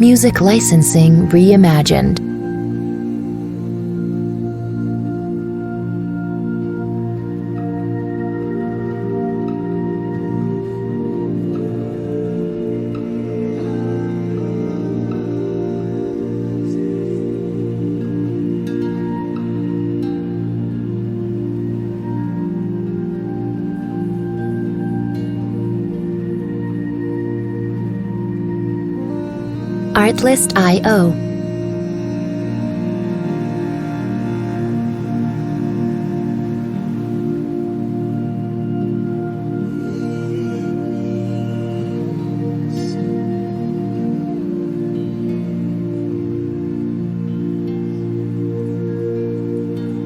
Music licensing reimagined. Artlist.io.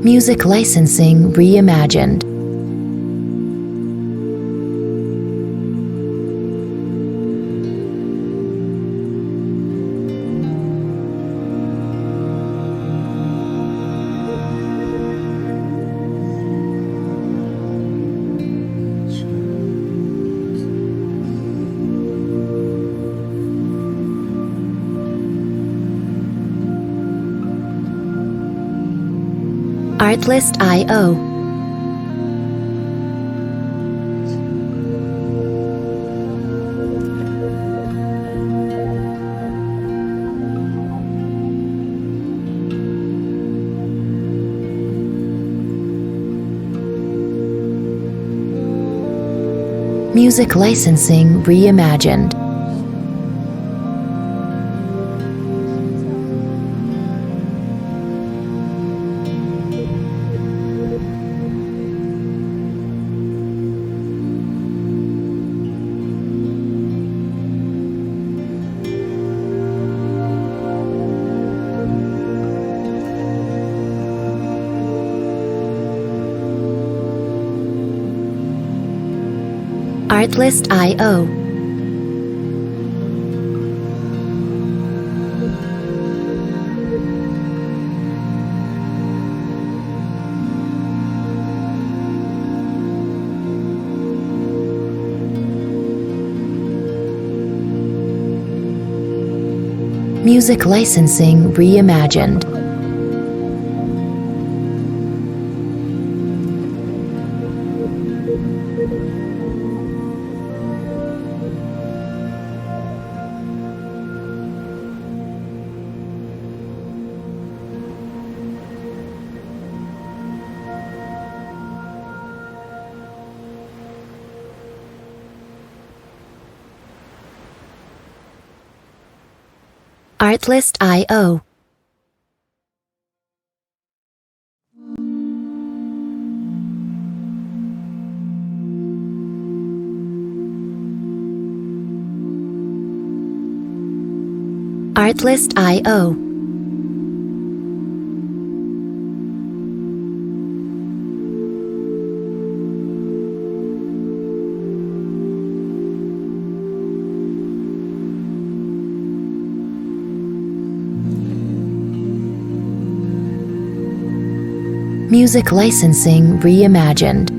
Music licensing reimagined. Artlist.io. Music licensing reimagined. Artlist.io. Music licensing reimagined. Artlist.io. Artlist.io. Music licensing reimagined.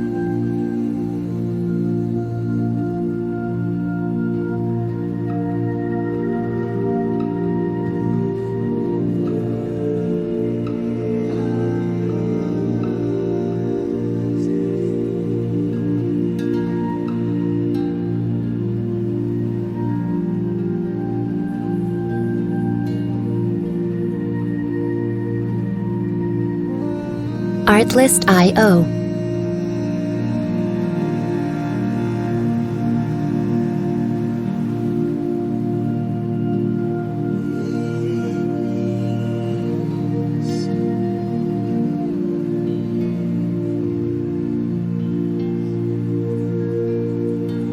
Artlist.io.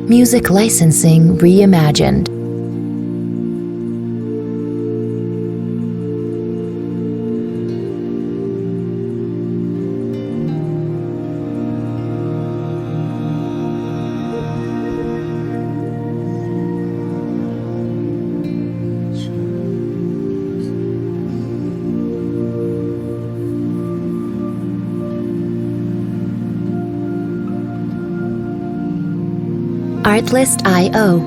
Music licensing reimagined. Artlist.io.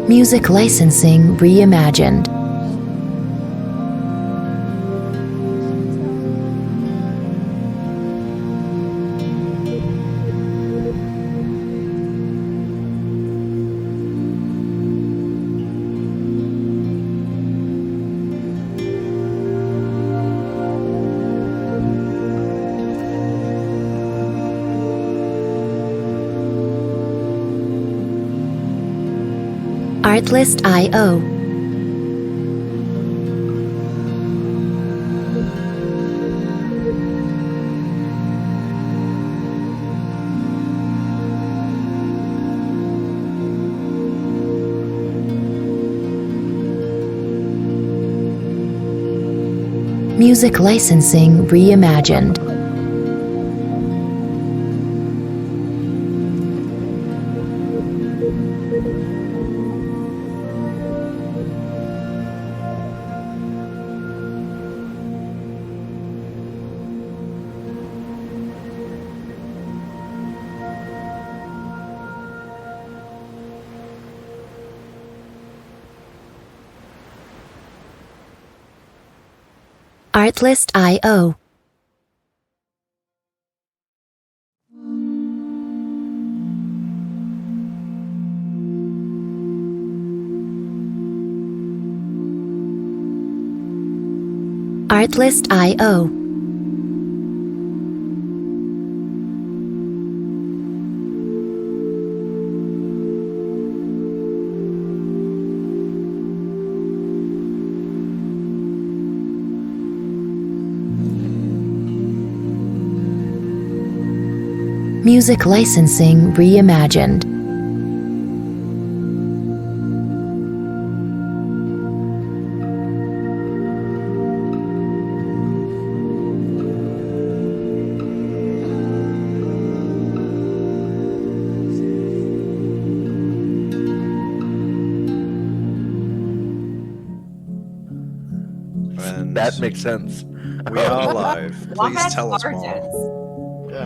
Music licensing reimagined. Artlist.io. Music licensing reimagined. Artlist.io. Artlist.io. Music licensing reimagined. That makes sense. We are live. Please tell us more. Yeah.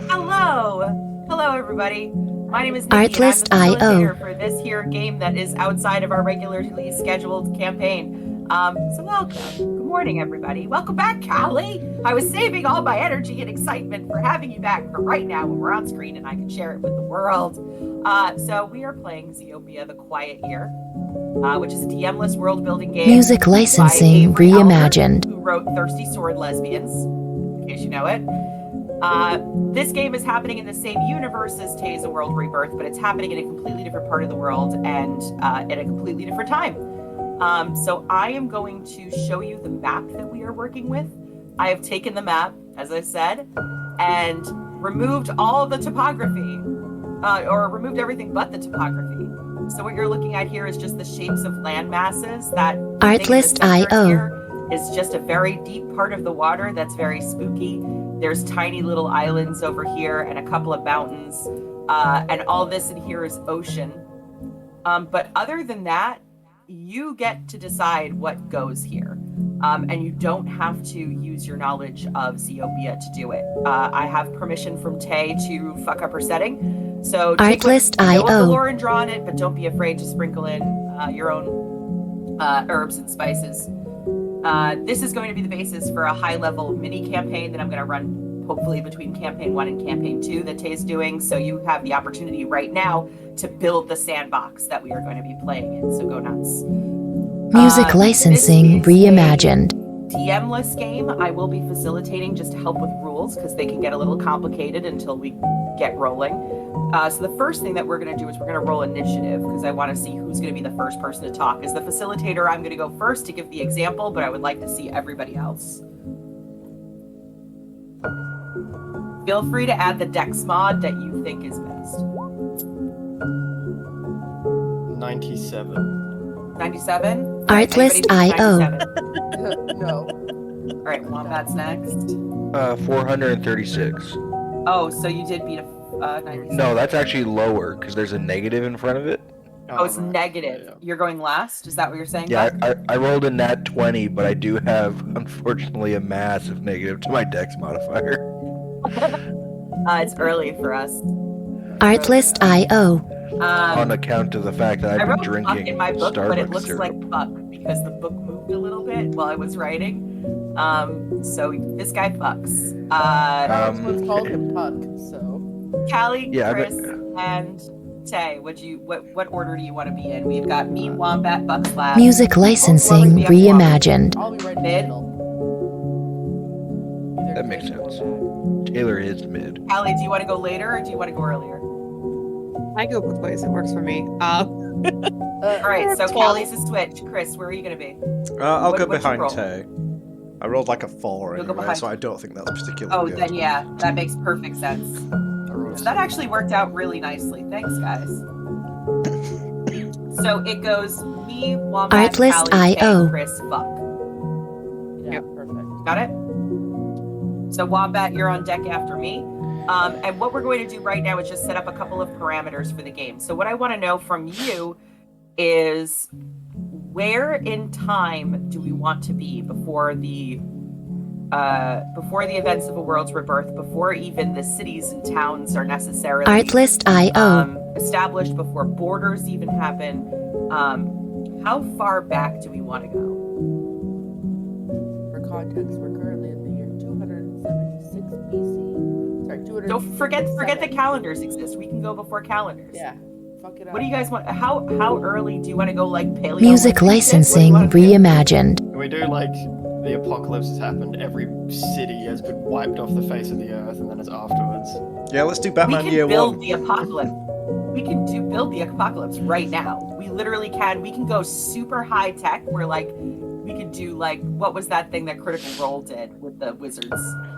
Hello everybody. My name is Nikki, Artlist.io. and I'm the facilitator for this here game that is outside of our regularly scheduled campaign. So welcome. Good morning, everybody. Welcome back, Callie. I was saving all my energy and excitement for having you back for right now when we're on screen and I can share it with the world. So we are playing Xi'Opiyah, The Quiet Year, which is a DM-less world-building game. Music licensing by Avery reimagined. Albert, who wrote Thirsty Sword Lesbians, in case you know it. This game is happening in the same universe as Tay's A World Rebirth, but it's happening in a completely different part of the world and at a completely different time. So I am going to show you the map that we are working with. I have taken the map, as I said, and removed all of the topography, or removed everything but the topography. So what you're looking at here is just the shapes of land masses. That Artlist.io is just a very deep part of the water that's very spooky. There's tiny little islands over here and a couple of mountains, and all this in here is ocean. But other than that, you get to decide what goes here, and you don't have to use your knowledge of Xi'Opiyah to do it. I have permission from Tay to fuck up her setting. So take Artlist.io. the lore and draw on it, but don't be afraid to sprinkle in your own herbs and spices. This is going to be the basis for a high-level mini-campaign that I'm going to run hopefully between Campaign 1 and Campaign 2 that Tay's doing, so you have the opportunity right now to build the sandbox that we are going to be playing in, so go nuts. Music licensing reimagined. DM-less game. I will be facilitating just to help with rules because they can get a little complicated until we get rolling. So the first thing that we're going to do is we're going to roll initiative because I want to see who's going to be the first person to talk. As the facilitator, I'm going to go first to give the example, but I would like to see everybody else. Feel free to add the dex mod that you think is best. 97. 97? Artlist.io. No. All right, Wombat's next. 436. Oh, so you did beat a 97. No, that's actually lower because there's a negative in front of it. Oh, it's right. negative. Yeah. You're going last? Is that what you're saying? Yeah, Beth? I rolled a nat 20, but I do have, unfortunately, a massive negative to my dex modifier. It's early for us. Artlist.io. on account of the fact that I I've been wrote fuck drinking in my book, but it Starbucks looks syrup. like fuck because the book moved a little bit while I was writing. So this guy fucks. Alex once called him Puck, so. Callie, Yeah, Chris, and Tay, what order do you want to be in? We've got me, Wombat, Bucks last. Music licensing reimagined. I'll be right in the Mid? middle. Either That makes Taylor or sense. Matt. Taylor is mid. Callie, do you want to go later or do you want to go earlier? I go both ways. It works for me. All right, so 12. Callie's a switch. Chris, where are you going to be? I'll go what'd you behind roll? Tay. I rolled like a 4 You'll go anyway, behind. so I don't think that's particularly Oh, good. then yeah, that makes perfect sense. So that actually worked out really nicely. Thanks, guys. So it goes me, Wombat, Artlist Callie, Tay, IO. Chris, fuck. Yeah, Yep. perfect. Got it? So Wombat, you're on deck after me. And what we're going to do right now is just set up a couple of parameters for the game. So what I want to know from you is where in time do we want to be before the events of A World's Rebirth, before even the cities and towns are necessarily Artlist IO. established, before borders even happen. How far back do we want to go? For context, we're currently in the year 276 BC. Sorry, 200. Don't forget the calendars exist. We can go before calendars. Yeah, fuck it up. What do you guys want? How early do you want to go? Like paleo? Music licensing reimagined. Can we do like the apocalypse has happened, every city has been wiped off the face of the earth, and then it's afterwards? Yeah, let's do We Batman can Year build 1. the apocalypse. We can build the apocalypse right now. We literally can. We can go super high tech. Where like we could do like what was that thing that Critical Role did with the wizards?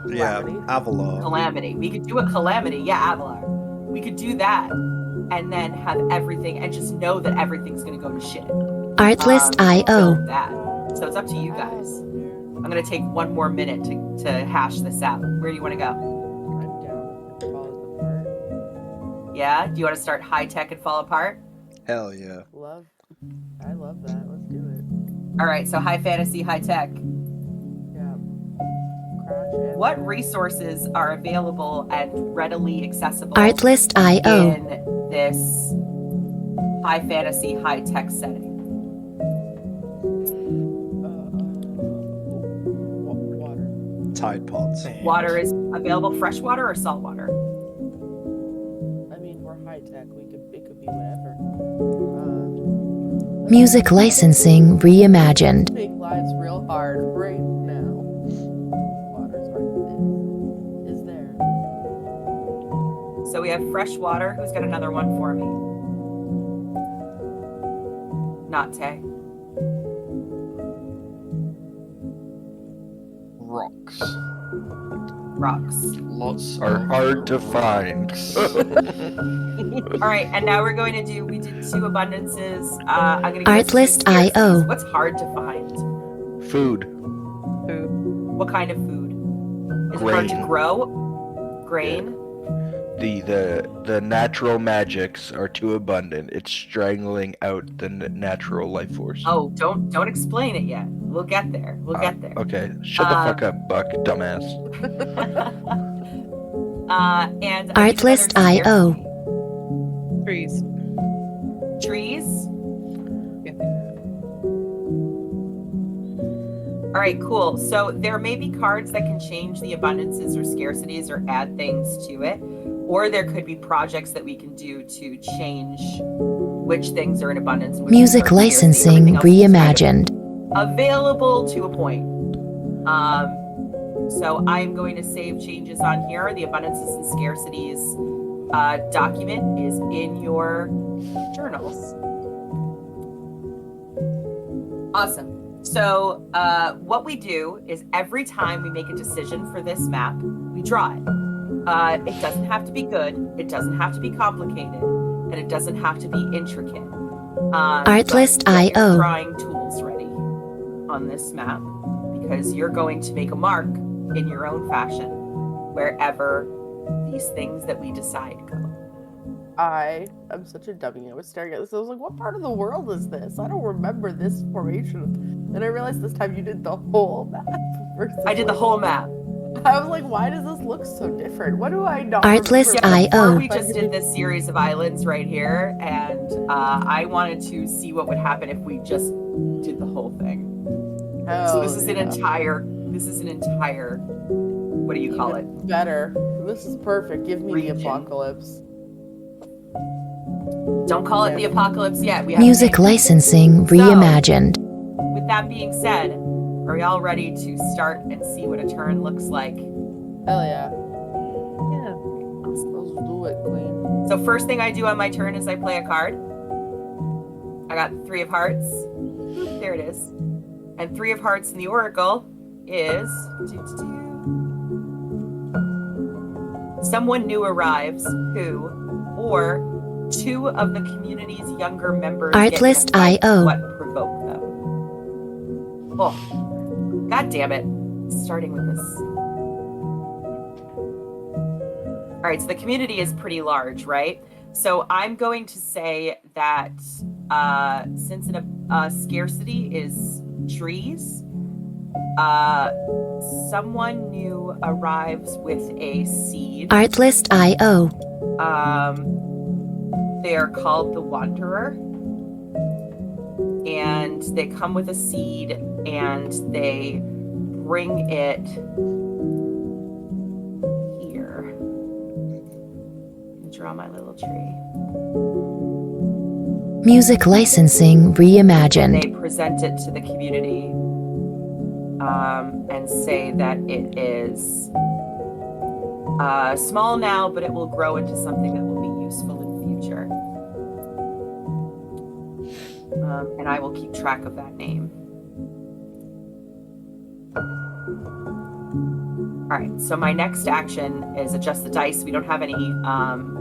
Yeah, Avalon. Calamity. We could do a calamity. Yeah, Avalar. We could do that, and then have everything, and just know that everything's gonna go to shit. Artlist IO. Build that. So it's up to you guys. I'm gonna take one more minute to hash this out. Where do you want to go? I'm down. Falls apart. Yeah? Do you want to start high tech and fall apart? Hell yeah. I love that. Let's do it. All right, so high fantasy, high tech. Yeah. Crash and What burn. resources are available and readily accessible Artlist IO. in this high fantasy, high tech setting? Water. Tide Pods. Water is available, fresh water or salt water? I mean, we're high tech. It could be whatever. Music licensing reimagined. Make lives real hard right now. Water's hard is there. So we have fresh water. Who's got another one for me? Not Tay. Rocks. Rocks. Lots Are of hard to find. rocks. All right, and now we're going to do. We did 2 abundances. I'm going to Artlist IO. What's hard to find? Food. What kind of food? Is it hard to Grain. grow? Grain. The natural magics are too abundant. It's strangling out the natural life force. Oh, don't explain it yet. We'll get there. We'll get there. Okay, shut the fuck up, Buck, dumbass. And Artlist IO. Trees. Trees. Yeah. All right, cool. So there may be cards that can change the abundances or scarcities or add things to it. Or there could be projects that we can do to change which things are in abundance. and which Music things are in scarcity. licensing Everything else is kind reimagined. of available to a point. So I'm going to save changes on here. The abundances and scarcities document is in your journals. Awesome. So what we do is every time we make a decision for this map, we draw it. It doesn't have to be good. It doesn't have to be complicated. And it doesn't have to be intricate. Artlist but get your IO. drawing tools ready on this map because you're going to make a mark in your own fashion wherever these things that we decide go. I'm such a dummy. I was staring at this. I was like, what part of the world is this? I don't remember this formation. And I realized this time you did the whole map. I did the whole map. I was like, why does this look so different? What do I not Artlist remember? I.O. We just did this series of islands right here, and I wanted to see what would happen if we just did the whole thing. So this is an entire. What do you call it? Better. This is perfect. Give me Region. the apocalypse. Don't call it the apocalypse yet. We have Music licensing reimagined. With that being said, are y'all ready to start and see what a turn looks like? Hell yeah. Yeah. Let's do it, queen. So first thing I do on my turn is I play a card. I got 3 of hearts. Boop, there it is. And 3 of hearts in the oracle is someone new arrives who, or 2 of the community's younger members Artlist get to fight I.O. what provoked them. Oh, god damn it. Starting with this. All right, so the community is pretty large, right? So I'm going to say that since a scarcity is trees, someone new arrives with a seed. Artlist I.O. They are called the Wanderer, and they come with a seed, and they bring it here. Draw my little tree. Music licensing reimagined. They present it to the community and say that it is small now, but it will grow into something that will be useful in the future. And I will keep track of that name. All right, so my next action is adjust the dice. We don't have any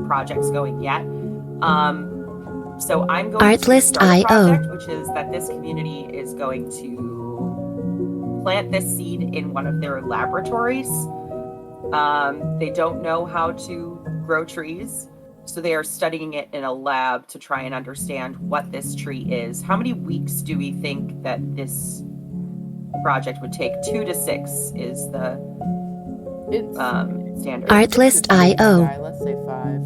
projects going yet. So I'm going Artlist to start a I.O. project, which is that this community is going to plant this seed in one of their laboratories. They don't know how to grow trees, so they are studying it in a lab to try and understand what this tree is. How many weeks do we think that this project would take? 2 to 6 is the It's standard. Artlist I.O. Let's say 5.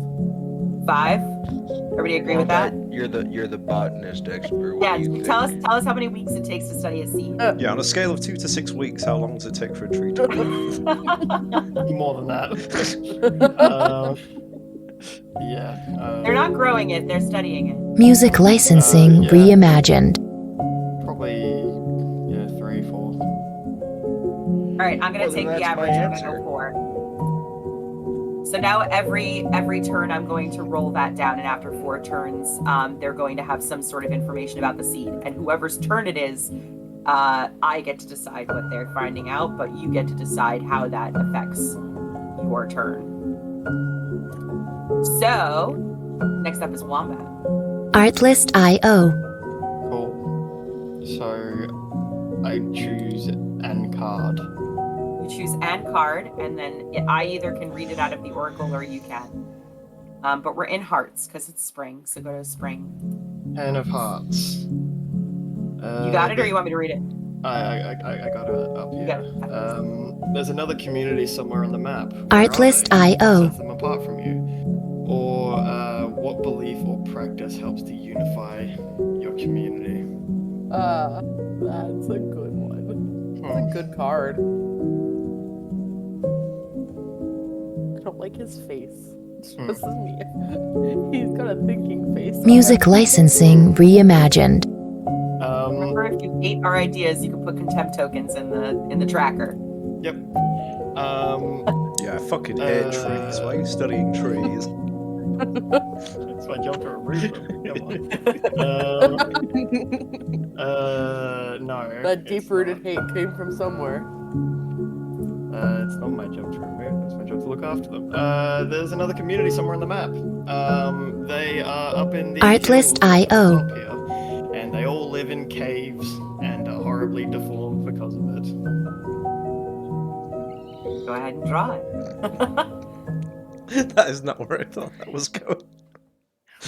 5? Everybody agree with that? You're the botanist expert. What Yeah, do you tell think? us how many weeks it takes to study a seed. Yeah, on a scale of 2 to 6 weeks, how long does it take for a tree to grow? More than that. Yeah. They're not growing it, they're studying it. Music licensing yeah. reimagined. Probably, 3, 4. All right, I'm gonna Well, then take the that's my average. I'm gonna answer. go 4. So now every turn, I'm going to roll that down, and after 4 turns, they're going to have some sort of information about the seed, and whoever's turn it is, I get to decide what they're finding out, but you get to decide how that affects your turn. So next up is Wombat. Artlist I.O. Cool. So I choose an card. You choose an card, and then I either can read it out of the oracle or you can. But we're in hearts because it's spring, so go to spring. 10 of Hearts. You got it, or you want me to read it? I got it up You here. got it. There's another community somewhere on the map. Where Artlist are they? I.O. Set them apart from you. Or what belief or practice helps to unify your community? That's a good one. That's a good card. I don't like his face. This is me. He's got a thinking face. Music licensing reimagined. Remember, if you hate our ideas, you can put contempt tokens in the tracker. Yep. Yeah, I fucking hate trees. Why are you studying trees? It's my job to remove them. Come on. No. That it's deep-rooted not. hate came from somewhere. It's not my job to remove them. It's my job to look after them. There's another community somewhere on the map. They are up in the Artlist hills I.O. up here, and they all live in caves and are horribly deformed because of it. Go ahead and draw it. That is not where I thought that was going.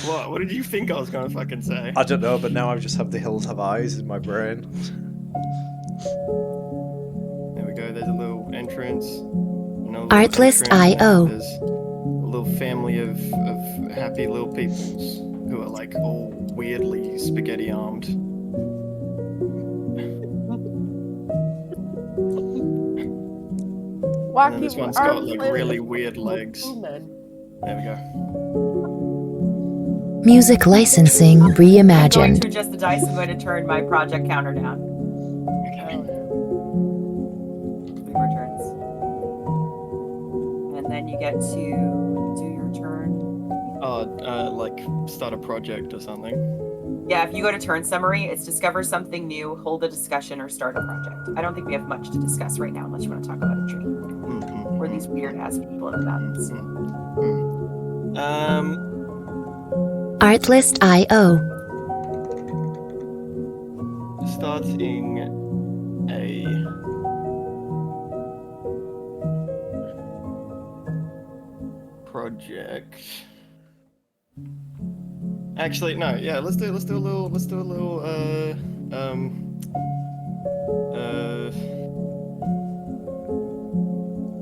What? What did you think I was gonna fucking say? I don't know, but now I just have the hills have eyes in my brain. There we go. There's a little entrance. Artlist IO. There's a little family of happy little peoples who are like all weirdly spaghetti armed. Wacky And this one's arms got like flailing really with weird legs. women. There we go. Music licensing I'm going reimagined. to adjust the dice. I'm going to turn my project counter down. Okay. 3 more turns. And then you get to do your turn. Like start a project or something. Yeah, if you go to turn summary, it's discover something new, hold a discussion, or start a project. I don't think we have much to discuss right now unless you want to talk about a tree. Or these weird ass people in the mountains. Artlist IO. Starting a project. Actually, no. Yeah, let's do a little.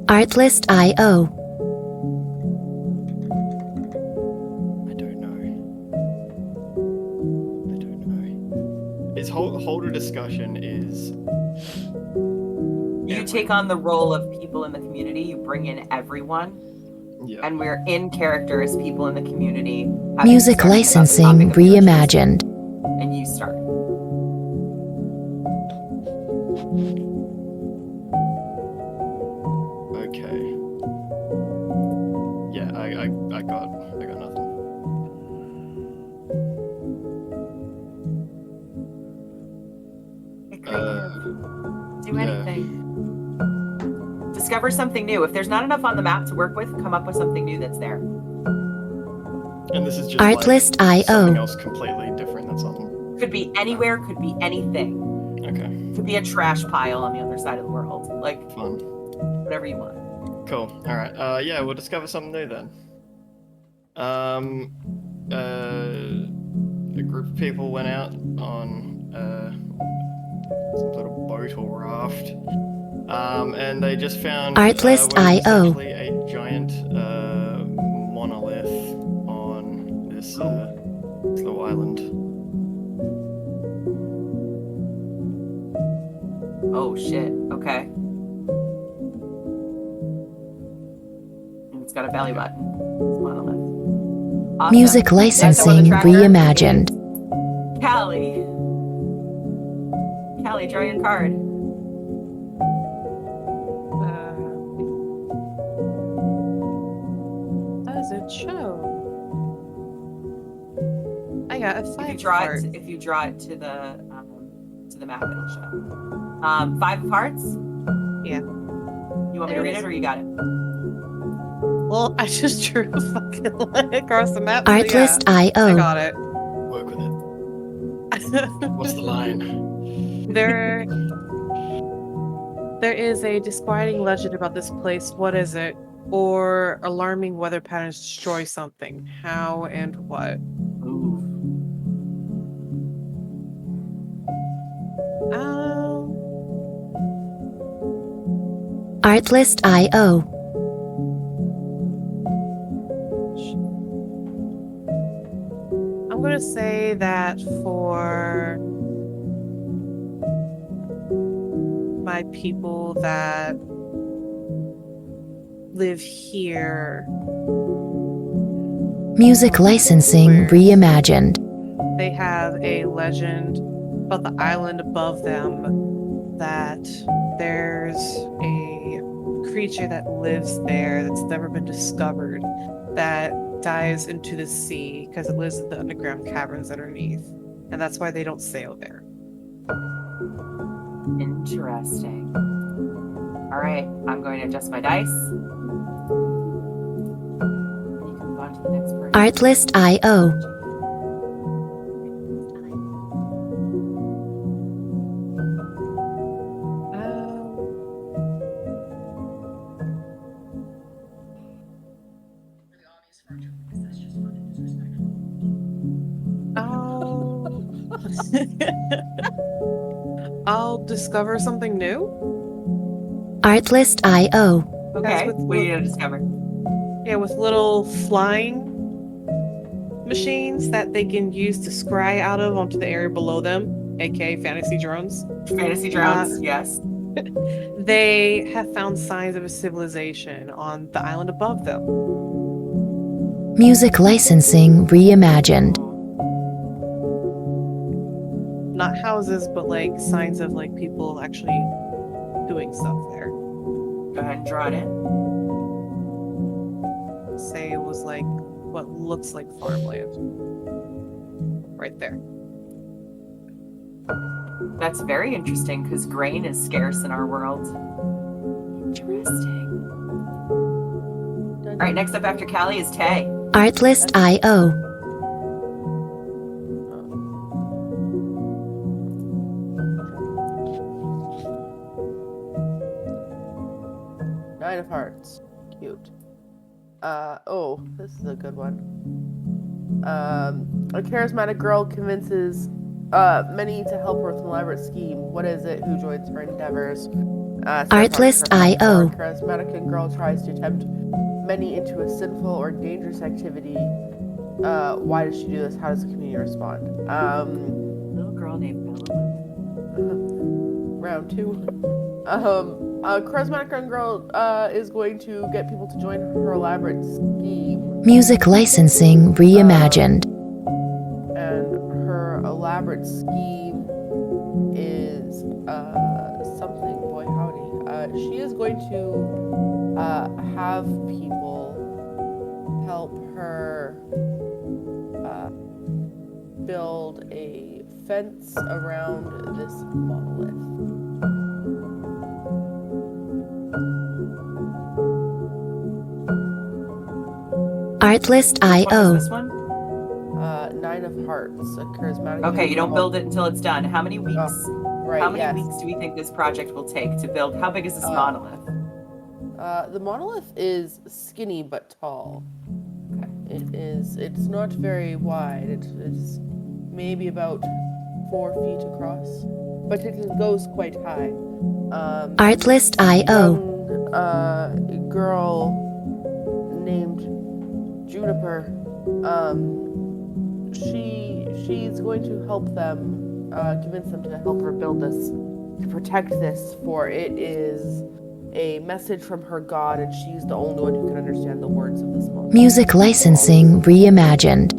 Artlist IO. I don't know. Is hold a discussion is. You take on the role of people in the community, you bring in everyone, Yeah. and we're in character as people in the community. having a Music discussion about the licensing topic of your choosing. reimagined. And you start. Okay. Yeah, I got nothing. Get creative. Do yeah. anything. Discover something new. If there's not enough on the map to work with, come up with something new that's there. And this is just Artlist like something IO. else completely different that's on. Could be anywhere, could be anything. Okay. Could be a trash pile on the other side of the world. Like, Fun. whatever you want. Cool. All right. Yeah, we'll discover something new then. A group of people went out on some sort of boat or raft, and they just found Artlist what is IO. essentially a giant monolith on this little island. Oh shit. Okay. And it's got a belly button. It's monolith. Awesome. Music Next, I want the licensing tracker. reimagined. Callie. Callie, draw your card. As it show. I got a 5 If you draw card. it, if you draw it to the map, it'll show. 5 of hearts. Yeah. You want me to read it, or you got it? Well, I just drew a fucking line across the map. Artlist So yeah, I IO. got it. Work with it. What's the line? There is a disquieting legend about this place. What is it? Or alarming weather patterns destroy something. How and what? Ooh. Artlist IO. I'm gonna say that for my people that live here, Music licensing reimagined. they have a legend about the island above them that there's a creature that lives there that's never been discovered that dives into the sea because it lives in the underground caverns underneath, and that's why they don't sail there. Interesting. All right, I'm going to adjust my dice. You can move on to the next person. Artlist IO. I'll discover something new. Artlist.io. Okay. with What are you gonna discover? Yeah, with little flying machines that they can use to scry out of onto the area below them, aka fantasy drones. Fantasy drones. Yes. They have found signs of a civilization on the island above them. Music licensing reimagined. Not houses, but like signs of like people actually doing stuff there. Go ahead and draw it in. Say it was like what looks like farmland. Right there. That's very interesting because grain is scarce in our world. Interesting. All right, next up after Callie is Tay. Artlist.io. 9 of hearts. Cute. Oh, this is a good one. A charismatic girl convinces many to help her with an elaborate scheme. What is it? Who joins her endeavors? Artlist.io. A charismatic girl tries to tempt many into a sinful or dangerous activity. Why does she do this? How does the community respond? Little girl named Bella. Round 2. A charismatic young girl is going to get people to join her elaborate scheme. Music licensing reimagined. And her elaborate scheme is something, boy howdy. She is going to have people help her build a fence around this monolith. Artlist.io. What is this one? 9 of hearts, a charismatic. Okay, you don't build it until it's done. How many weeks? Right. How many yes. weeks do we think this project will take to build? How big is this monolith? The monolith is skinny but tall. Okay. It's not very wide. It's maybe about 4 feet across, but it goes quite high. Artlist.io. A girl named Juniper. She's going to help them, convince them to help her build this, to protect this, for it is a message from her god, and she's the only one who can understand the words of this monolith. Music licensing reimagined.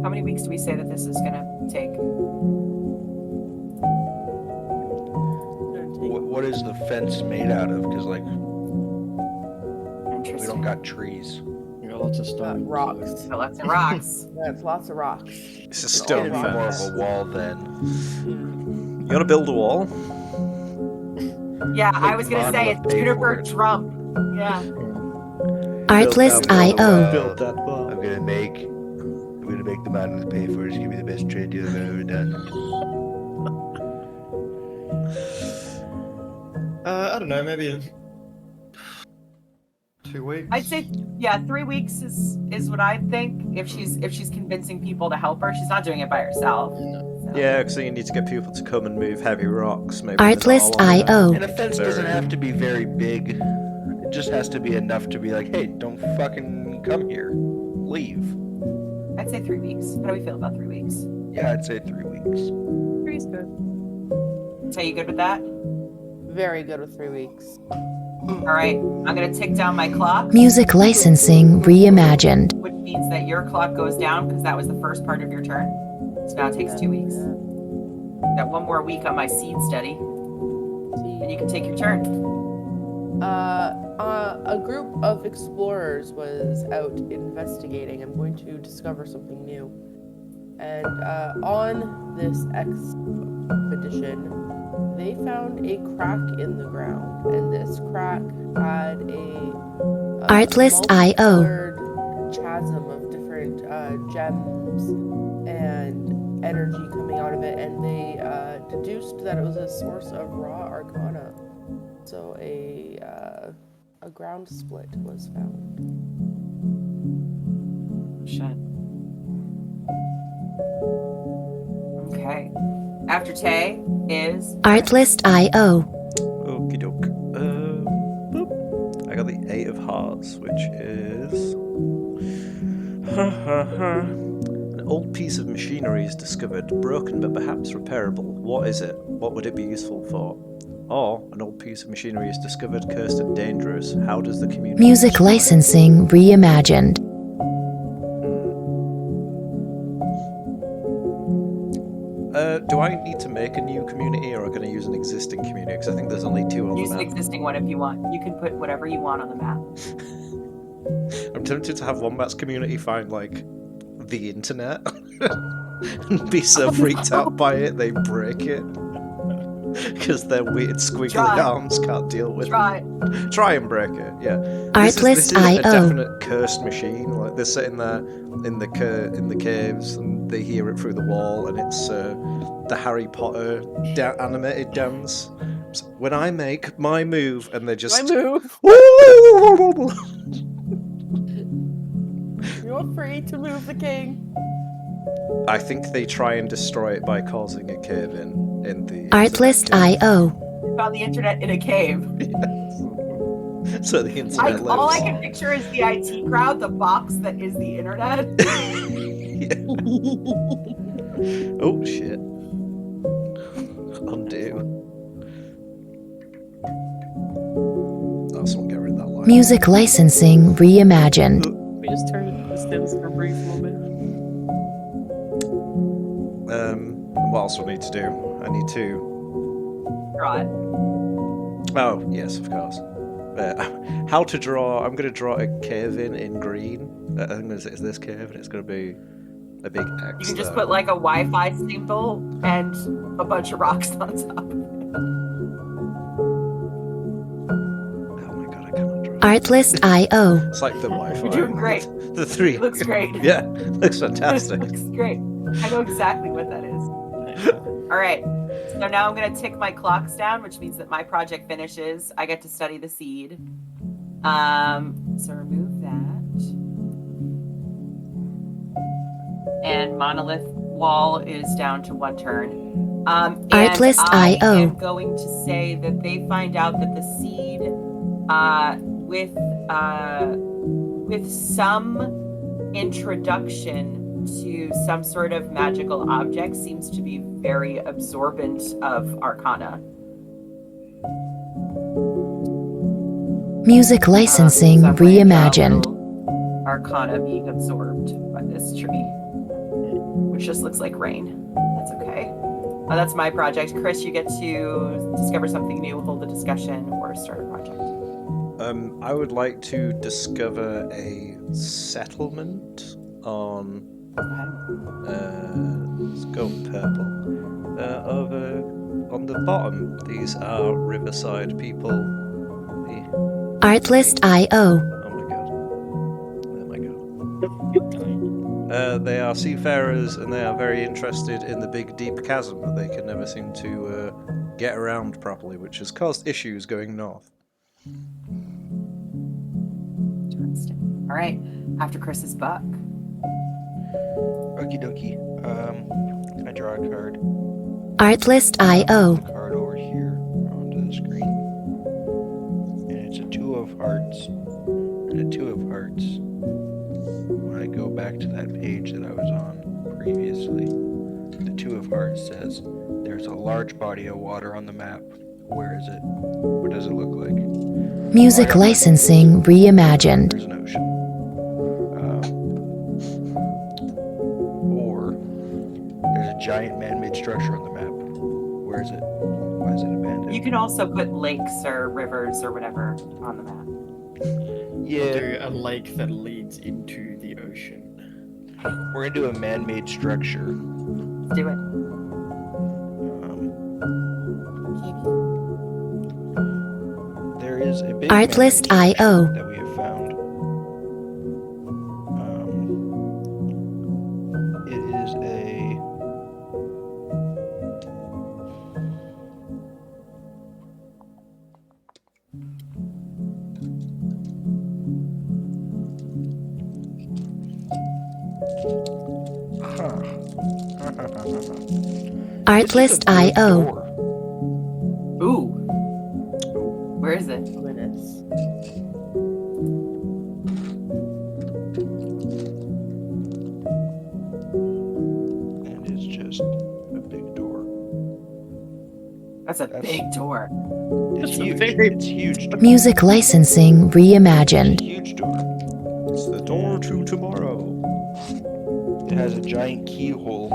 How many weeks do we say that this is gonna take? What is the fence made out of? Because like we Interesting. don't got trees. You got lots of stone. Rocks. So lots of rocks. Yeah, it's lots of rocks. It's a It's stone gonna be more of fence. a wall then. You want to build a wall? Yeah, I was gonna say Monolith it's paid Juniper for it. Trump. Yeah. Artlist.io. Build that wall. I'm gonna make the monolith pay for it. It's gonna be the best trade deal I've ever done. I don't know, maybe 2 weeks. I'd say 3 weeks is what I think. If she's convincing people to help her, she's not doing it by herself. So. Yeah, because you need to get people to come and move heavy rocks. Maybe they're not Artlist.io. And a fence doesn't have to be very big. It just has to be enough to be like, hey, don't fucking come here. Leave. I'd say 3 weeks. How do we feel about 3 weeks? Yeah, I'd say 3 weeks. 3's good. So you good with that? Very good with 3 weeks. All right. I'm gonna tick down my clock, Music licensing reimagined. which means that your clock goes down because that was the first part of your turn. So now it takes 2 weeks. Got 1 more week on my seed study, and you can take your turn. A group of explorers was out investigating. I'm going to discover something new. And on this expedition, they found a crack in the ground, and this crack had a Artlist.io. multicolored chasm of different gems and energy coming out of it, and they deduced that it was a source of raw arcana. So a ground split was found. Shit. Okay. After Tay is Artlist.io. Okie doke. Boop. I got the 8 of Hearts, which is... An old piece of machinery is discovered, broken but perhaps repairable. What is it? What would it be useful for? Or, an old piece of machinery is discovered, cursed and dangerous. How does the community... Music destroy it? licensing reimagined. Do I need to make a new community, or can I use an existing community? Because I think there's only 2 on Use the an map. existing one if you want. You can put whatever you want on the map. I'm tempted to have Wombat's community find, like, the internet. And be so freaked out by it, they break it. Because their weird squiggly Try. arms can't deal with Try. it. Try and break it, yeah. This is a Artlist.io. definite cursed machine. Like, they're sitting there in the caves, and they hear it through the wall, and it's the Harry Potter animated dance. So, when I make my move, and they're just... My move. You're free to move the king. I think they try and destroy it by causing a cave-in in the... Artlist.io. Found the internet in a cave. So the internet lives. All I can picture is the IT crowd, the box that is the internet. Oh, shit. Undo. Oh, someone get rid of that line. Music licensing reimagined. We just turned into The Sims for a brief moment. What else do I need to do? I need to... Draw it. Oh, yes, of course. How to draw... I'm going to draw a cave in green. I think it's this cave, and it's going to be a big X. You can just there. put like a Wi-Fi symbol and a bunch of rocks on top. Oh my god, I cannot draw. Artlist.io. It's like the Wi-Fi. You're doing great. The 3. It looks great. Yeah, looks fantastic. It looks great. I know exactly what that is. All right. So now I'm going to tick my clocks down, which means that my project finishes. I get to study the seed. So remove that. And monolith wall is down to 1 turn. And Artlist.io. I am going to say that they find out that the seed, with some introduction to some sort of magical object, seems to be very absorbent of arcana. Music licensing So I'm gonna draw reimagined. little Arcana being absorbed by this tree, which just looks like rain. That's okay. That's my project. Chris, you get to discover something new, hold a discussion, or start a project. I would like to discover a settlement on... let's go purple. Over on the bottom, these are riverside people. Artlist.io. Oh my god. They are seafarers, and they are very interested in the big deep chasm that they can never seem to get around properly, which has caused issues going north. Interesting. All right. After Chris is Buck. Okie dokie. Can I draw a card? Artlist.io. Card over here onto the screen. And it's a 2 of hearts. And a 2 of hearts. When I go back to that page that I was on previously, the 2 of hearts says, there's a large body of water on the map. Where is it? What does it look like? Music licensing reimagined. There's an ocean. Or there's a giant man-made structure on the map. Where is it? Why is it abandoned? You can also put lakes or rivers or whatever on the map. Yeah, Do a lake that leads into the ocean. we're gonna do a man-made structure. Let's do it. There is a big Artlist.io. that we have found. It is a Artlist.io. Ooh. Where is it? Minutes. And it's just a big door. That's a big door. It's It's a huge. very- It's huge. Door. Music licensing It's a reimagined. huge door. It's the door to tomorrow. It has a giant keyhole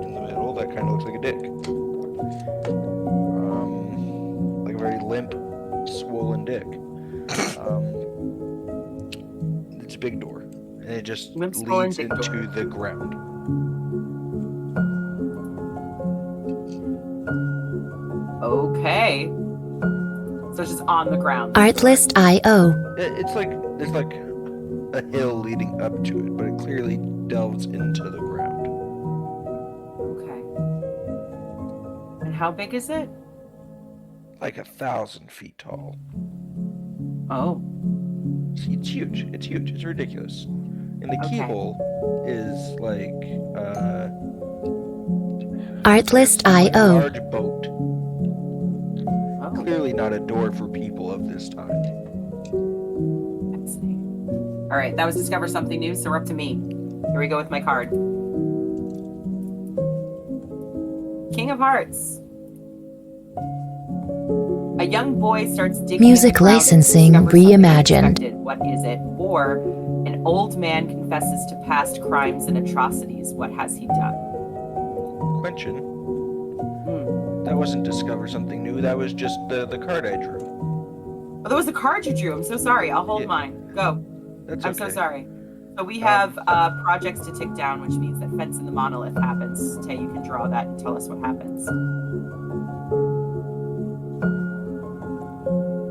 in the middle that kind of looks like a dick. Like a very limp, swollen dick. It's a big door, and it just Limp, swollen leads dick into door. the ground. Okay. So it's just on the ground. Artlist.io. It's like there's like a hill leading up to it, but it clearly delves into the ground. Okay. And how big is it? Like 1,000 feet tall. Oh. It's huge. It's huge. It's ridiculous. And the Okay. keyhole is like a Artlist.io. large boat. Oh. Clearly not a door for people of this time. Fascinating. All right, that was discover something new, so we're up to me. Here we go with my card. King of Hearts. A young boy starts digging Music in the ground and licensing discovers something reimagined. unexpected. What is it? Or an old man confesses to past crimes and atrocities. What has he done? Quentin, Hmm. that wasn't discover something new. That was just the card I drew. Oh, that was the card you drew. I'm so sorry. I'll hold Yeah. mine. Go. That's I'm okay. so sorry. So we have projects to tick down, which means that Fence in the Monolith happens. Tay, you can draw that and tell us what happens.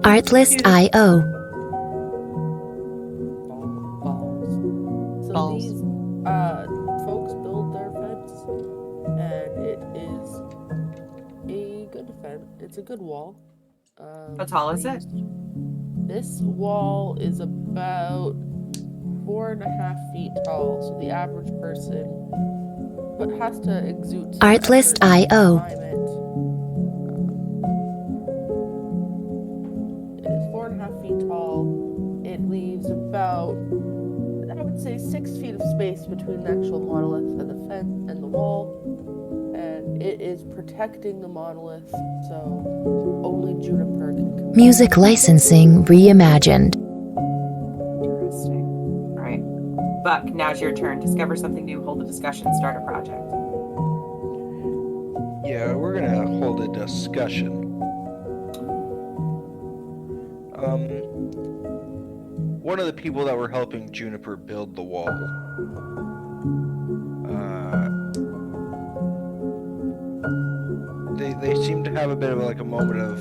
Artlist.io. Balls. So Balls. these folks build their fence, and it is a good fence. It's a good wall. How tall is it? This wall is about 4.5 feet tall, so the average person has to exude some Artlist.io. effort to climb it. It is 4.5 feet tall. It leaves about, I would say, 6 feet of space between the actual monolith and the fence and the wall. And it is protecting the monolith, so only Juniper can come. Music licensing reimagined. Interesting. All right. Buck, now's your turn. Discover something new, hold a discussion, start a project. Yeah, we're gonna hold a discussion. One of the people that were helping Juniper build the wall, they seem to have a bit of like a moment of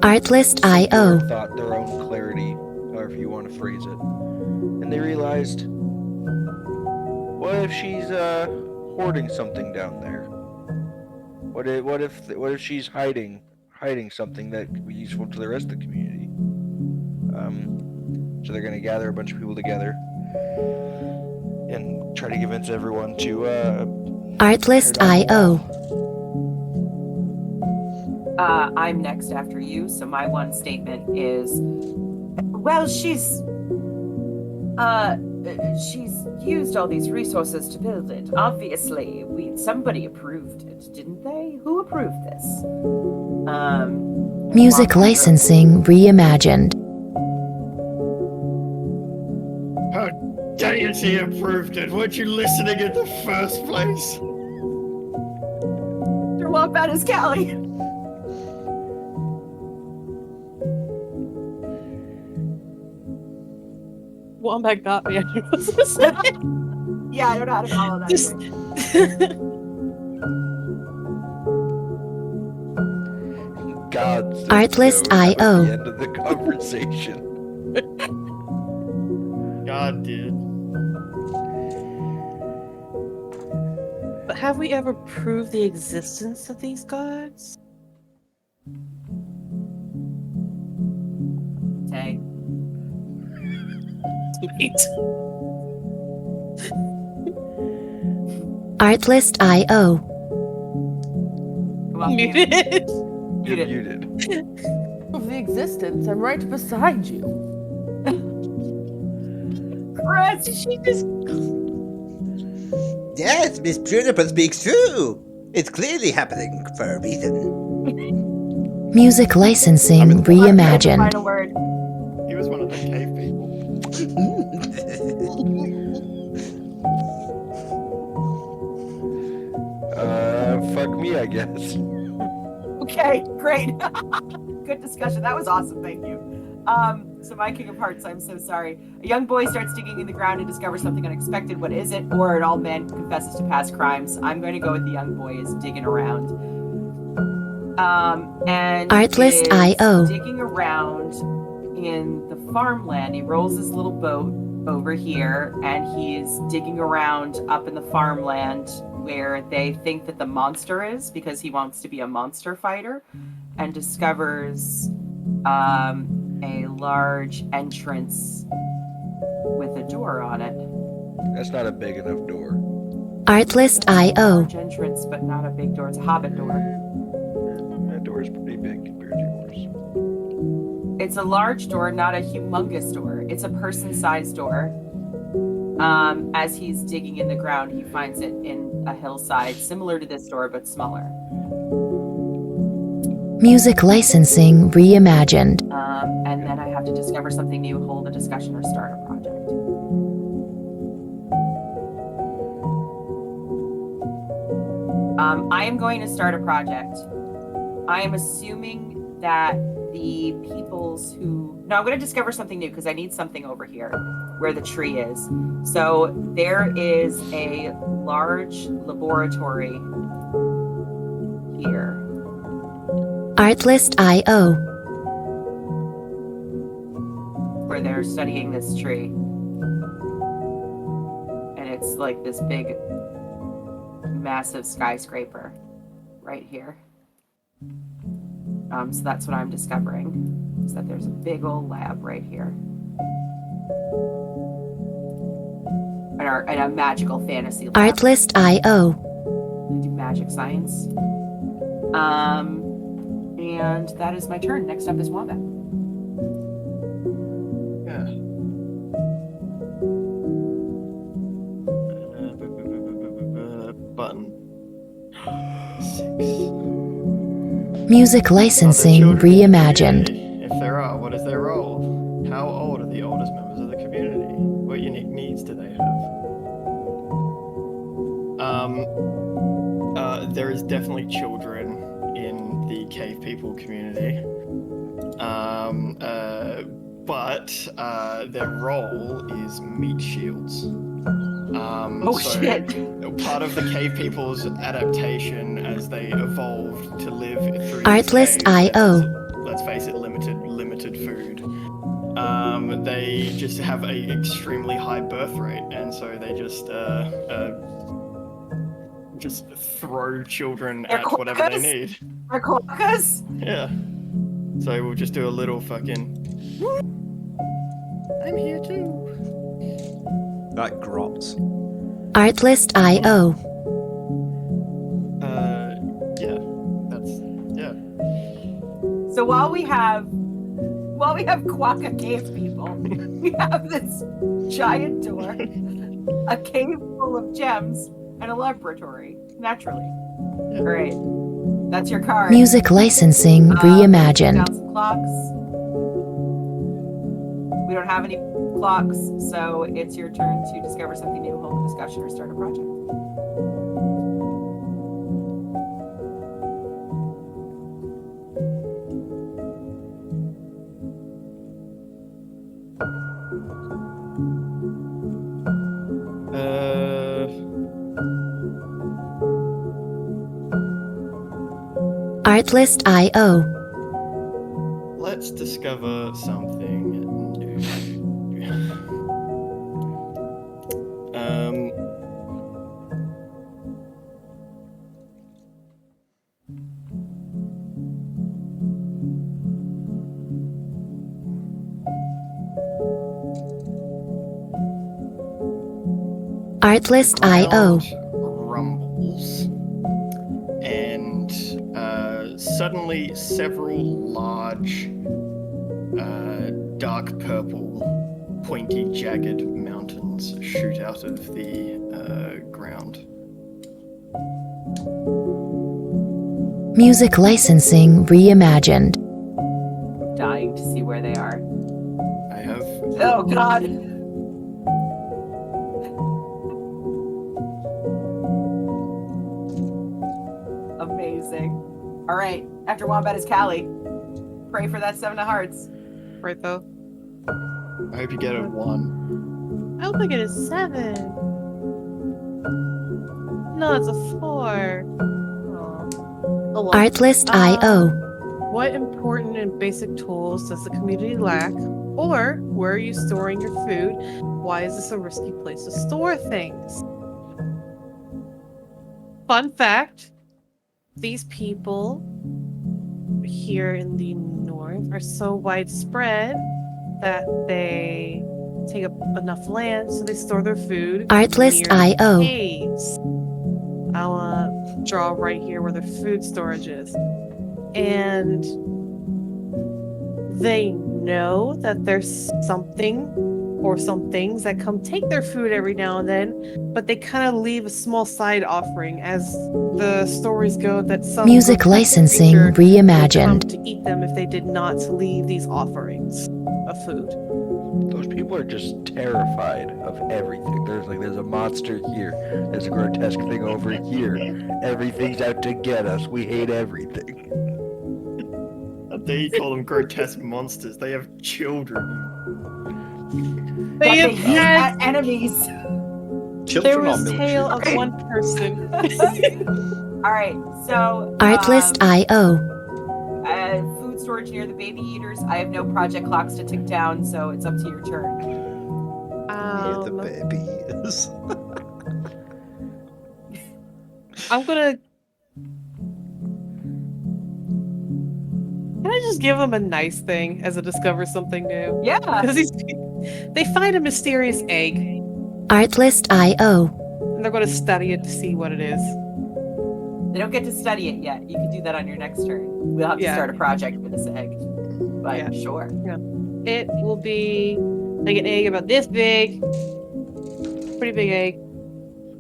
Artlist.io. thought, their own clarity, however you want to phrase it, and they realized, what if she's hoarding something down there? What if she's hiding something that could be useful to the rest of the community? So they're gonna gather a bunch of people together and try to convince everyone to Artlist.io. I'm next after you, so my one statement is, well, she's used all these resources to build it. Obviously, somebody approved it, didn't they? Who approved this? Music licensing reimagined. How dare you say you approved it? Weren't you listening in the first place? Your wombat is Callie. Wombat got me. I don't know what to say. Yeah, I don't know how to follow that. Just- either. God said Artlist.io. so at the end of the conversation. God did. But have we ever proved the existence of these gods? Tay. Sweet. Artlist.io. Come on, Muted. Muted. Muted. Of the existence. I'm right beside you. Chris, she just Yes, Miss Juniper speaks true. It's clearly happening for a reason. Music licensing Final reimagined. word. He was one of the cave people. Fuck me, I guess. Okay, great. Good discussion. That was awesome. Thank you. So my King of Hearts, I'm so sorry. A young boy starts digging in the ground and discovers something unexpected. What is it? Or an old man confesses to past crimes. I'm going to go with the young boy is digging around. And Artlist.io. digging around in the farmland. He rolls his little boat over here and he's digging around up in the farmland where they think that the monster is because he wants to be a monster fighter, and discovers a large entrance with a door on it. That's not a big enough door. Artlist.io. Large entrance, but not a big door. It's a hobbit door. That door is pretty big compared to yours. It's a large door, not a humongous door. It's a person-sized door. As he's digging in the ground, he finds it in a hillside, similar to this door, but smaller. Music licensing reimagined. And then I have to discover something new, hold a discussion, or start a project. I am going to start a project. I am assuming that the peoples who... No, I'm going to discover something new because I need something over here where the tree is. So there is a large laboratory here. Artlist.io. Where they're studying this tree. And it's like this big, massive skyscraper right here. So that's what I'm discovering, is that there's a big old lab right here. And a magical fantasy lab. Artlist.io. Do magic science. And that is my turn. Next up is Wombat. Yeah. Button. 6. Music licensing Children in the reimagined. community? If there are, what is their role? How old are the oldest members of the community? What unique needs do they have? There is definitely children in the cave people community. But their role is meat shields. Shit. Part of the cave people's adaptation as they evolved to live through Artlist.io. Let's face it, limited food. They just have a extremely high birth rate, and so they just throw children They're at whatever they quokkas? need. Are quokkas? Yeah. So we'll just do a little fucking. I'm here too. That grot. Artlist.io. Yeah. Yeah. So while we have quokka cave people, we have this giant door, a cave full of gems, and a laboratory. Naturally. Yeah. All right. That's your card. Music licensing reimagined. Down some clocks. We don't have any clocks, so it's your turn to discover something new, hold a discussion, or start a project. Artlist.io. Let's discover something new. Artlist.io. Rumbles and suddenly several large, dark purple, pointy, jagged mountains shoot out of the ground. Music licensing reimagined. Dying to see where they are. I have. Oh God. Amazing. All right. After Wombat is Callie. Pray for that 7 of hearts. Right though. I hope you get a 1. I hope I get a 7. No, it's a 4. Aw. Oh, well. Artlist.io. What important and basic tools does the community lack? Or where are you storing your food? Why is this a risky place to store things? Fun fact, these people here in the north are so widespread that they take up enough land so they store their food Artlist.io. near caves. I'll draw right here where their food storage is. And they know that there's something or some things that come take their food every now and then, but they kind of leave a small side offering, as the stories go that some Music grotesque licensing creature would come reimagined. to eat them if they did not leave these offerings of food. Those people are just terrified of everything. There's a monster here. There's a grotesque thing over here. Everything's out to get us. We hate everything. How dare you call them grotesque monsters? They have children. But They they have hate had- enemies. There Children was are tale military. of one person. All right. So Artlist.io. food storage near the baby eaters. I have no project clocks to tick down, so it's up to your turn. Near the babies. I'm gonna. Can I just give them a nice thing as it discovers something new? Yeah. Because they find a mysterious egg, Artlist.io. and they're going to study it to see what it is. They don't get to study it yet. You can do that on your next turn. We'll have to Yeah. start a project for this egg. But Yeah. sure. It will be like an egg about this big, pretty big egg,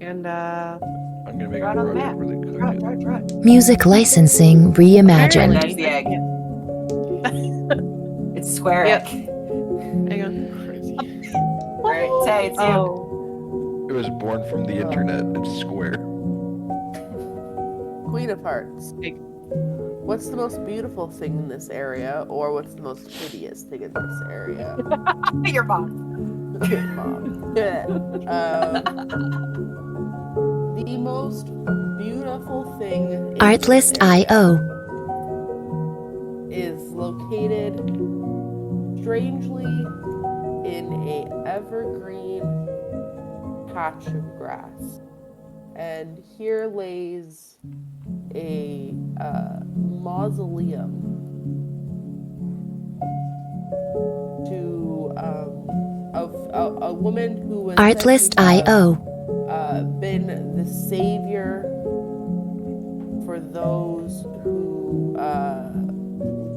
and I'm gonna make Draw a it on the project map. really Draw it, quick. draw it, draw it. Music licensing reimagined. There's the egg. It's a square Yep. egg. hang on. Crazy. All right, Tay, it's you. Oh, It was born from the internet. It's square. Queen of Hearts. Big. What's the most beautiful thing in this area, or what's the most hideous thing in this area? Your mom. Good mom. The most beautiful thing in this Artlist.io. is located strangely in a evergreen patch of grass, and here lays a mausoleum to of a woman who was said to Artlist.io. have been the savior for those who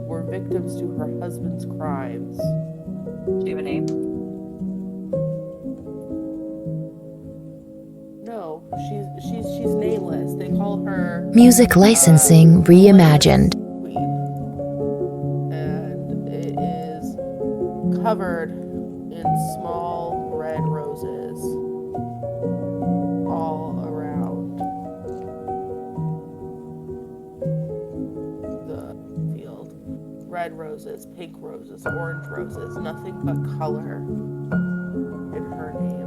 were victims to her husband's crimes. Do you have a name? No, she's nameless. They call her Music licensing reimagined. Queen, and it is covered in small red roses all around the field. Red roses, pink roses, orange roses, nothing but color in her name.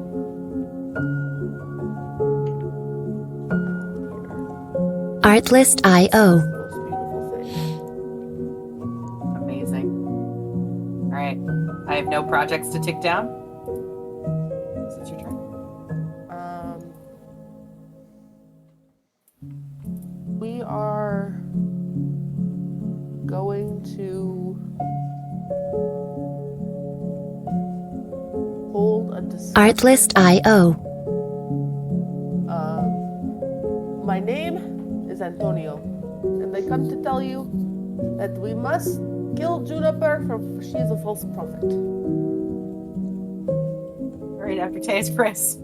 Artlist.io. Most beautiful thing. Amazing. All right. I have no projects to tick down. So it's your turn. We are going to hold a discussion. Artlist.io. My name is Antonio, and I come to tell you that we must kill Juniper, for she is a false prophet. Right after Taze, Chris.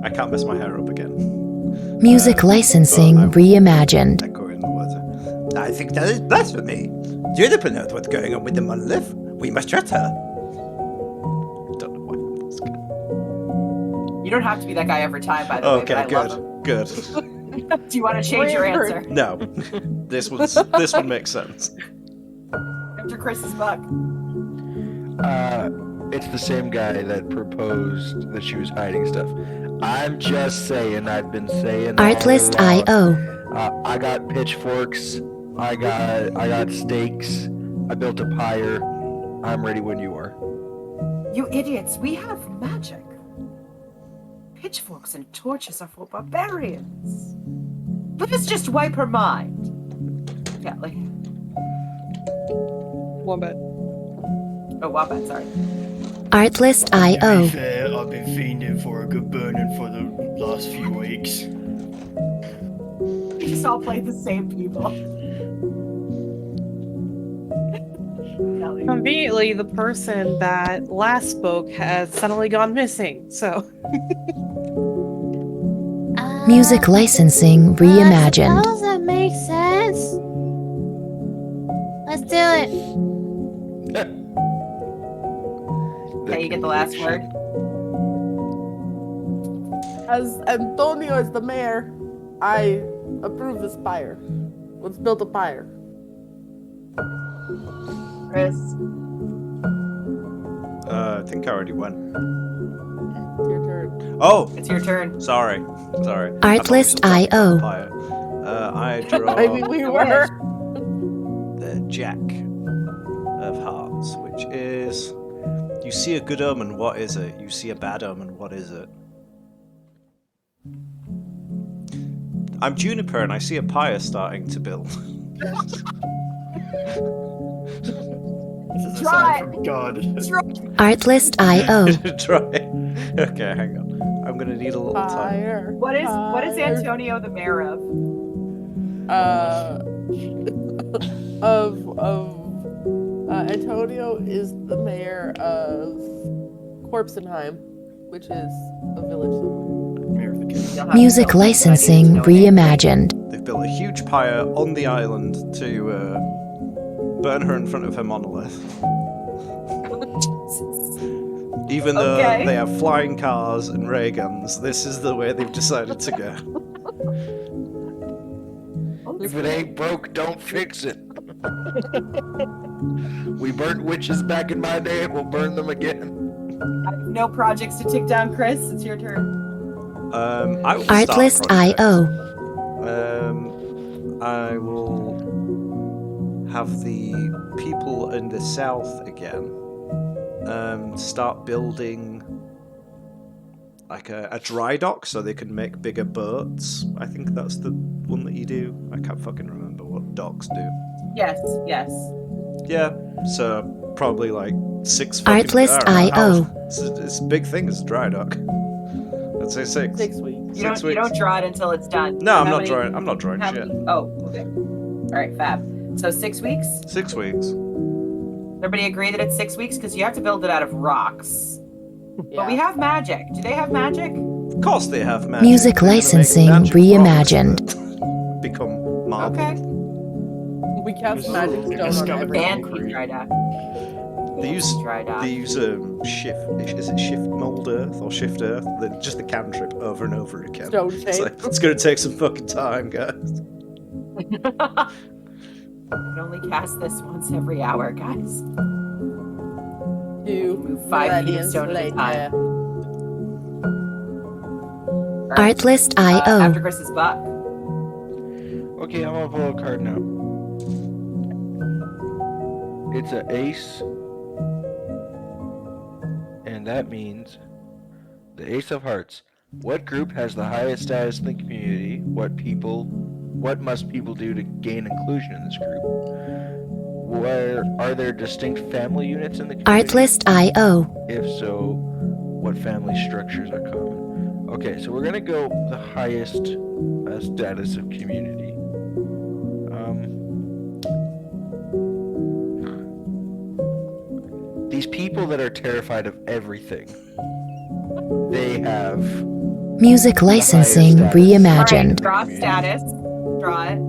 I can't mess my hair up again. Music licensing reimagined. Echoing the words. I think that is blasphemy. Juniper knows what's going on with the monolith. We must trust her. Don't know why. That's good. You don't have to be that guy every time, by the way. Okay, But I love good. him. Do you want to change your answer? No, this one makes sense. After Chris's buck. It's the same guy that proposed that she was hiding stuff. I'm just saying, I've been saying all along. Artlist.io. I got pitchforks. I got stakes. I built a pyre. I'm ready when you are. You idiots, we have magic. Pitchforks and torches are for barbarians. Let us just wipe her mind. Yeah, like. Wombat. Oh, Wombat, sorry. Artlist.io. Fair, I've been fiending for a good burning for the last few weeks. We just all played the same people. Kelly. Conveniently, the person that last spoke has suddenly gone missing, so. Music licensing reimagined. I suppose that makes sense. Let's do it. Okay, you get the last word. As Antonio is the mayor, I approve this pyre. Let's build a pyre. Chris. I think I already went. It's your turn. Oh, It's your turn. sorry. Artlist.io. I draw I mean, we were. the Jack of Hearts, which is... You see a good omen, what is it? You see a bad omen, what is it? I'm Juniper and I see a pyre starting to build. This is a Try. sign from God. Artlist.io. Try it. Okay, hang on. I'm gonna need a little time. Pyre. What is Pyre. Antonio the mayor of? Antonio is the mayor of Corpsenheim, which is a village somewhere. Mayor of the Kingdom. You'll have to Music know, but I need to licensing know a name. reimagined. They've built a huge pyre on the island to burn her in front of her monolith. Even though Okay. they have flying cars and ray guns, this is the way they've decided to go. If it ain't broke, don't fix it. We burnt witches back in my day, and we'll burn them again. I have no projects to tick down, Chris. It's your turn. I will start Artlist.io. I will have the people in the south again start building like a dry dock so they can make bigger boats. I think that's the one that you do. I can't fucking remember what docks do. Yes, yes. Yeah, so probably like 6 fucking... Artlist.io. It's a big thing, it's a dry dock. I'd say 6. 6 weeks. You don't draw it until it's done. No, I'm How not many- drawing. I'm not drawing how shit. many- Oh, okay. All right, fab. So 6 weeks. 6 weeks. Everybody agree that it's 6 weeks because you have to build it out of rocks. But we have magic. Do they have magic? Of course they have magic. Music They're gonna make licensing magic reimagined. rocks that become marble. Okay. We cast This magic is stone like a on skeleton. everything. And Concrete. keep dried up. They use Dried up. shift. Is it shift mold earth or shift earth? Just the cantrip over and over again. Stone It's, shape. like, it's gonna take some fucking time, guys. You can only cast this once every hour, guys. 2 Move 5 feet of millenniums stone at a later. time. All right. Artlist.io. After Chris's buck. Okay, I'm gonna pull a card now. It's an ace, and that means the Ace of Hearts. What group has the highest status in the community? What must people do to gain inclusion in this group? Where are there distinct family units in the community? Artlist.io. If so, what family structures are common? Okay, so we're gonna go the highest status of community. people that are terrified of everything. They have Music licensing status. reimagined. Draw status. Draw it.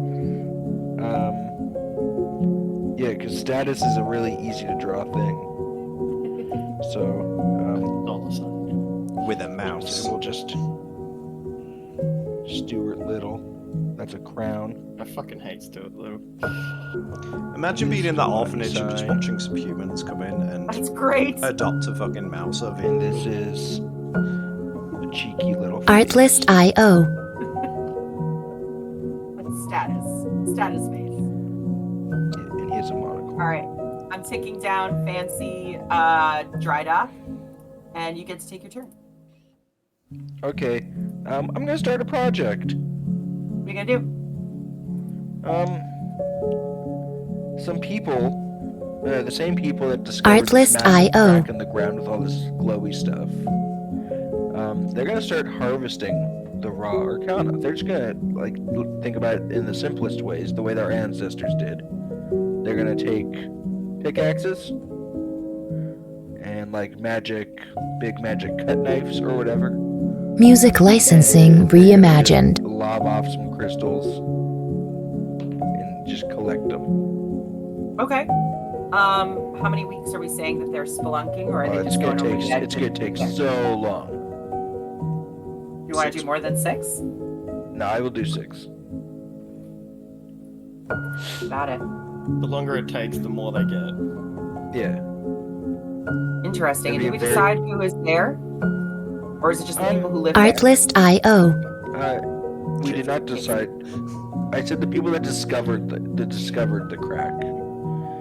Yeah, because status is a really easy to draw thing. So, All of a sudden. With a mouse. we'll just Stuart Little. That's a crown. I fucking hate Stuart Little. Imagine being in that orphanage and just Sign. watching some humans come in and That's great. adopt a fucking mouse of And it. this is a cheeky little Artlist IO. What's status? Status phase. And he has a monocle. All right. I'm ticking down fancy dry dock, and you get to take your turn. Okay, I'm gonna start a project. What are you gonna do? Some people, the same people that discovered Artlist this massive IO. crack in the ground with all this glowy stuff. They're gonna start harvesting the raw arcana. They're just gonna think about it in the simplest ways, the way their ancestors did. They're gonna take pickaxes and big magic cut knives or whatever. Music licensing reimagined. Lob off some crystals and just collect them. Okay. How many weeks are we saying that they're spelunking, or are they It's just gonna going over take the edge? it's gonna take Okay. so long. You want to do more than 6? No, I will do 6. Got it. The longer it takes, the more they get. Yeah. Interesting. And Maybe did we a decide who is there, or is it just the people who live there? Artlist IO. We did not decide. I said the people that discovered the crack.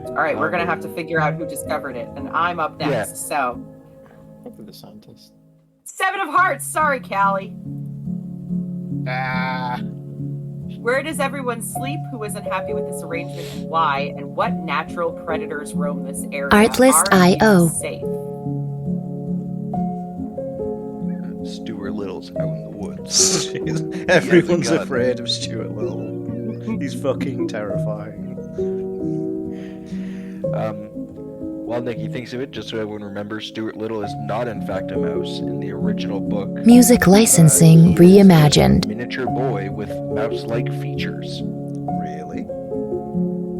All right, we're gonna have to figure out who discovered it, and I'm up next. Yeah. So, Probably the scientist. 7 of Hearts. Sorry, Callie. Where does everyone sleep? Who isn't happy with this arrangement and why? And what natural predators roam this area? Artlist Are you IO. safe? Stuart Little's out in the woods. Everyone's gun. afraid of Stuart Little. He's fucking terrifying. While Nikki thinks of it, just so everyone remembers, Stuart Little is not in fact a mouse in the original book. Music licensing He is a reimagined. miniature boy with mouse-like features. Really?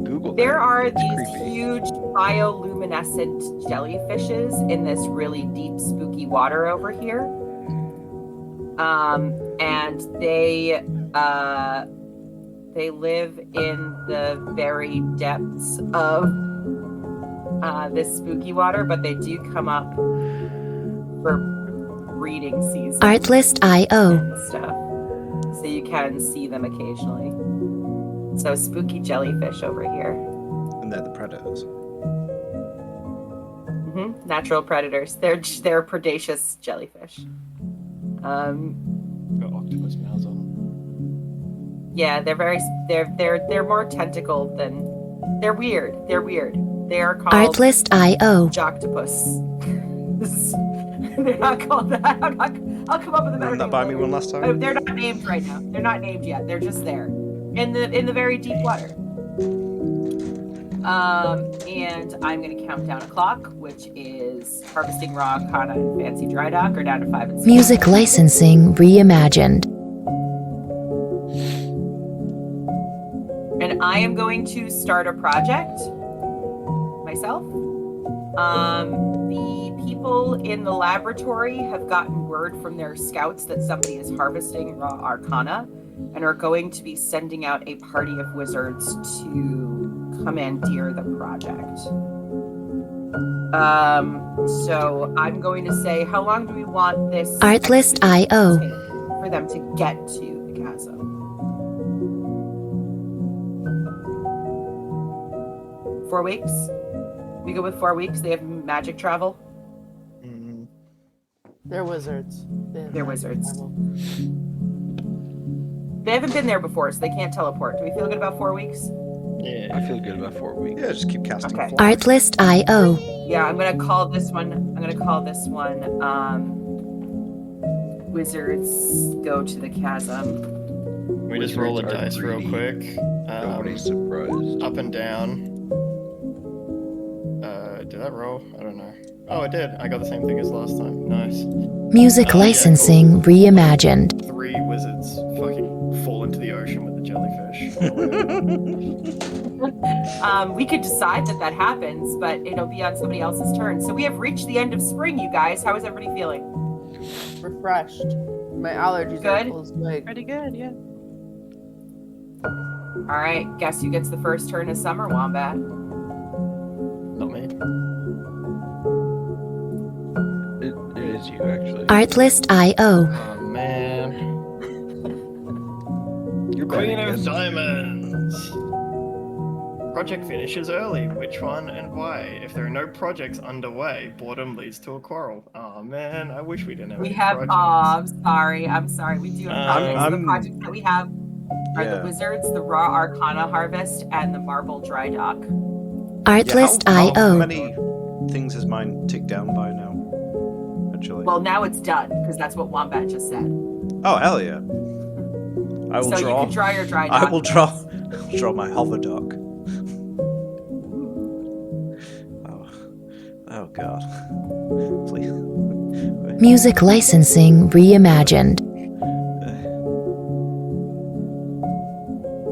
Google There that. are It's these creepy. huge bioluminescent jellyfishes in this really deep, spooky water over here. And they live in the very depths of this spooky water, but they do come up for breeding season Artlist IO. and stuff, so you can see them occasionally. So spooky jellyfish over here. And they're the predators. Natural predators. They're predaceous jellyfish. Got octopus mouths on them. Yeah, they're more tentacled than. They're weird. They're weird. They are called Artlist IO. Joctopus. They're not called that. I'll come up with a better Run that name by me later. one last Oh, time. they're not named right now. They're not named yet. They're just there in the very deep water. And I'm gonna count down a clock, which is harvesting raw arcana and fancy dry dock, or down to 5 and 6. Music licensing reimagined. And I am going to start a project myself. The people in the laboratory have gotten word from their scouts that somebody is harvesting raw arcana and are going to be sending out a party of wizards to commandeer the project. So I'm going to say, how long do we want this Artlist expedition to IO. take for them to get to the chasm? Four weeks? We go with 4 weeks. They have magic travel. They're wizards. They're wizards. They haven't been there before, so they can't teleport. Do we feel good about 4 weeks? Yeah. I feel good about 4 weeks. Yeah, just keep casting Okay. flies. Artlist IO. Yeah, I'm gonna call this one. Wizards go to the chasm. We just roll a Wizards are dice real greedy. quick. Nobody's surprised. Up and down. Did that roll? I don't know. Oh, I did. I got the same thing as last time. Nice. Music Yeah, licensing cool. reimagined. 3 wizards fucking fall into the ocean with the jellyfish. We could decide that happens, but it'll be on somebody else's turn. So we have reached the end of spring, you guys. How is everybody feeling? Refreshed. My allergies Good? are full swing. Pretty good, yeah. All right, guess who gets the first turn of summer, Wombat? Not me. It is you, actually. Artlist.io. Oh, man. You're Queen better, of yes. Diamonds. Project finishes early. Which one and why? If there are no projects underway, boredom leads to a quarrel. Oh man, I wish we didn't have We any have. projects. I'm sorry. We do have projects. So the projects that we have are the Wizards, the Raw Arcana Harvest, and the Marble Dry Dock. How Artlist.io. many things has mine ticked down by now? Actually. Well, now it's done because that's what Wombat just said. Oh hell yeah! I will So draw. you can draw your Dry Dock. I will draw. Draw my hover dock. Oh god. Please. Music licensing reimagined.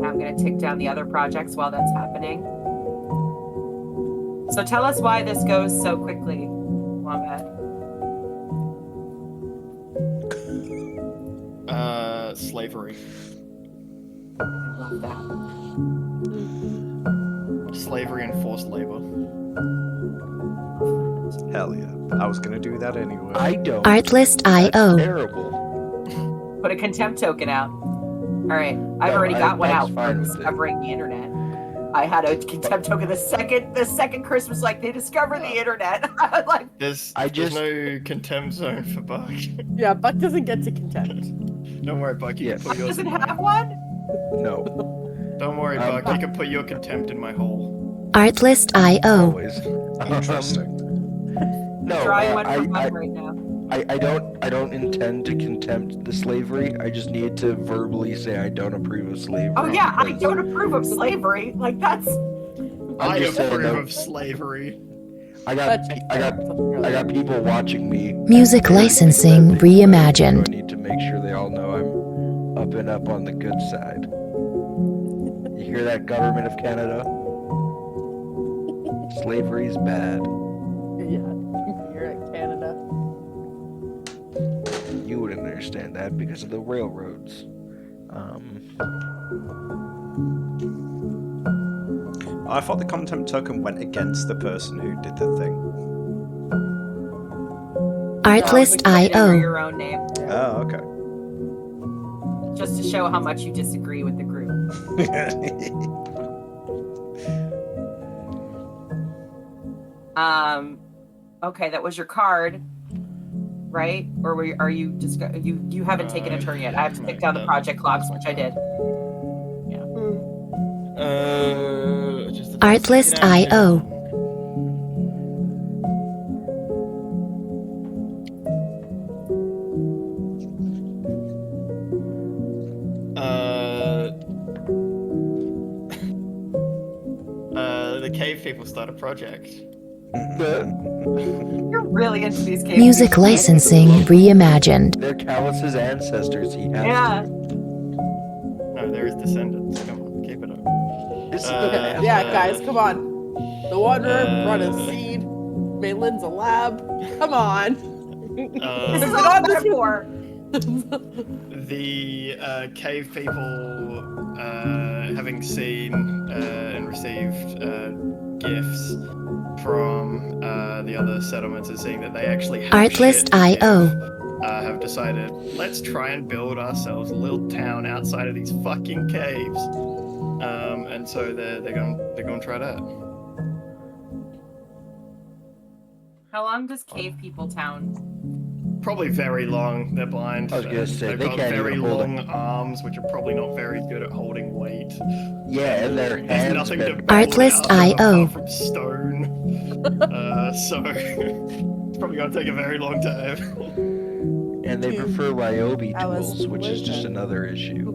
Now I'm going to tick down the other projects while that's happening. So tell us why this goes so quickly, Wombat. Slavery. I love that. Slavery and forced labor. Hell yeah! I was gonna do that anyway. I don't. Artlist.io. That's terrible. Put a contempt token out. All right, I've No, already got one that's out for fine with it. discovering the internet. I had a contempt token the second Christmas, like they discovered the internet. I was like, There's just- no contempt zone for Buck. Yeah, Buck doesn't get to contempt. Don't worry, Buck. You Yeah. can put yours doesn't in mine. have one. No. Don't worry, Buck. You can put your contempt in my hole. Artlist.io. Always. Interesting. No, Drawing one I, from I, Buck right now. I don't intend to contempt the slavery. I just need to verbally say I don't approve of slavery. Oh yeah, I because don't approve of slavery. Like that's. I just saying, approve though. of slavery. I got people watching me. Music Very licensing accepting, so reimagined. I need to make sure they all know I'm up and up on the good side. You hear that, government of Canada? Slavery's bad. Yeah, you're at Canada. You wouldn't understand that because of the railroads. I thought the contempt token went against the person who did the thing. Artlist.io. Your own name, Oh, okay. just to show how much you disagree with the group. Okay, that was your card, right? Or are you just you haven't taken a turn yet? I have to pick down the project logs, which I did. Just Artlist.io. The cave people start a project. You're really into these games. Music licensing reimagined. They're Callus's ancestors. He has Yeah. No, there is descendants. Come on, keep it up. Yeah, guys, come on. The Wanderer brought a seed. Maitland's a lab. Come on. This is Been all on this metaphor. The cave people, having seen and received gifts from the other settlements and seeing that they actually have Artlist.io. have decided, let's try and build ourselves a little town outside of these fucking caves. And so they're going to try that. How long does Cave People Town? Probably very long. They're blind. I was gonna say, They've they got can't very even hold long arms, which are probably not very good at holding weight. Yeah, and their There's hands nothing to been- build Artlist.io. apart from stone. So it's probably gonna take a very long time. And they prefer Ryobi Alice, tools, which is just Linda. another issue.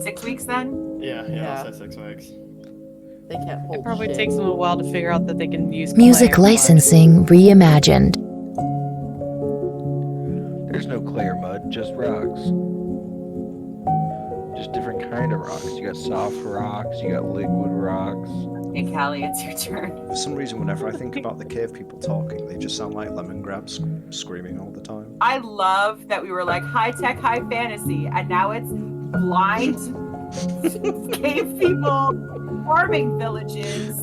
6 weeks then? Yeah, Yeah. I'll say 6 weeks. They can't hold It probably shit. takes them a while to figure out that they can use Music clay or mud. licensing reimagined. There's no clay or mud, just rocks. Just different kind of rocks. You got soft rocks, you got liquid rocks. Hey, Callie, it's your turn. For some reason, whenever I think about the cave people talking, they just sound like lemongrass screaming all the time. I love that we were like high tech, high fantasy, and now it's blind cave people farming villages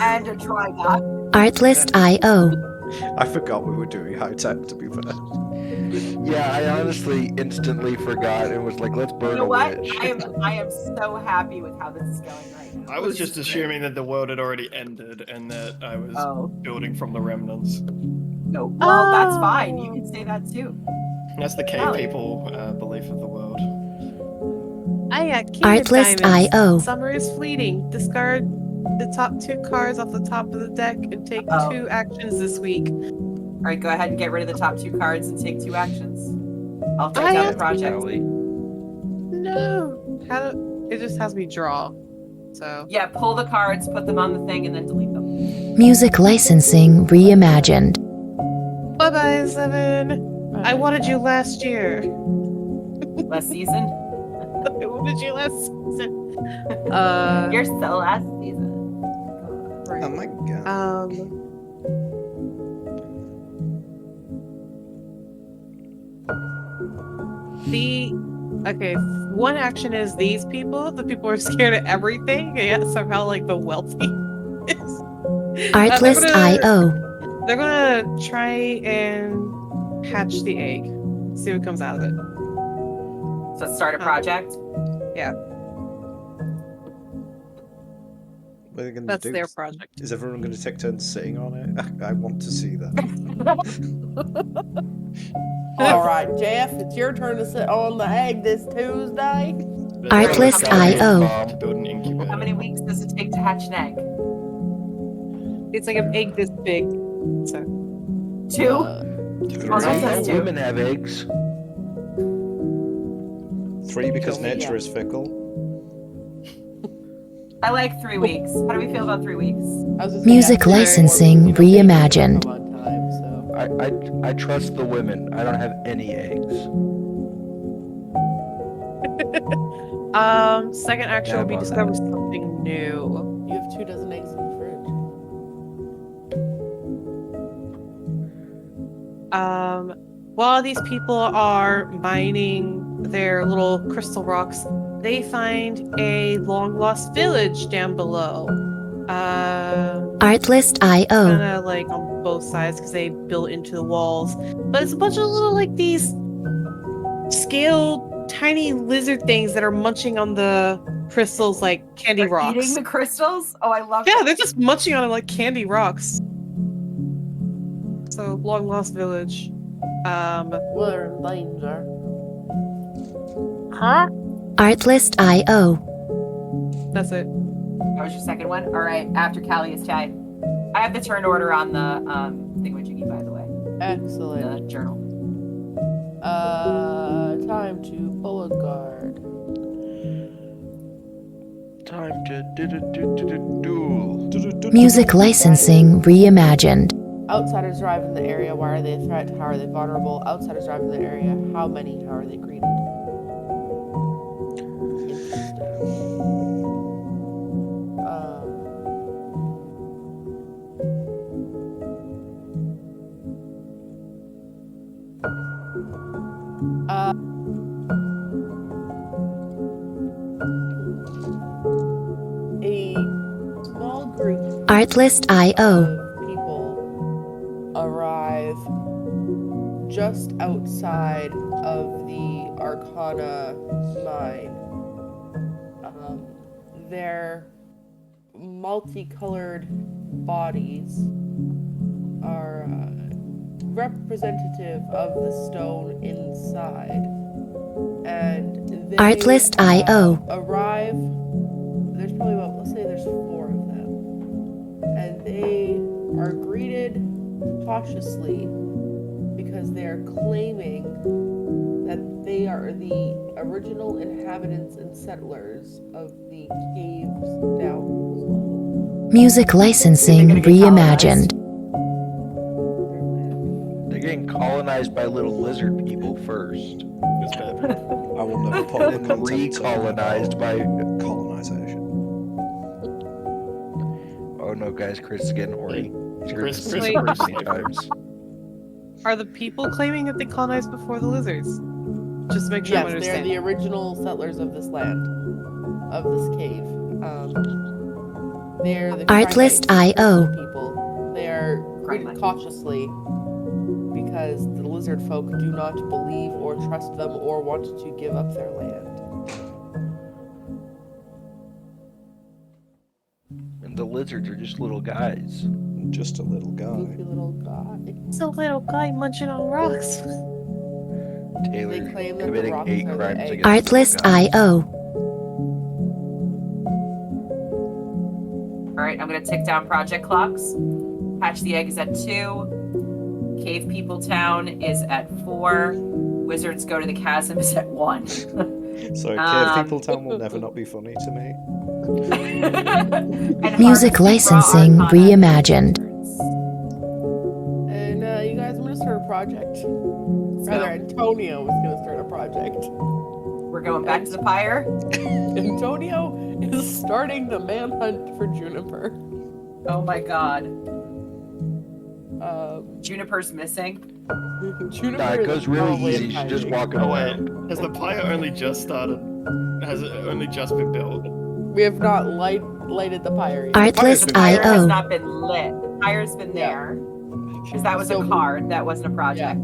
and a dry dock. Artlist.io. I forgot we were doing high tech, to be fair. Yeah, I honestly instantly forgot and was like, let's burn You know a what? witch. I am so happy with how this is going right now. I was This just is assuming that the world had already ended and that I was Oh. building from the remnants. great. No, well, that's fine. You can say that too. That's the cave Callie. people belief of the world. I got King Artlist of Diamonds. IO. Summer is fleeting. Discard the top 2 cards off the top of the deck and take Uh-oh. 2 actions this week. All right, go ahead and get rid of the top 2 cards and take 2 actions. I'll I take out have- the project. Callie. No. It just has me draw. So Yeah, pull the cards, put them on the thing, and then delete them. Music licensing reimagined. bye bye, Seven. I wanted you last year. Last season? I wanted you last season. You're still last season. Oh my god. Okay, one action is these people. The people are scared of everything, and yet somehow like the wealthy. Artlist.io. They're gonna try and hatch the egg. See what comes out of it. So start a project. Yeah, What are they going to that's do? their project. Is everyone going to take turns sitting on it? I want to see that. All right, Jeff, it's your turn to sit on the egg this Tuesday. Artlist.io. To build an incubator. How many weeks does it take to hatch an egg? It's like an egg this big. So 2? Also Right? says 2. Women have eggs. 3 because Tell me, nature yeah. is fickle. I like 3 weeks. How do we feel about 3 weeks? I was just Music gonna ask you licensing before, you know, reimagined. come on time, so. I trust the women. I don't have any eggs. Second action will be about discover something new. You have 2 dozen eggs in the fridge. While these people are mining their little crystal rocks, they find a long lost village down below. Artlist.io. Kind of like on both sides because they built into the walls. But it's a bunch of little like these scaled tiny lizard things that are munching on the crystals like candy They're rocks. eating the crystals? Oh, I love Yeah, that. they're just munching on them like candy rocks. So long lost village. Well, they're in danger. Huh? Artlist.io. That's it. That was your second one? All right, after Callie is Chai. I have the turn order on the thingamajiggy, by the way. Excellent. The journal. Time to pull a card. Time to duel. Music licensing reimagined. Outsiders arrive in the area. Why are they a threat? How are they vulnerable? Outsiders arrive in the area. How many? How are they greeted? A small group Artlist.io. of people arrive just outside of the Arcana mine. Their multicolored bodies are representative of the stone inside. And they Artlist.io. arrive. There's probably about, let's say there's 4 of them. And they are greeted cautiously because they're claiming that they are the original inhabitants and settlers of the caves down below. Music licensing They're gonna get reimagined. They're getting colonized by little lizard people first. It's better. I will never put the And content recolonized by... colonization. Oh no, guys, Chris is getting horny. He's heard Chris- this Chris many approves slavery. times. Are the people claiming that they colonized before the lizards? Just to make sure I'm Yes, they're understanding. the original settlers of this land, of this cave. They're the Artlist.io. people. They are greeted cautiously because the lizard folk do not believe or trust them or want to give up their land. And the lizards are just little guys. Just a little guy. Goofy little guy. It's a little guy munching on rocks. Taylor They claim that the committing rocks hate are the crimes eggs. against little guys. Artlist.io. All right, I'm gonna tick down project clocks. Hatch the Egg is at 2. Cave People Town is at 4. Wizards Go to the Chasm is at 1. Sorry, Cave People Town will never not be funny to me. And Music Harvesting Raw licensing Arcana. reimagined. And you guys, I'm gonna start a project. Let's Rather, go. Antonio is gonna start a project. We're going back to the pyre. Antonio is starting the manhunt for Juniper. Oh my god. Um, Juniper's missing. Juniper Nah, it is goes really probably easy. She's just hiding. walking Oh wait, around. has the pyre only just started? Has it only just been built? We have not lighted the pyre yet. The pyre has Artlist.io. not been lit. The pyre's been Yeah. there. Because that was So- a card. That wasn't a project.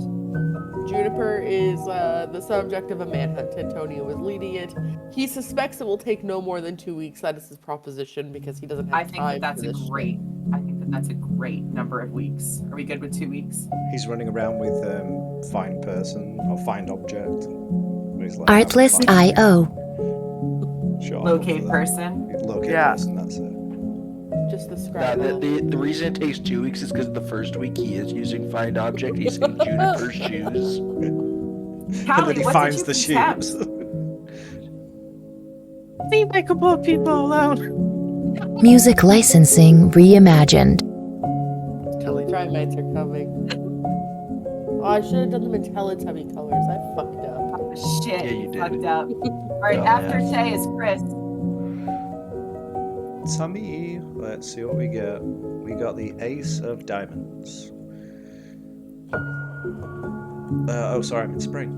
Juniper is the subject of a manhunt. Antonio is leading it. He suspects it will take no more than 2 weeks. That is his proposition because he doesn't have I think time that that's for a this shit. great. I think that that's a great number of weeks. Are we good with 2 weeks? He's running around with find person or find object. He's like, find Artlist.io. Sure, Locate for person. that. Locate Yeah. person, that's it. Just the Nah, scribe. the reason it takes 2 weeks is because the first week he is using find object. He's in Juniper's shoes. And Callie, then he what finds did the you contempt? shoes. Leave my couple of people alone. Music licensing reimagined. Trimates are coming. Oh, I should have done them in Teletubby colors. I fucked up. Shit, Yeah, you did. fucked up. All right, Oh, after yeah. Tay is Chris. Tummy, let's see what we get. We got the Ace of Diamonds. Oh, sorry, I'm in spring.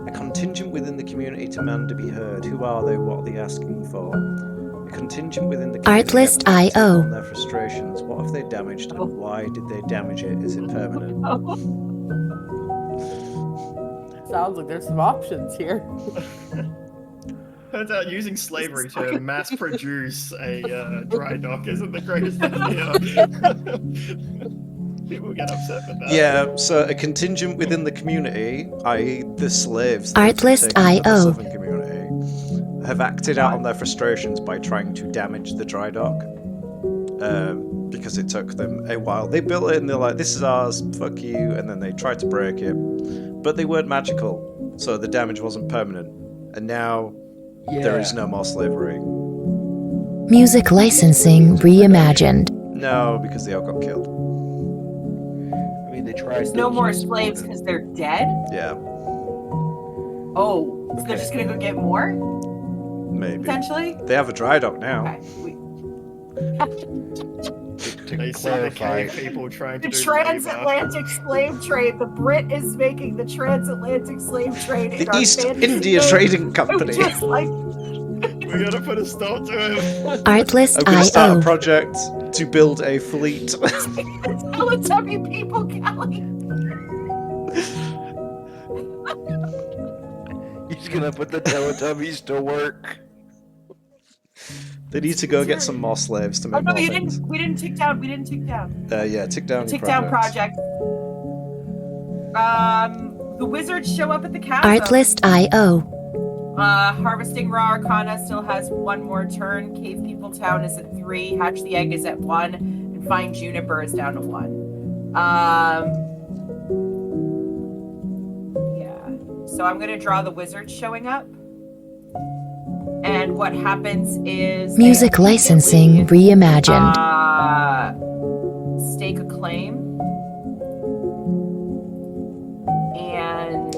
A contingent within the community demand to be heard. Who are they? What are they asking for? A contingent within the community Artlist.io. have to take on their frustrations. What have they damaged and why did they damage it? Is it permanent? Sounds like there's some options here. Turns out using slavery to mass produce a dry dock isn't the greatest idea. People get upset with that. Yeah, so a contingent within the community, i.e. the slaves that have Artlist.io. taken over the southern community, have acted out on their frustrations by trying to damage the dry dock. Because it took them a while. They built it and they're like, this is ours, fuck you, and then they tried to break it. But they weren't magical, so the damage wasn't permanent. And now there is no more slavery. Music licensing reimagined. No, because they all got killed. I mean, they tried. There's no more slaves because they're dead? Yeah, Oh, so they're just gonna go get more? maybe. Potentially? They have a dry dock now. Okay. To They see the clarify, cave people trying The to do labor. transatlantic slave trade. The Brit is making the transatlantic slave trade in The our East fantasy India game. Trading Company. Just like We gotta put a stop to him. I'm going to start a Artlist.io. project to build a fleet. Teletubby people, Callie. he's gonna put the Teletubbies to work. They need to go get some more slaves to Oh make no, more you things. didn't. We didn't tick down. We didn't tick down. Yeah, tick down your Tick down projects. project. The wizards show up at the castle. Artlist.io. Harvesting Raw Arcana still has one more turn. Cave People Town is at 3. Hatch the Egg is at 1. And Find Juniper is down to 1. Yeah. So I'm going to draw the wizards showing up. And And what happens is Music they licensing immediately, reimagined. stake a claim and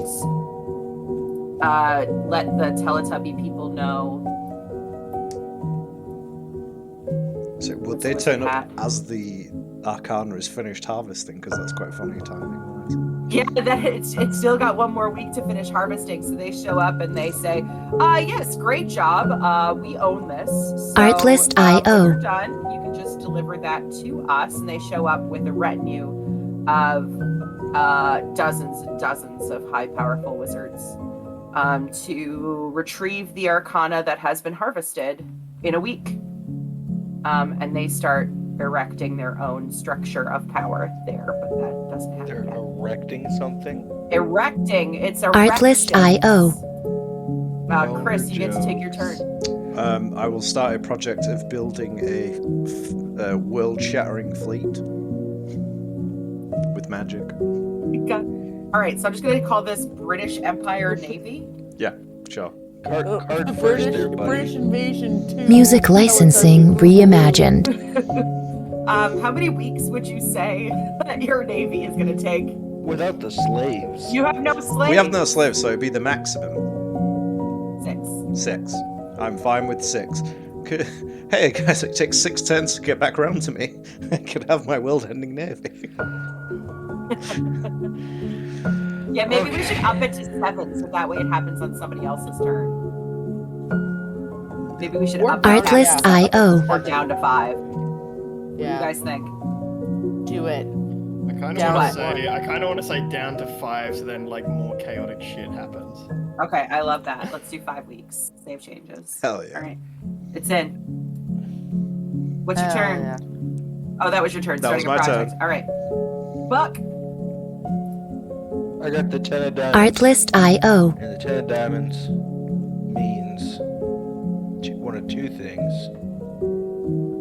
let the Teletubby people know. So would What's they with turn that? up as the Arcana is finished harvesting? Because that's quite funny timing-wise. Yeah, that it's still got one more week to finish harvesting, so they show up and they say, yes, great job. We own this. So, Artlist.io. when you're done, you can just deliver that to us. And they show up with a retinue of dozens and dozens of high powerful wizards to retrieve the Arcana that has been harvested in a week. And they start erecting their own structure of power there, but that doesn't happen They're yet. erecting something? Erecting. It's a Artlist.io. Chris, you get to take your turn. I will start a project of building a world-shattering fleet with magic. All right, so I'm just going to call this British Empire Navy. Yeah, sure. Card The first there, buddy. British invasion 2. Music licensing reimagined. How many weeks would you say that your navy is going to take? Without the slaves. You have no slaves. We have no slaves, so it'd be the maximum. 6. 6. I'm fine with 6. Hey guys, it takes 6 turns to get back around to me. I could have my world-ending navy. Yeah, maybe we should up it to 7, so that way it happens on somebody else's turn. Maybe we should up it Artlist.io. or down to 5. What do you guys think? Do it. I kind Down of to want to say down to 5, so then like more chaotic shit happens. Okay, I love that. Let's do 5 weeks. Save changes. Hell yeah. All right, it's in. What's your turn? Yeah. Oh, that was your turn. That was Starting a my project. turn. All right, Buck. I got the 10 of diamonds. Artlist.io. And the 10 of diamonds means one of 2 things.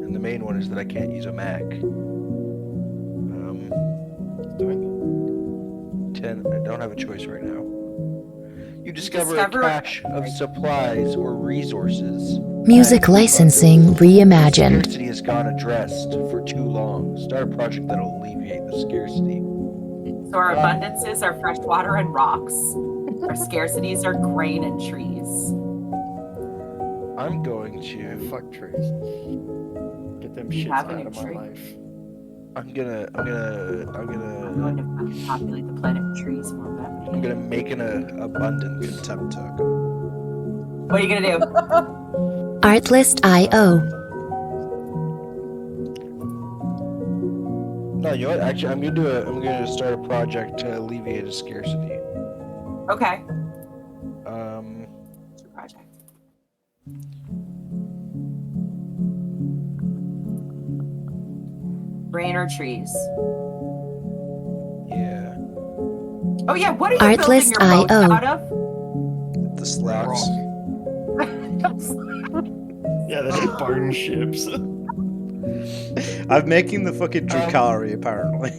And the main one is that I can't use a Mac. 10, I don't have a choice right now. You discover a cache of supplies or resources. Music licensing reimagined. Scarcity has gone addressed for too long. Start a project that'll alleviate the scarcity. So our abundances are fresh water and rocks. Our scarcities are grain and trees. I'm going to Fuck trees. Get them shits have out any of my tree? life. I'm gonna I'm going to fucking populate the planet with trees. I'm gonna make an abundance. Contempt token. What are you going to do? Artlist.io. No, you know what? Actually, I'm gonna start a project to alleviate a scarcity. Okay. Um, Project. Rain or trees? yeah. Oh yeah, what are you building your boat Artlist.io. out of? The slabs. Yeah, they're just bone ships. I'm making the fucking Drukari, apparently.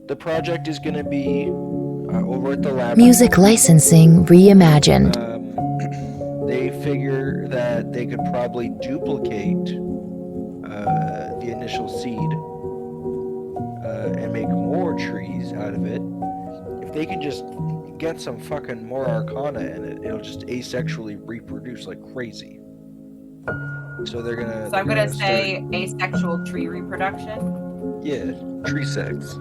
The project is gonna be over at the lab. Music licensing reimagined. They figure that they could probably duplicate the initial seed and make more trees out of it. If they can just get some fucking more arcana in it, it'll just asexually reproduce like crazy. So they're gonna. So I'm gonna say asexual tree reproduction. Yeah, tree sex.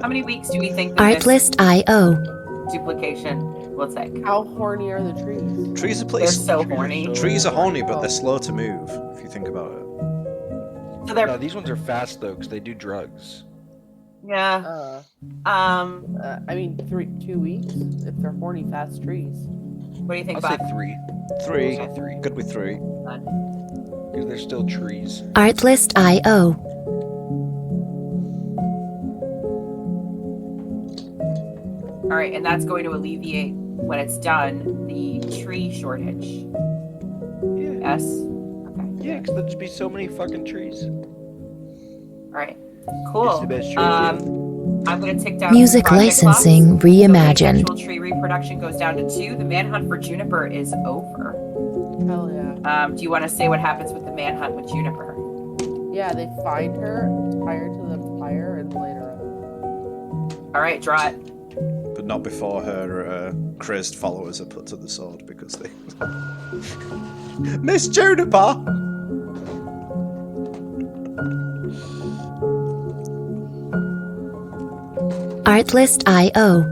How many weeks do we think that Artlist.io. this duplication will take? How horny are the trees? Trees are They're pretty. so horny. Trees are horny, but they're slow to move. If you think about it. So they're No, these ones are fast though, because they do drugs. yeah. I mean, 2 weeks if they're horny fast trees. What do you think I'll about say 3. 3. I'll say 3, Good with 3. because they're still trees. Artlist.io. All right, and that's going to alleviate when it's done the tree shortage. Yeah. Yes. Okay. Yeah, because there'll just be so many fucking trees. All right. It's Cool. the best tree. I'm going to tick down Music project licensing clocks. So reimagined. asexual tree reproduction goes down to 2. The manhunt for Juniper is over. Hell yeah. Do you want to say what happens with the manhunt with Juniper? Yeah, they find her, tie her to the fire, and light her up. All right, draw it. But not before her crazed followers are put to the sword because they. Miss Juniper! Artlist.io.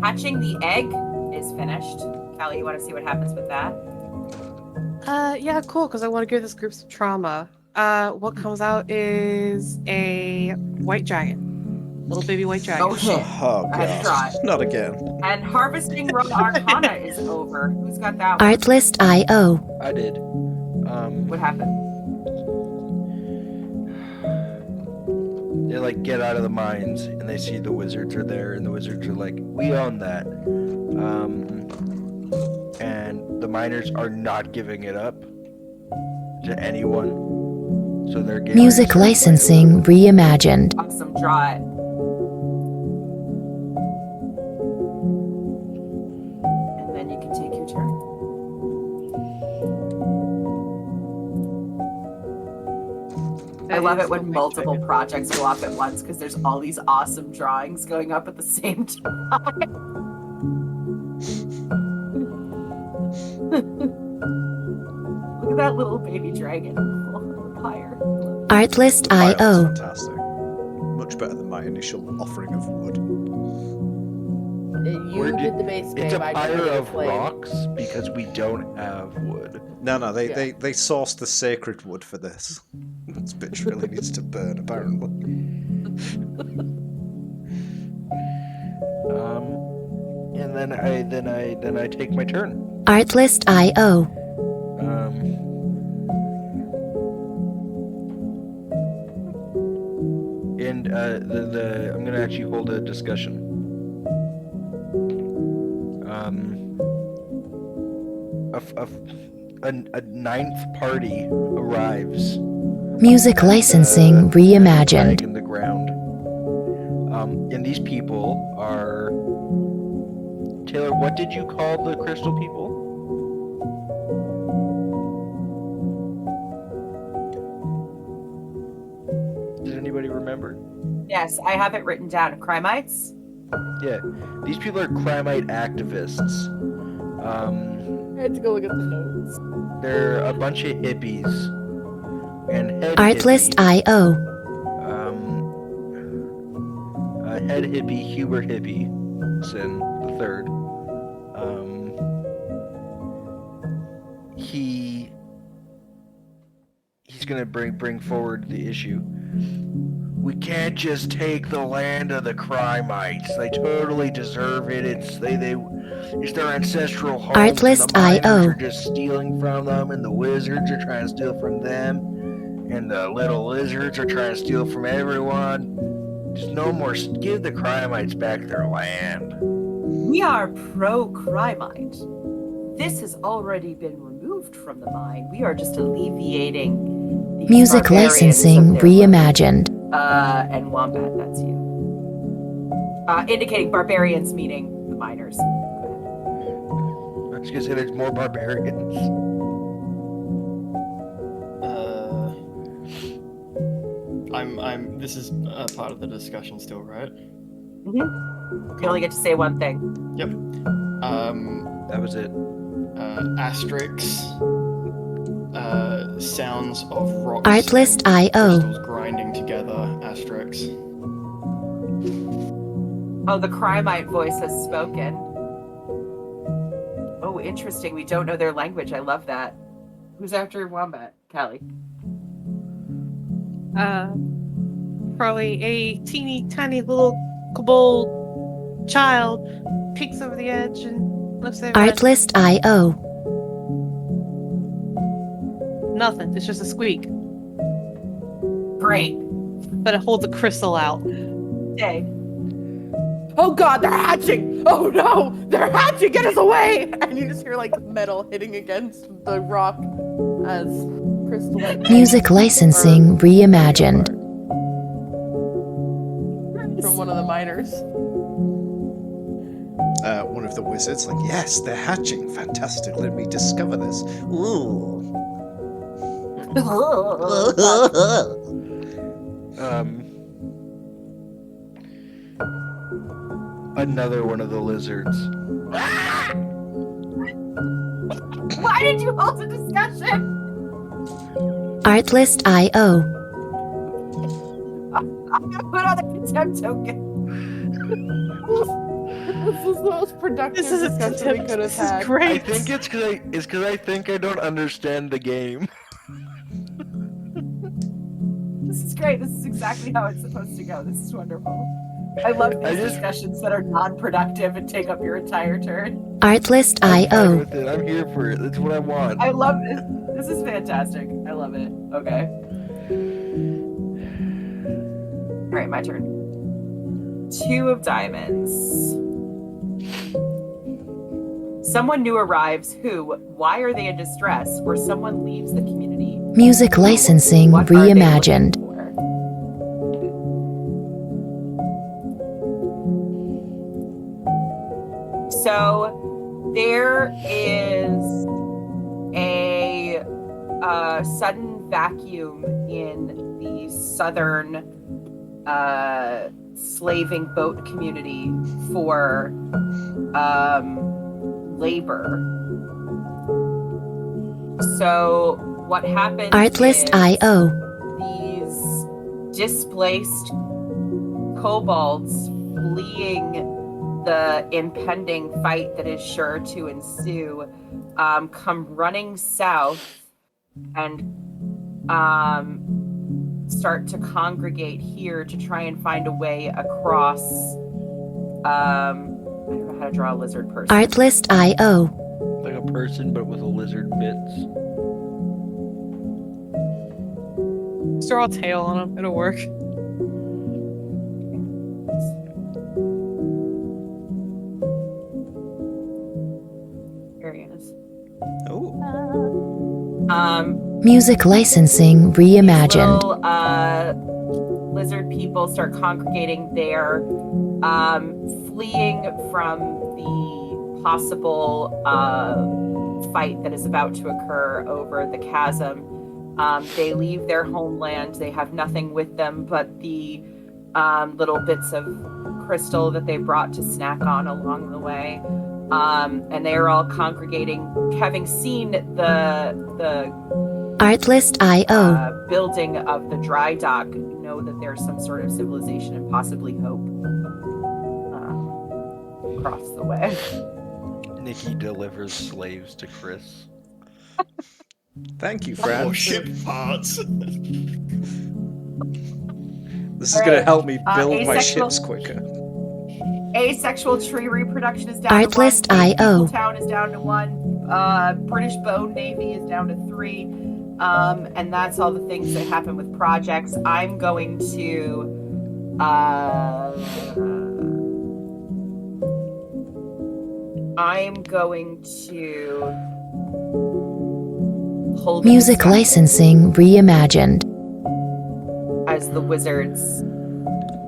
Hatching the egg is finished. Callie, you want to see what happens with that? Yeah, cool, because I want to give this group some trauma. What comes out is a white dragon. Little baby white dragon. Oh shit. Oh I had to draw god. it. Not again. And harvesting Raw Arcana is over. Who's got that one? Artlist.io. I did. What happened? They like get out of the mines and they see the wizards are there, and the wizards are like, "We own that." And the miners are not giving it up to anyone, so they're getting Music licensing reimagined. Awesome, draw it. And then you can take your turn. I love it when multiple projects go off at once because there's all these awesome drawings going up at the same time. Look at that little baby dragon on the pyre. Artlist.io. Fantastic. Much better than my initial offering of wood. You did the base game. It's a I pyre did the of flame. rocks because we don't have wood. No, they Yeah. sourced the sacred wood for this. This bitch really needs to burn, apparently. And then I take my turn. Artlist.io. And I'm gonna actually hold a discussion. A ninth party arrives. Music licensing reimagined. In the ground. And these people are. Taylor, what did you call the crystal people? Does anybody remember? Yes, I have it written down. Crimites? Yeah, these people are crimite activists. I had to go look at the notes. They're a bunch of hippies. And head Artlist.io. head hippie Huber Hippieson the third. He's gonna bring forward the issue. We can't just take the land of the Crimites. They totally deserve it. It's their ancestral home. Artlist.io. The miners are just stealing from them, and the wizards are trying to steal from them, and the little lizards are trying to steal from everyone. Just no more. Give the Crimites back their land. We are pro-crimite. This has already been removed from the mine. We are just alleviating the Music barbarians licensing of their reimagined. and Wombat, that's you. Indicating barbarians, meaning the miners. I was gonna say there's more barbarians. This is part of the discussion still, right? You only get to say one thing. Yep. That was it. Asterisks. Sounds of rocks. Artlist.io. Crystals grinding together. Asterisks. Oh, the Crimite voice has spoken. Oh, interesting. We don't know their language. I love that. Who's after Wombat? Callie. Probably a teeny tiny little kobold child peeks over the edge and looks at everyone. Artlist.io. Nothing. It's just a squeak. Great. But it holds a crystal out. Day. Oh god, they're hatching! Oh no! They're hatching! Get us away! And you just hear like metal hitting against the rock as crystalline Music licensing reimagined. from one of the miners. One of the wizards, like, yes, they're hatching. Fantastic. Let me discover this. Ooh. Another one of the lizards. Why did you hold a discussion? Artlist.io. Put on a contempt token. This is the most productive This is a discussion we could have This had. is great. I think it's because I think I don't understand the game. This is great. This is exactly how it's supposed to go. This is wonderful. I love these discussions that are non-productive and take up your entire turn. I'm fine Artlist.io. with it. I'm here for it. That's what I want. I love this. This is fantastic. I love it. Okay. All right, my turn. 2 of diamonds. Someone new arrives. Who? Why are they in distress? Or someone leaves the community. Music licensing What are they looking reimagined. for? So there is a sudden vacuum in the southern slaving boat community for labor. So what happens Artlist.io. is these displaced kobolds fleeing the impending fight that is sure to ensue come running south and start to congregate here to try and find a way across. I don't know how to draw a lizard person. Artlist.io. Like a person, but with a lizard bits. Just draw a tail on him. It'll work. Here he is. Oh. Music licensing reimagined. Little, lizard people start congregating there, fleeing from the possible fight that is about to occur over the chasm. They leave their homeland. They have nothing with them but the little bits of crystal that they brought to snack on along the way. And they are all congregating, having seen the Artlist.io. building of the dry dock, know that there's some sort of civilization and possibly hope across the way. Nikki delivers slaves to Chris. Thank you, Oh, friend. ship parts. This is All going to right. help me build my Asexual- ships quicker. Asexual tree reproduction is down Artlist.io. to 1. Town is down to 1. British Bone Navy is down to 3. And that's all the things that happen with projects. I'm going to hold Music discussion licensing reimagined. as the wizards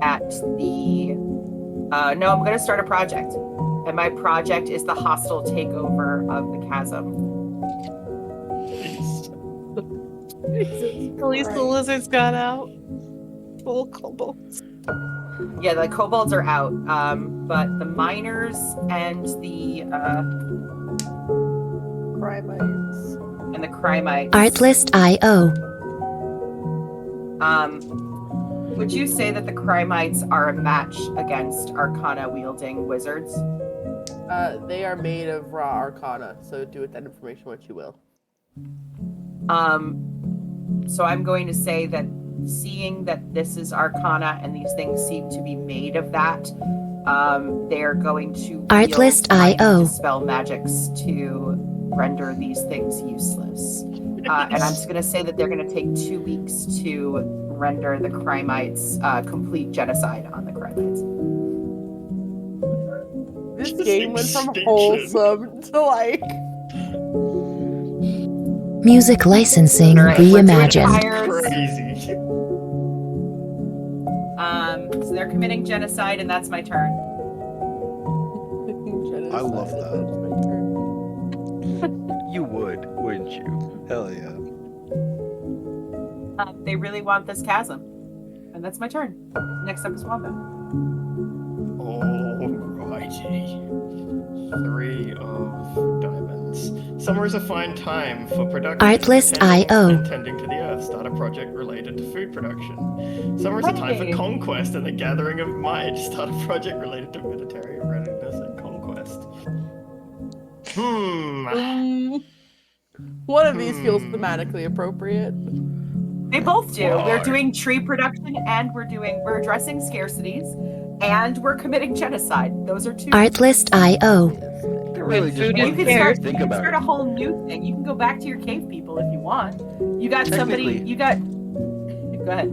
at the no, I'm going to start a project, and my project is the hostile takeover of the chasm. At least the lizards got out. Full kobolds. Yeah, the kobolds are out, but the miners and the Crymites. Artlist.io. Would you say that the Crymites are a match against Arcana-wielding wizards? They are made of raw arcana, so do with that information what you will. So I'm going to say that seeing that this is Arcana and these things seem to be made of that, they are going to Artlist.io. dispel magics to render these things useless. And I'm just going to say that they're going to take 2 weeks to render the Crymites complete genocide on the Crymites. This game went from wholesome to like Music licensing All right, we're doing reimagined. fires. Crazy. So they're committing genocide, and that's my turn. I love Genocide, that. that's my turn. You would, wouldn't you? Hell yeah. They really want this chasm, and that's my turn. Next up is Wombat. Alrighty. 3 of diamonds. Summer is a fine time for production. Artlist tending- IO. and tending to the earth. Start a project related to food production. Summer is a time for Hey. conquest and the gathering of might. Start a project related to military readiness and conquest. One of these feels thematically appropriate. They both do. Why? We're doing tree production, and we're addressing scarcities, and we're committing genocide. Those are two. Artlist IO. They're really Food just And you one can thing. start. Think You can about start it. a whole new thing. You can go back to your cave people if you want. You got somebody. Technically- You got. Go ahead.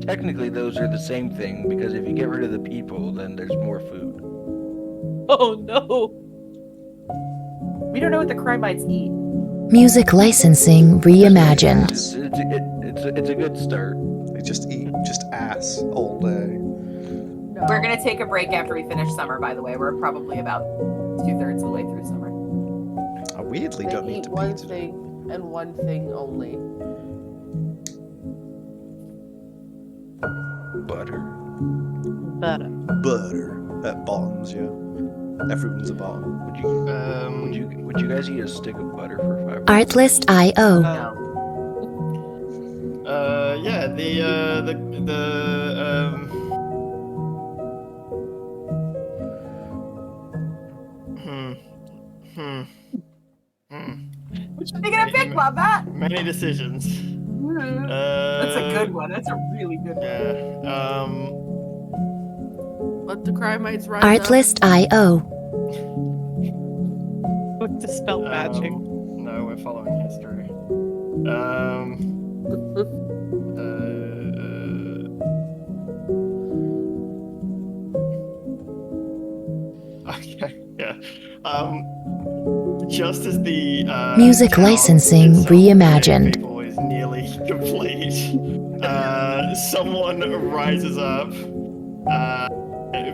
Technically, those are the same thing because if you get rid of the people, then there's more food. Oh no. We don't know what the Crimites eat. Music licensing reimagined. It's a good start. They just eat just ass all day. No. We're gonna take a break after we finish summer. By the way, we're probably about 2/3 of the way through summer. I weirdly They don't need eat to one pee today. thing and one thing only. Butter. Butter. Butter at bottoms, yeah. Everyone's a bottom. Would you guys eat a stick of butter for 5? Artlist IO. No. Yeah, Which one are you gonna pick, Wombat? Many decisions. That's a good one. That's a really good one. Yeah. Let the Crimites rise up. Artlist IO. With dispel magic. No, we're following history. Okay, yeah. Just as the Music town licensing itself, reimagined. people is nearly complete. Someone rises up,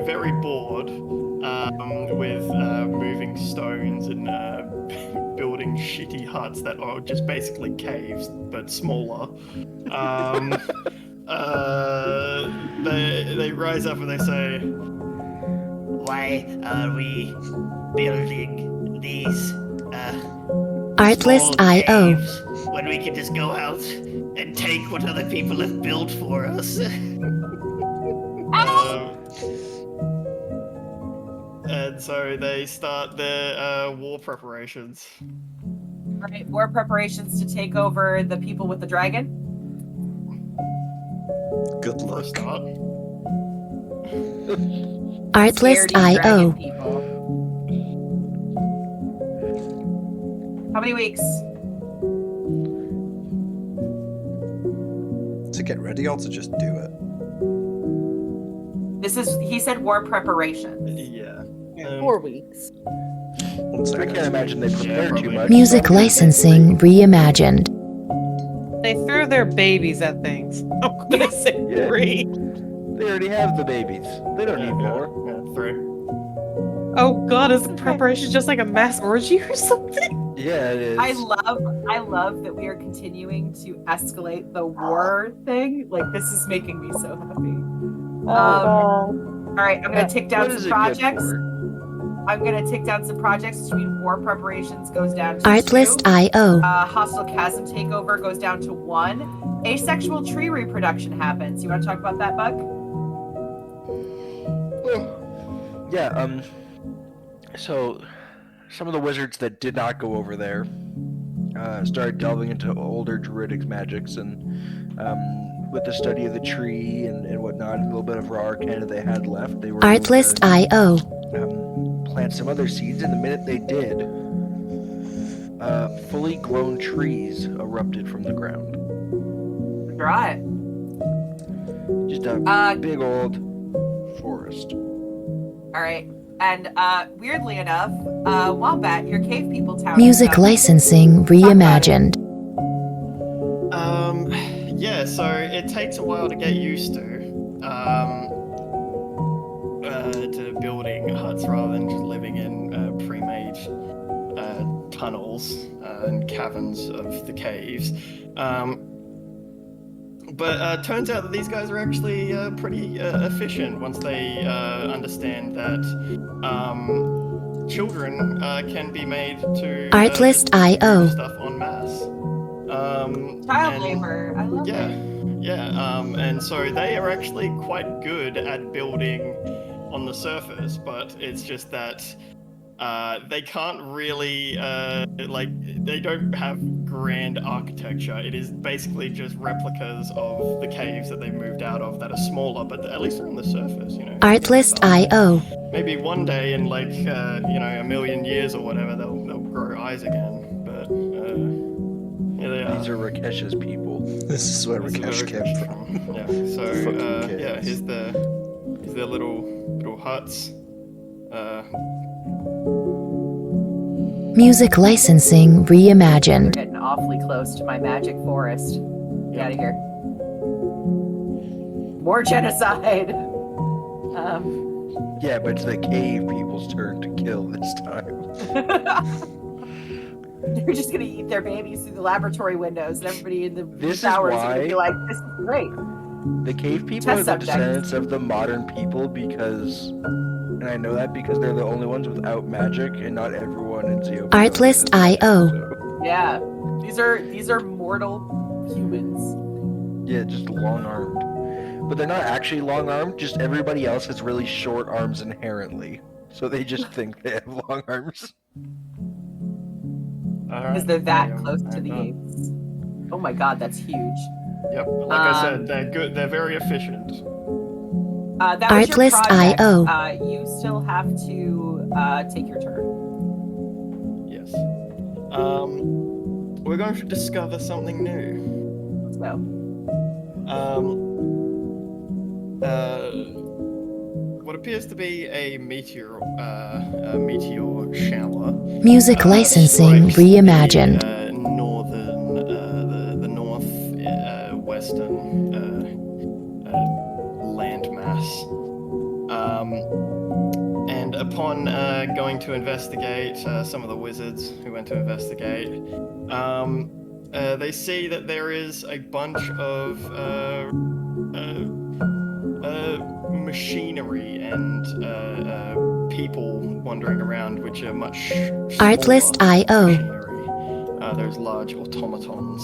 very bored, with moving stones and building shitty huts that are just basically caves but smaller. They rise up and they say, "Why are we building these Artlist small IO. caves when we can just go out and take what other people have built for us?" And so they start their war preparations. All right, war preparations to take over the people with the dragon. Good For a luck. start. Artlist Scaredy dragon IO. people. How many weeks? To get ready or to just do it? He said war preparations. Yeah. 4 weeks. 1 I second. can't imagine they prepare too probably. much. Music licensing reimagined. They threw their babies at things. I'm gonna say Yeah. 3. They already have the babies. They don't need more. Yeah, 3. Oh god, is the preparation just like a mass orgy or something? Yeah, it is. I love that we are continuing to escalate the war thing. Like, this is making me so happy. All right, I'm gonna tick down What is some it good projects. for? I'm gonna tick down some projects, which means war preparations goes down to Artlist 2. IO. Hostile chasm takeover goes down to 1. Asexual tree reproduction happens. You want to talk about that, Buck? Yeah, so some of the wizards that did not go over there started delving into older druidic magics, and with the study of the tree and whatnot, a little bit of raw arcana they had left, they were able Artlist to, IO. plant some other seeds, and the minute they did, fully grown trees erupted from the ground. Draw it. Just a big old forest. All right. And weirdly enough, Wombat, your cave people town. Music licensing reimagined. Yeah, so it takes a while to get used to building huts rather than just living in pre-made tunnels and caverns of the caves. But turns out that these guys are actually pretty efficient once they understand that children can be made to Artlist.io. stuff en masse. Child labor. I love Yeah, it. yeah. And so they are actually quite good at building on the surface, but it's just that they can't really they don't have grand architecture. It is basically just replicas of the caves that they moved out of that are smaller, but at least they're on the surface, you know. Artlist.io. Maybe one day in like a million years or whatever, they'll grow eyes again. But here they are. These are Rakesh's people. This is where Rakesh came from. Yeah. So Fucking yeah, kids. here's their little huts. Music licensing We're reimagined. getting awfully close to my magic forest. Get out of here. More genocide. Yeah, but it's the cave people's turn to kill this time. They're just gonna eat their babies through the laboratory windows, and everybody in the This is towers are gonna be why- like, "This is great." The cave people Test are the subjects. descendants of the modern people because, and I know that because they're the only ones without magic, and not everyone in Xi'Opiyah. Artlist.io. So, Yeah, these are mortal humans. yeah, just long-armed. But they're not actually long-armed. Just everybody else has really short arms inherently, so they just think they have long arms. Because they're that close to the apes. Oh my god, that's huge. Yep. Like I said, they're good. They're very efficient. That was your project. Artlist.io. You still have to take your turn. Yes. We're going to discover something new. Let's go. What appears to be a meteor shower. Music licensing strikes the, reimagined. the northwestern landmass. And upon going to investigate, some of the wizards who went to investigate, they see that there is a bunch of machinery and people wandering around, which are much Artlist.io. machinery. There's large automatons,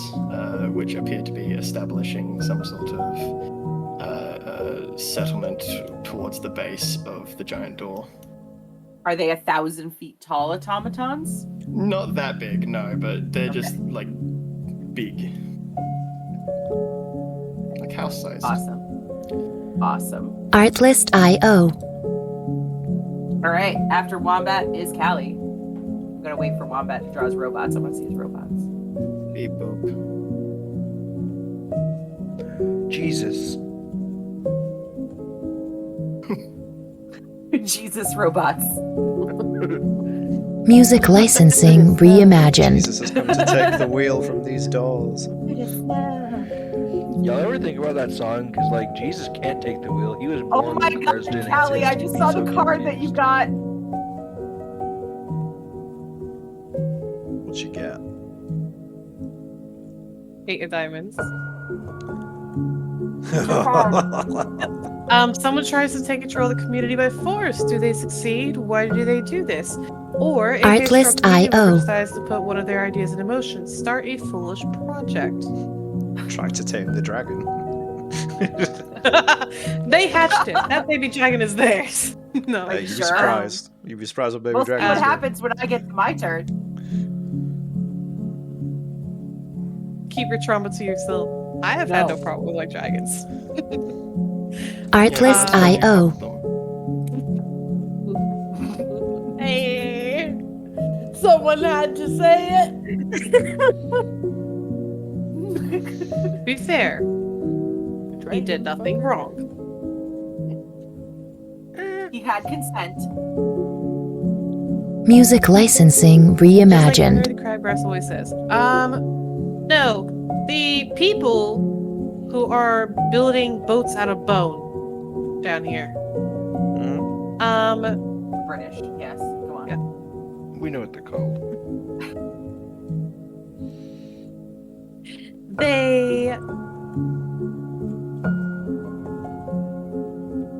which appear to be establishing some sort of settlement towards the base of the giant door. Are they 1,000 feet tall automatons? Not that big, no, but they're just like big, like house sized. Awesome. Artlist.io. All right. After Wombat is Callie. I'm gonna wait for Wombat to draw his robots. I want to see his robots. Beep boop. Jesus. Jesus robots. Music licensing reimagined. Jesus has come to take the wheel from these dolls. Y'all ever think about that song? Because, like, Jesus can't take the wheel. He was born Oh my with the god, president. Callie! I just saw the card that you got. What'd you get? 8 of diamonds. Someone tries to take control of the community by force. Do they succeed? Why do they do this? Or if Artlist.io. decides to put one of their ideas into motion, start a foolish project. Try to tame the dragon. They hatched it. That baby dragon is theirs. No. Hey, you'd be Sure. surprised. You'd be surprised what baby We'll see dragon what is. happens when I get to my turn. Keep your trauma to yourself. I have had no problem with like dragons. Artlist.io. Hey, someone had to say it. To be fair, he did nothing wrong. He had consent. Music licensing Just like reimagined. Mary the Crabgrass always says. No. The people who are building boats out of bone down here. British, yes. Go on. Yeah. We know what they're called. They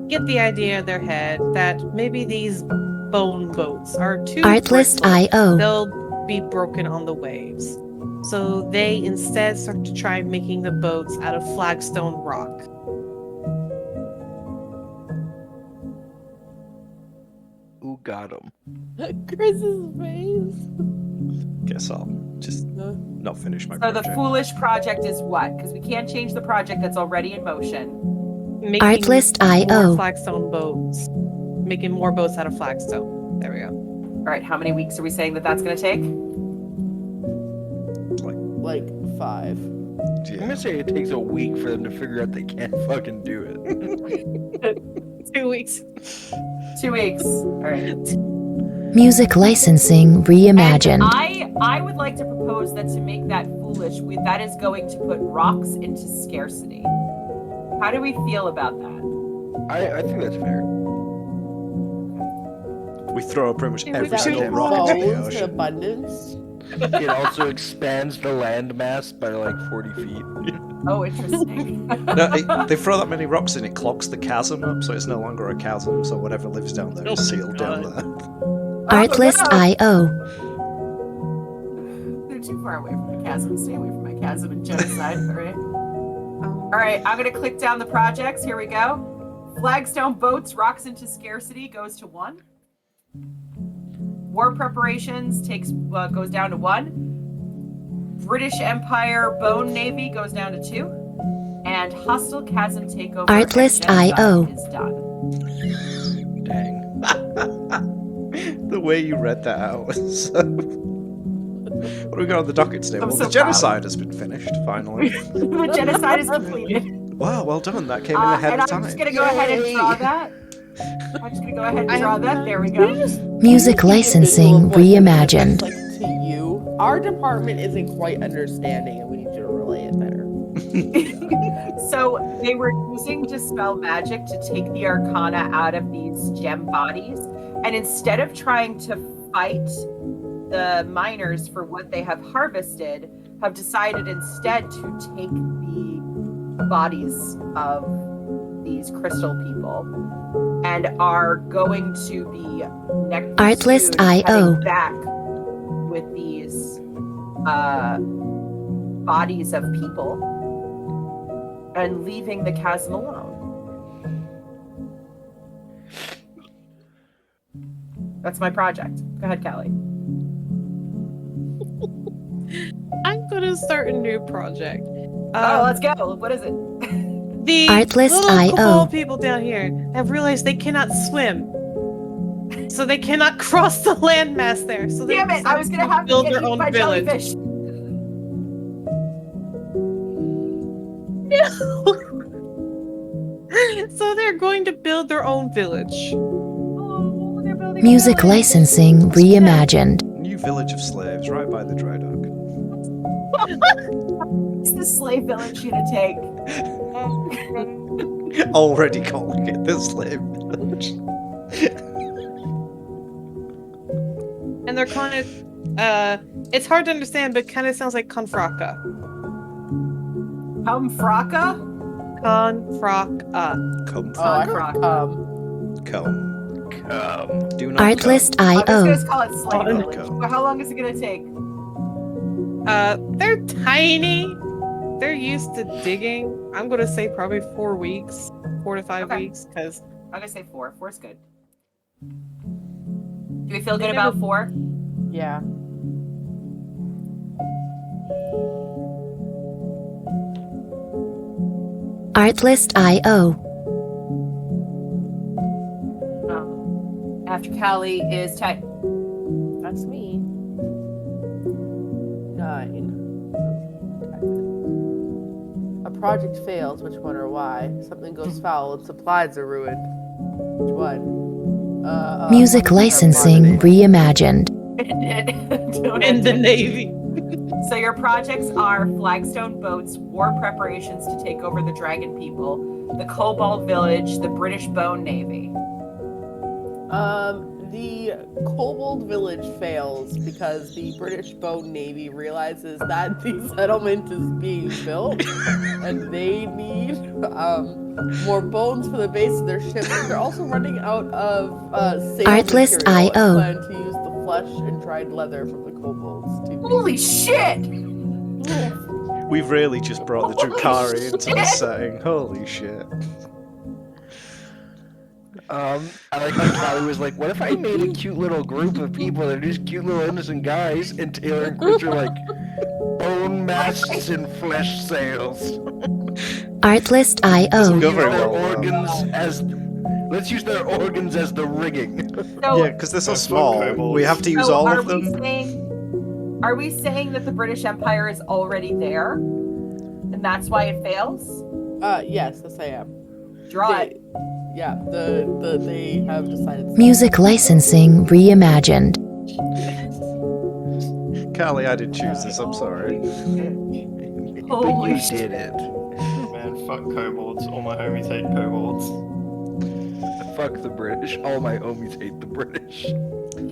get the idea in their head that maybe these bone boats are too Artlist brittle. IO. They'll be broken on the waves. So they instead start to try making the boats out of flagstone rock. Who got him? Chris's face. Guess I'll just not finish my So project. the foolish project is what? Because we can't change the project that's already in motion. Making Artlist more IO. flagstone boats. Making more boats out of flagstone. There we go. All right, how many weeks are we saying that that's going to take? Like 5. I'm gonna say it takes a week for them to figure out they can't fucking do it. 2 weeks. 2 weeks. All right. Music licensing reimagined. And I would like to propose that to make that foolish, that is going to put rocks into scarcity. How do we feel about that? I think that's fair. We throw pretty much It every was single very rock into the Bones to ocean. abundance. It also expands the landmass by like 40 feet. Oh, interesting. No, they throw that many rocks in, it clogs the chasm up, so it's no longer a chasm, so whatever lives down there is sealed down there. Artlist IO. They're too far away from the chasm. Stay away from my chasm and genocide. All right. All right, I'm going to click down the projects. Here we go. Flagstone boats, rocks into scarcity goes to 1. War preparations goes down to 1. British Empire Bone Navy goes down to 2. And hostile chasm takeover Artlist and genocide IO. is done. Dang. The way you read that out was so... What do we got on the docket today? I'm Well, so the genocide has been finished, finally. The genocide is completed. Wow, well done. That came in ahead And of I'm time. just going to go ahead and draw that. I'm just going to go ahead and draw that. There we go. Music licensing reimagined. Like to you, our department isn't quite understanding, and we need you to relay it better. So they were using Dispel Magic to take the Arcana out of these gem bodies, and instead of trying to fight the miners for what they have harvested, have decided instead to take the bodies of these crystal people and are going to be next Artlist IO. back with these bodies of people and leaving the chasm alone. That's my project. Go ahead, Callie. I'm gonna start a new project. Let's go. What is it? The Artlist little IO. cabal people down here have realized they cannot swim. So they cannot cross the landmass there. So they Damn it! I was gonna have to build get their eaten own by village. jellyfish. So they're going to build their own village. Oh, they're building a Music village. licensing reimagined. New village of slaves right by the dry dock. What's the slave village gonna take? Already calling it the slave village. And they're kind of it's hard to understand, but kind of sounds like Confraca. Fraka? Confraca. Come, Oh, I heard Rock. come. Do not Artlist I was IO. gonna call it slave Oh, village. okay. Well, how long is it gonna take? They're tiny. They're used to digging. I'm gonna say probably 4 weeks, 4 to 5 Okay. weeks, because I'm gonna say 4. 4's good. Do we feel They good never- about 4? Yeah. Artlist IO. After Callie is Ty. That's me. 9. A project fails, which one or why? Something goes foul and supplies are ruined. Which one? Music licensing reimagined. In the Navy. So your projects are Flagstone Boats, war preparations to take over the Dragon People, the Cobalt Village, the British Bone Navy. The Kobold Village fails because the British Bone Navy realizes that the settlement is being built and they need more bones for the base of their ship. They're also running out of sail Artlist material IO. and plan to use the flesh and dried leather from the kobolds to Holy shit! We've really just brought the Holy Drukhari into shit! this setting. Holy shit. I like how Callie was like, what if I made a cute little group of people that are just cute little innocent guys, and Taylor and Chris are like, bone masts and flesh sails. Artlist Doesn't go IO. very Their well. organs as... Let's use their organs as the rigging. So, Yeah, because they're so That's small. what kobolds- We have to use so all are of we them. Are we saying that the British Empire is already there? And that's why it fails? yes, I am. Draw it. Yeah, they have decided. Music licensing reimagined. Callie, I didn't choose this. I'm sorry. But Holy you shit. did it. Man, fuck kobolds. All my homies hate kobolds. Fuck the British. All my homies hate the British.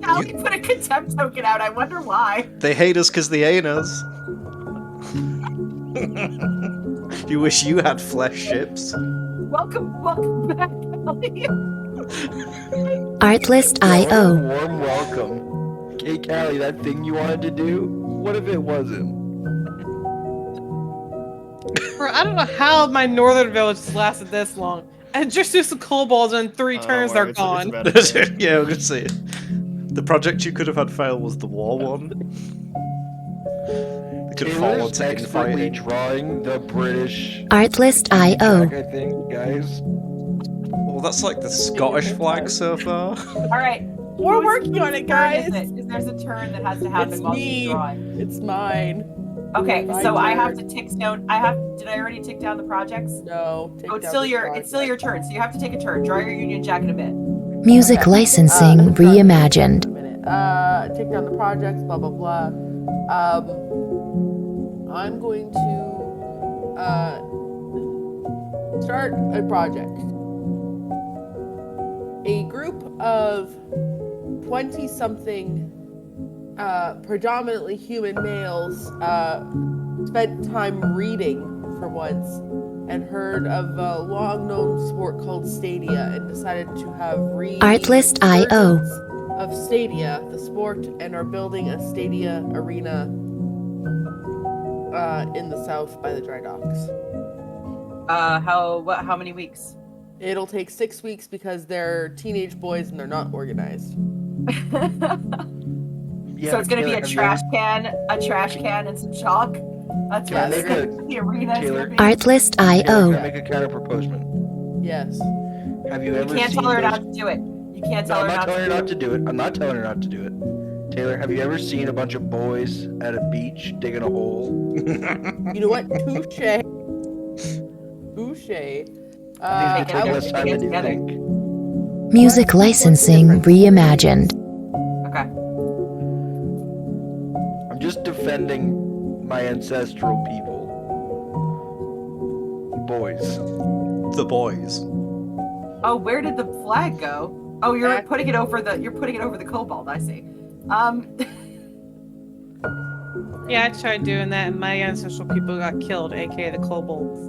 Callie put a contempt token out. I wonder why. They hate us because they ain't us. You wish you had flesh ships. Welcome back, Callie. Artlist IO. Warm welcome. Hey, Callie, that thing you wanted to do? What if it wasn't? Bro, I don't know how my northern village has lasted this long. And just do some kobolds and in 3 turns they're gone. Yeah, I'm gonna say it. The project you could have had fail was the war one. They could have fallen Taylor's to expertly infighting. drawing the British Artlist IO. flag, I think, guys. Well, that's like the Scottish flag so far. All right. We're working on it, guys. Because there's a turn that has to happen It's while me. she's drawing. It's mine. Okay, My so I have turn. to tick down. Did I already tick down the projects? No. Oh, it's still your turn. So you have to take a turn. Draw your Union Jack in a bit. Music licensing reimagined. Take down the projects, blah blah blah. I'm going to start a project. A group of 20-something, predominantly human males, spent time reading for once and heard of a long-known sport called Stadia and decided to have Artlist IO. of Stadia, the sport, and are building a Stadia arena in the south by the dry docks. How many weeks? It'll take 6 weeks because they're teenage boys and they're not organized. Yeah, So it's gonna be Taylor, a have you trash can, and some chalk. That's Yeah, what they're good. the arena is Taylor. gonna be. Artlist Taylor, can I IO. make a counter proposal? Yes. Have you You ever can't seen tell her those... not to do it. You can't No, tell I'm her not telling her to not to do it. I'm not telling her not to do it. Taylor, have you ever seen a bunch of boys at a beach digging a hole? You know what? Touche. Touche. These will take will less time than you together. think. Music licensing reimagined. Okay. I'm just defending my ancestral people. Boys. The boys. Oh, where did the flag go? Oh, you're putting it over the cobalt. I see. Yeah, I tried doing that, and my ancestral people got killed, aka the kobolds.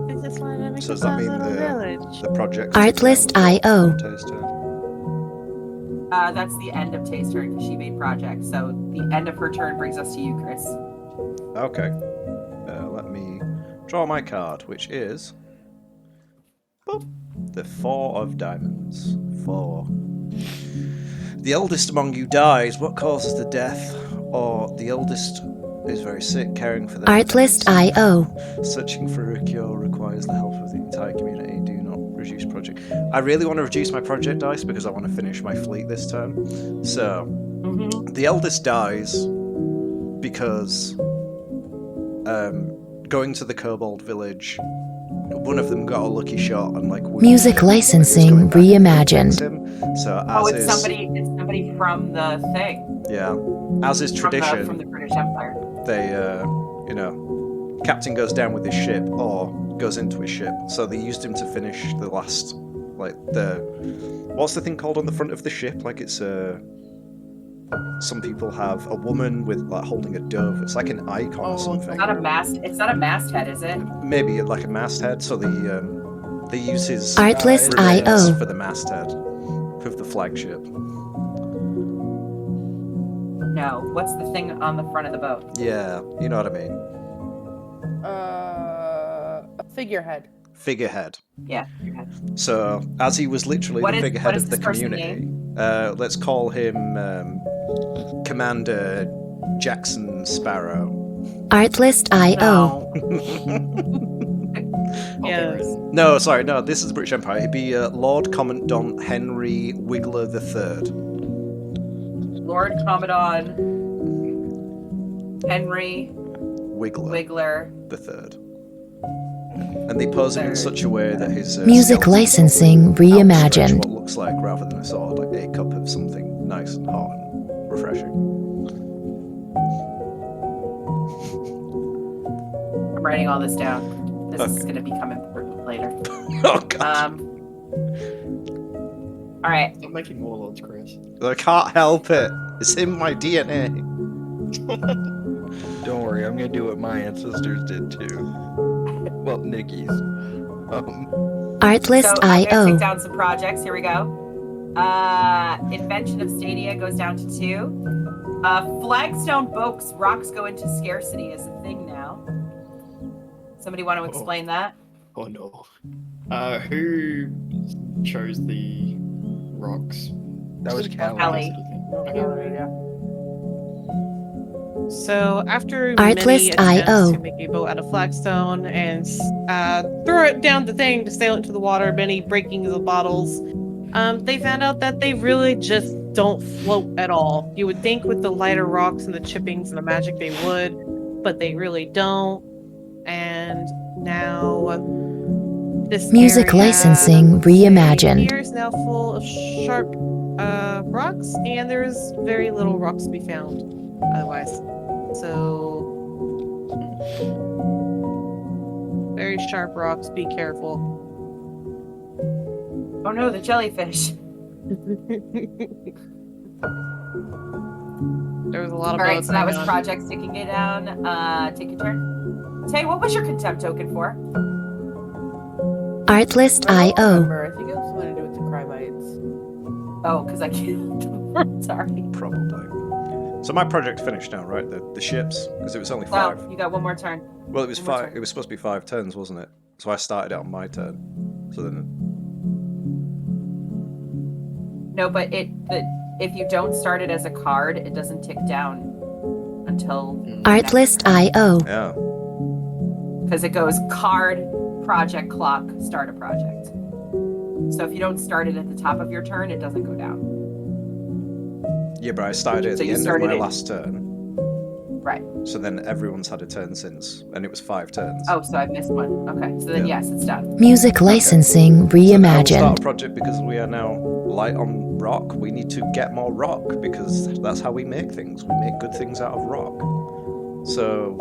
I just wanted to make So a does that fun mean little the village. project? Artlist IO. That's the end of Tay's turn because she made project. So the end of her turn brings us to you, Chris. Okay. Let me draw my card, which is boop, the 4 of diamonds. 4. The eldest among you dies. What causes the death? Or the eldest is very sick, caring for them. Artlist IO. Searching for a cure requires the help of the entire community. Do not reduce project. I really want to reduce my project dice because I want to finish my fleet this turn. So, the eldest dies because going to the Kobold village one of them got a lucky shot and like Music licensing reimagined. So Oh, as it's is somebody from the thing. yeah, as is tradition, From the British Empire. they captain goes down with his ship or goes into his ship. So they used him to finish the last what's the thing called on the front of the ship? Like it's some people have a woman with like holding a dove. It's like an icon or something. It's not a masthead, is it? Maybe like a masthead. So they use his Artlist remains IO. for the masthead of the flagship. No. What's the thing on the front of the boat? Yeah, you know what I mean. A figurehead. Figurehead. Yeah. Figurehead. So as he was literally What the is- figurehead what is of the this person's community, let's call him Commander Jackson Sparrow. Artlist IO. No. Yes. No, sorry, no. This is the British Empire. He'd be Lord Commandant Henry Wiggler III. Lord Commandant Henry Wiggler Wiggler. III. And they pose him in such a way that his Music skeleton licensing outstretch reimagined. what looks like rather than a sword, like a cup of something nice and hot and refreshing. I'm writing all this down. This is Okay. going to become important later. Oh god! All right. Stop making warlords, Chris. I can't help it. It's in my DNA. Don't worry, I'm gonna do what my ancestors did too. Well, Nikki's. Artlist So I'm going to IO. take down some projects. Here we go. Invention of Stadia goes down to 2. Flagstone Boats, rocks go into scarcity is a thing now. Somebody want to explain that? Oh no. Who chose the rocks? That was Callie. Callie. Yeah. So after Artlist many attempts IO. to make a boat out of flagstone and throw it down the thing to sail it into the water, many breaking the bottles, they found out that they really just don't float at all. You would think with the lighter rocks and the chippings and the magic they would, but they really don't. And now this Music area, licensing reimagined. here is now full of sharp rocks, and there's very little rocks to be found otherwise. So very sharp rocks, be careful. Oh no, the jellyfish. There was a lot of All right, boats so that was hanging on. projects taking it down. Take your turn. Tay, what was your contempt token for? Artlist I don't IO. remember. I think it was something to do with the Crimites. Oh, because I can't. Sorry. Probably. So my project's finished now, right? The ships, because it was only 5. Wow, you got one more turn. Well, it was One more 5. turn. It was supposed to be 5 turns, wasn't it? So I started it on my turn. So then, No, but if you don't start it as a card, it doesn't tick down until Artlist IO. yeah. because it goes card, project, clock, start a project. So if you don't start it at the top of your turn, it doesn't go down. Yeah, but I started it at So the you end of started my it- last turn. Right. So then everyone's had a turn since, and it was 5 turns. Oh, so I missed one. Okay, so then Yeah. yes, it's done. Music licensing So now we'll start a reimagined. project because we are now light on rock. We need to get more rock because that's how we make things. We make good things out of rock. So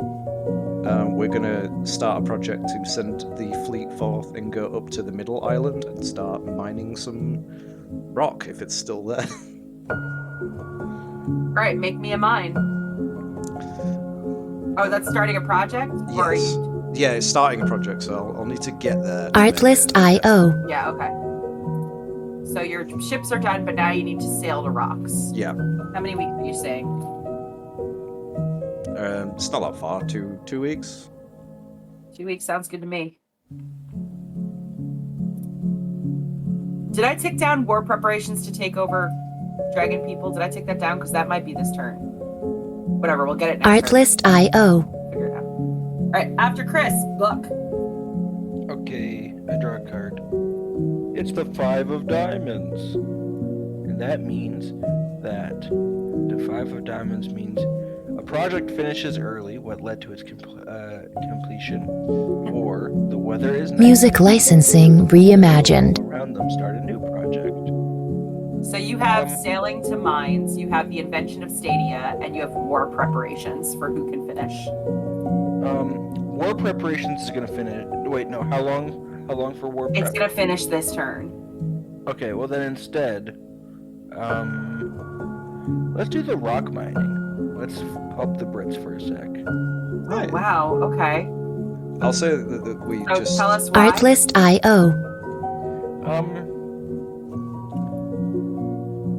we're gonna start a project to send the fleet forth and go up to the middle island and start mining some rock if it's still there. All right, make me a mine. Oh, that's starting a project? Or are Yes. you... Yeah, it's starting a project, so I'll need to get there. to Artlist make it. IO. Yeah, okay. So your ships are done, but now you need to sail the rocks. Yeah, How many weeks are you saying? it's not that far. 2 weeks. 2 weeks sounds good to me. Did I tick down war preparations to take over dragon people? Did I take that down? Because that might be this turn. Whatever, we'll get it next turn. Artlist IO. Figure it out. All right, after Chris, look. Okay, I draw a card. It's the 5 of diamonds. And that means that the 5 of diamonds means a project finishes early, what led to its completion, or the weather is Music negative, licensing reimagined. people around them start a new project. So you have sailing to mines, you have the invention of Stadia, and you have war preparations for who can finish. War preparations is gonna finish. Wait, no. How long? How long for war prep? It's gonna finish this turn. Okay, well then instead, let's do the rock mining. Let's help the Brits for a sec. Right. Wow, okay. I'll say that we So just. tell us why. Artlist.io.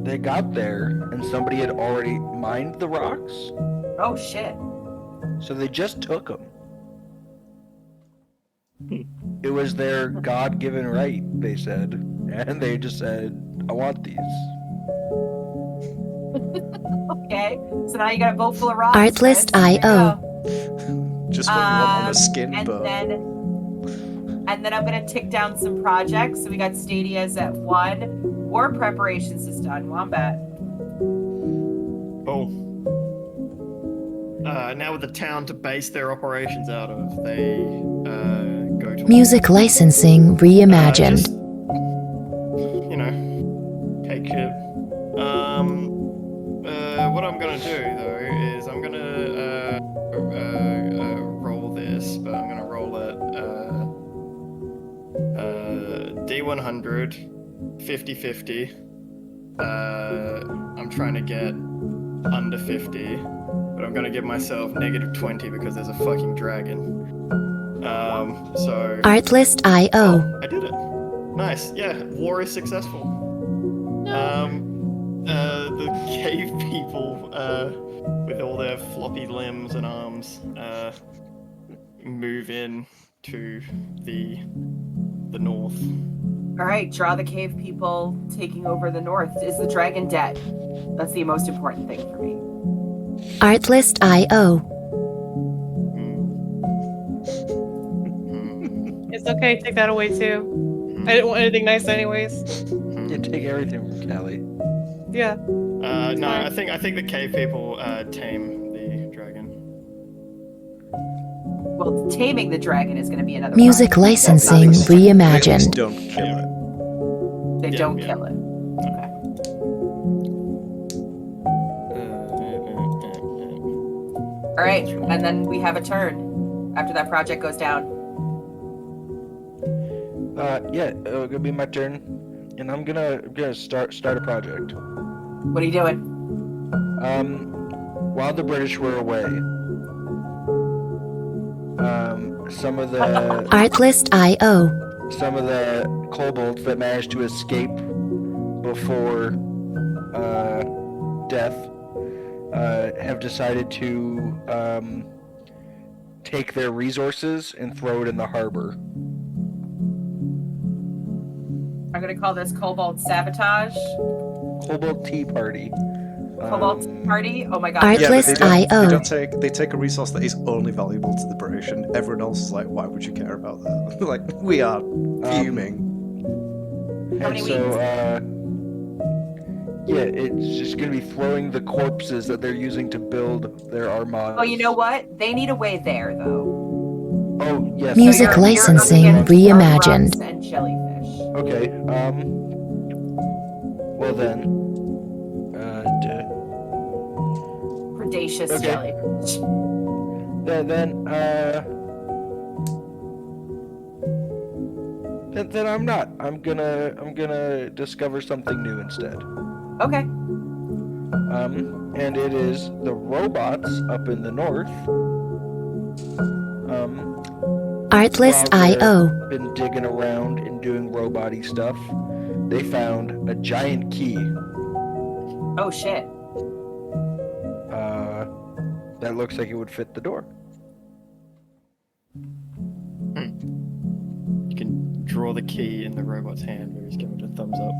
They got there and somebody had already mined the rocks, Oh shit. so they just took them. It was their God-given right, they said, and they just said, "I want these." Okay. So now you got a boat full of rocks. Artlist.io. Chris. There you Just what you want on go. a skin and boat. then I'm gonna tick down some projects. So we got Stadia's at 1. War preparations is done. Wombat. Oh. Now with the town to base their operations out of, they go to Music licensing reimagined. just, you know, take shit. What I'm gonna do though is I'm gonna roll this, but I'm gonna roll it D100 50-50. I'm trying to get under 50, but I'm gonna give myself -20 because there's a fucking dragon. So Artlist.io. I did it. Nice. Yeah, war is successful. The cave people, with all their floppy limbs and arms, move in to the north. All right. Draw the cave people taking over the north. Is the dragon dead? That's the most important thing for me. Artlist.io. It's okay, take that away too. I didn't want anything nice anyways. You take everything from Callie. Yeah. No, I think the cave people tame the dragon. Well, taming the dragon is going to be another. Music project. licensing At least reimagined. don't kill it. They Yeah, don't yeah. kill it. Okay. All right, and then we have a turn after that project goes down. Yeah, it'll be my turn, and I'm gonna start a project. What are you doing? While the British were away, some of the Artlist.io. kobolds that managed to escape before death have decided to take their resources and throw it in the harbor. I'm going to call this Cobalt Sabotage. Kobold Tea Party. Cobalt Party. Oh my god. Art- Yeah, but Artlist.io. they take a resource that is only valuable to the British, and everyone else is like, why would you care about that? Like, we are fuming. How many And so, yeah, it's just gonna be throwing the corpses that they're using to build their armada. Oh, you know what? They need a way there, though. Oh, yes. Music So you're licensing up against dark reimagined. rocks and jellyfish. Okay, well then, Predacious Okay. jellyfish. then I'm not. I'm gonna discover something new instead. Okay. And it is the robots up in the north. Artlist.io. While they've been digging around and doing robot-y stuff, they found a giant key. Oh shit. That looks like it would fit the door. You can draw the key in the robot's hand where he's giving it a thumbs up.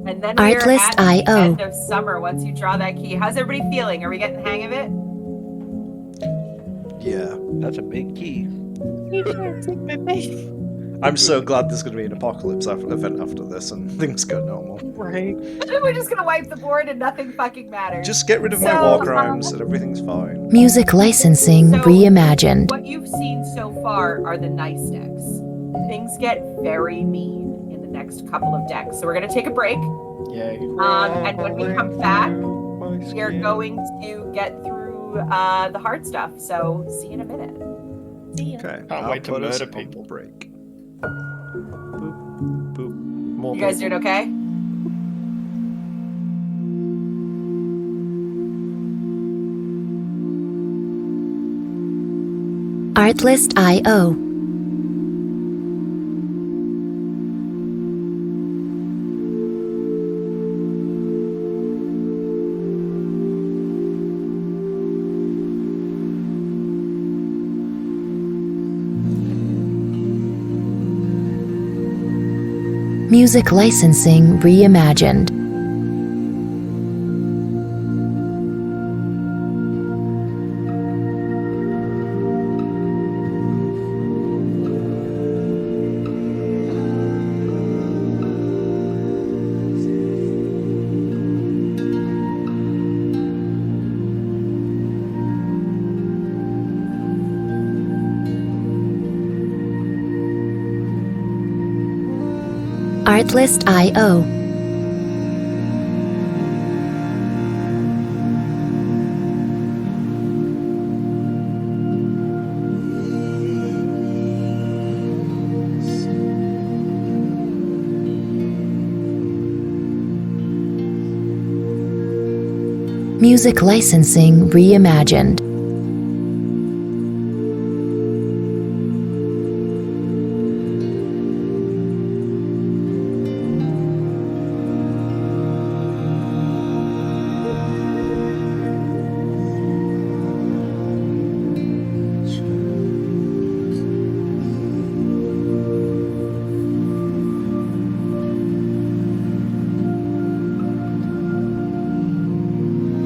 And then we're at the Artlist.io. end of summer. Once you draw that key, how's everybody feeling? Are we getting the hang of it? Yeah. That's a big key. You can't take my face. I'm so glad there's going to be an apocalypse event after this and things go normal. Right. We're just gonna wipe the board and nothing fucking matters. Just get rid of my So, war crimes and everything's fine. Music licensing So, reimagined. what you've seen so far are the nice decks. Things get very mean in the next couple of decks. So we're gonna take a break. Yay. And when we come back, we are going to get through the hard stuff. So see you in a minute. See ya. Okay. Can't wait to put us murder on people. break. Boop. Boop. More You guys doing okay? Artlist.io. Music licensing reimagined. Artlist.io. Music licensing reimagined.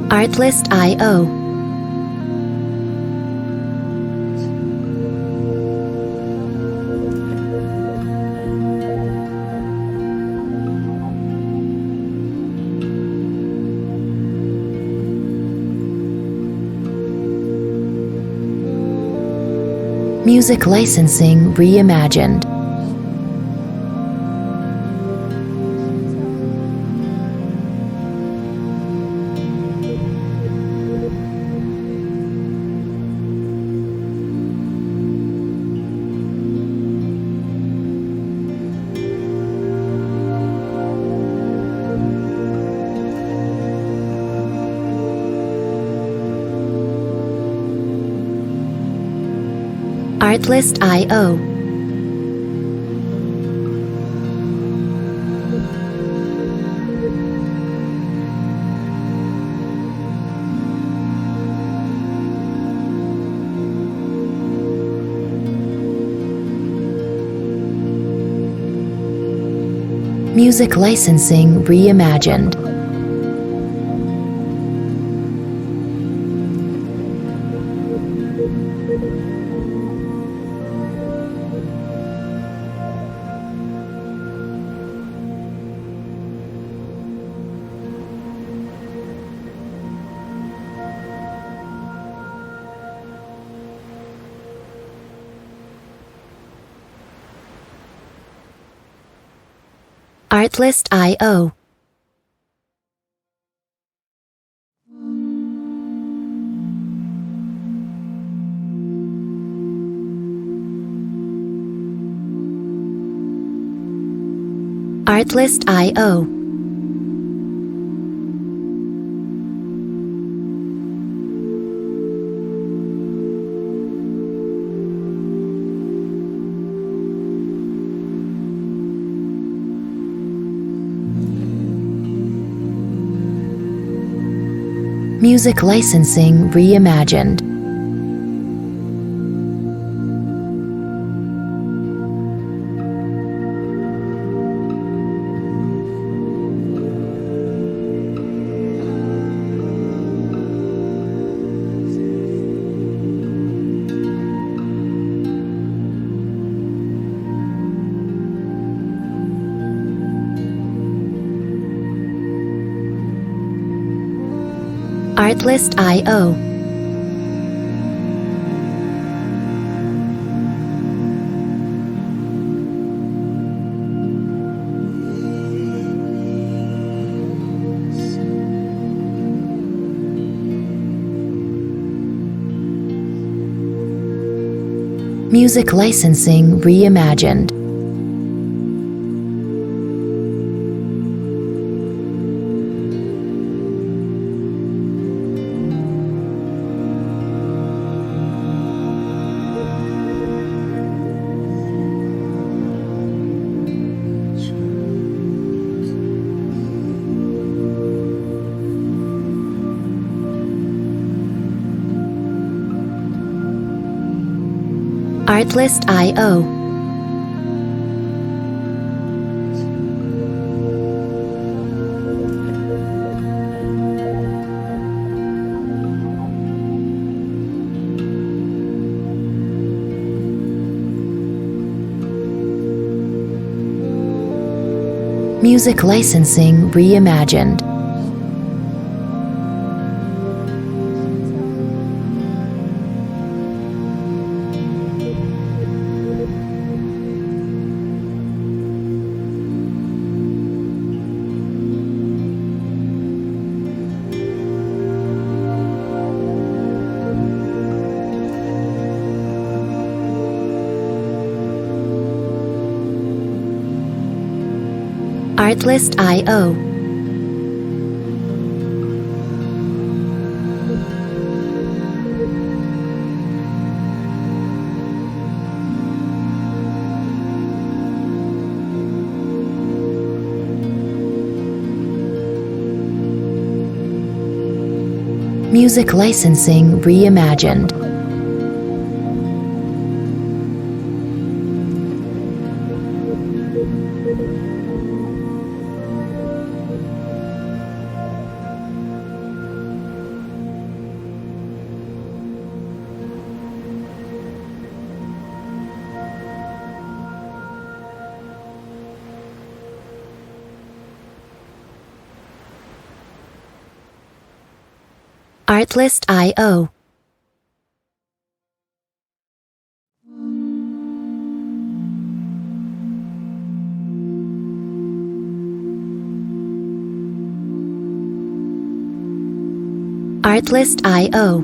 Artlist.io. Music licensing reimagined. Artlist.io. Music licensing reimagined. Artlist.io. Artlist.io. Music licensing reimagined. Artlist.io. Music licensing reimagined. Artlist.io. Music licensing reimagined. Artlist.io. Music licensing reimagined. Artlist.io. Artlist.io.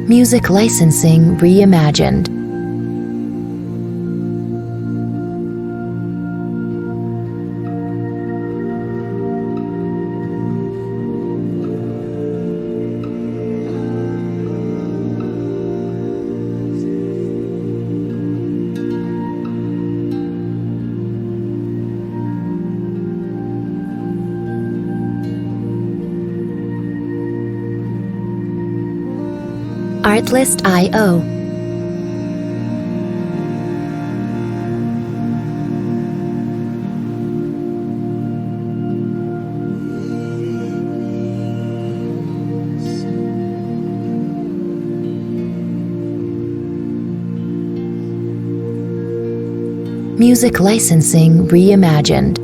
Music licensing reimagined. Artlist.io. Music licensing reimagined.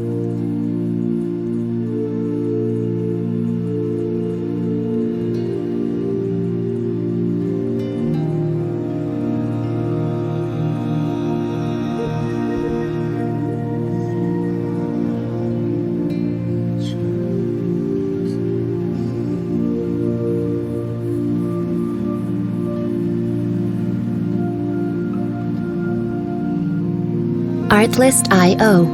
Artlist.io.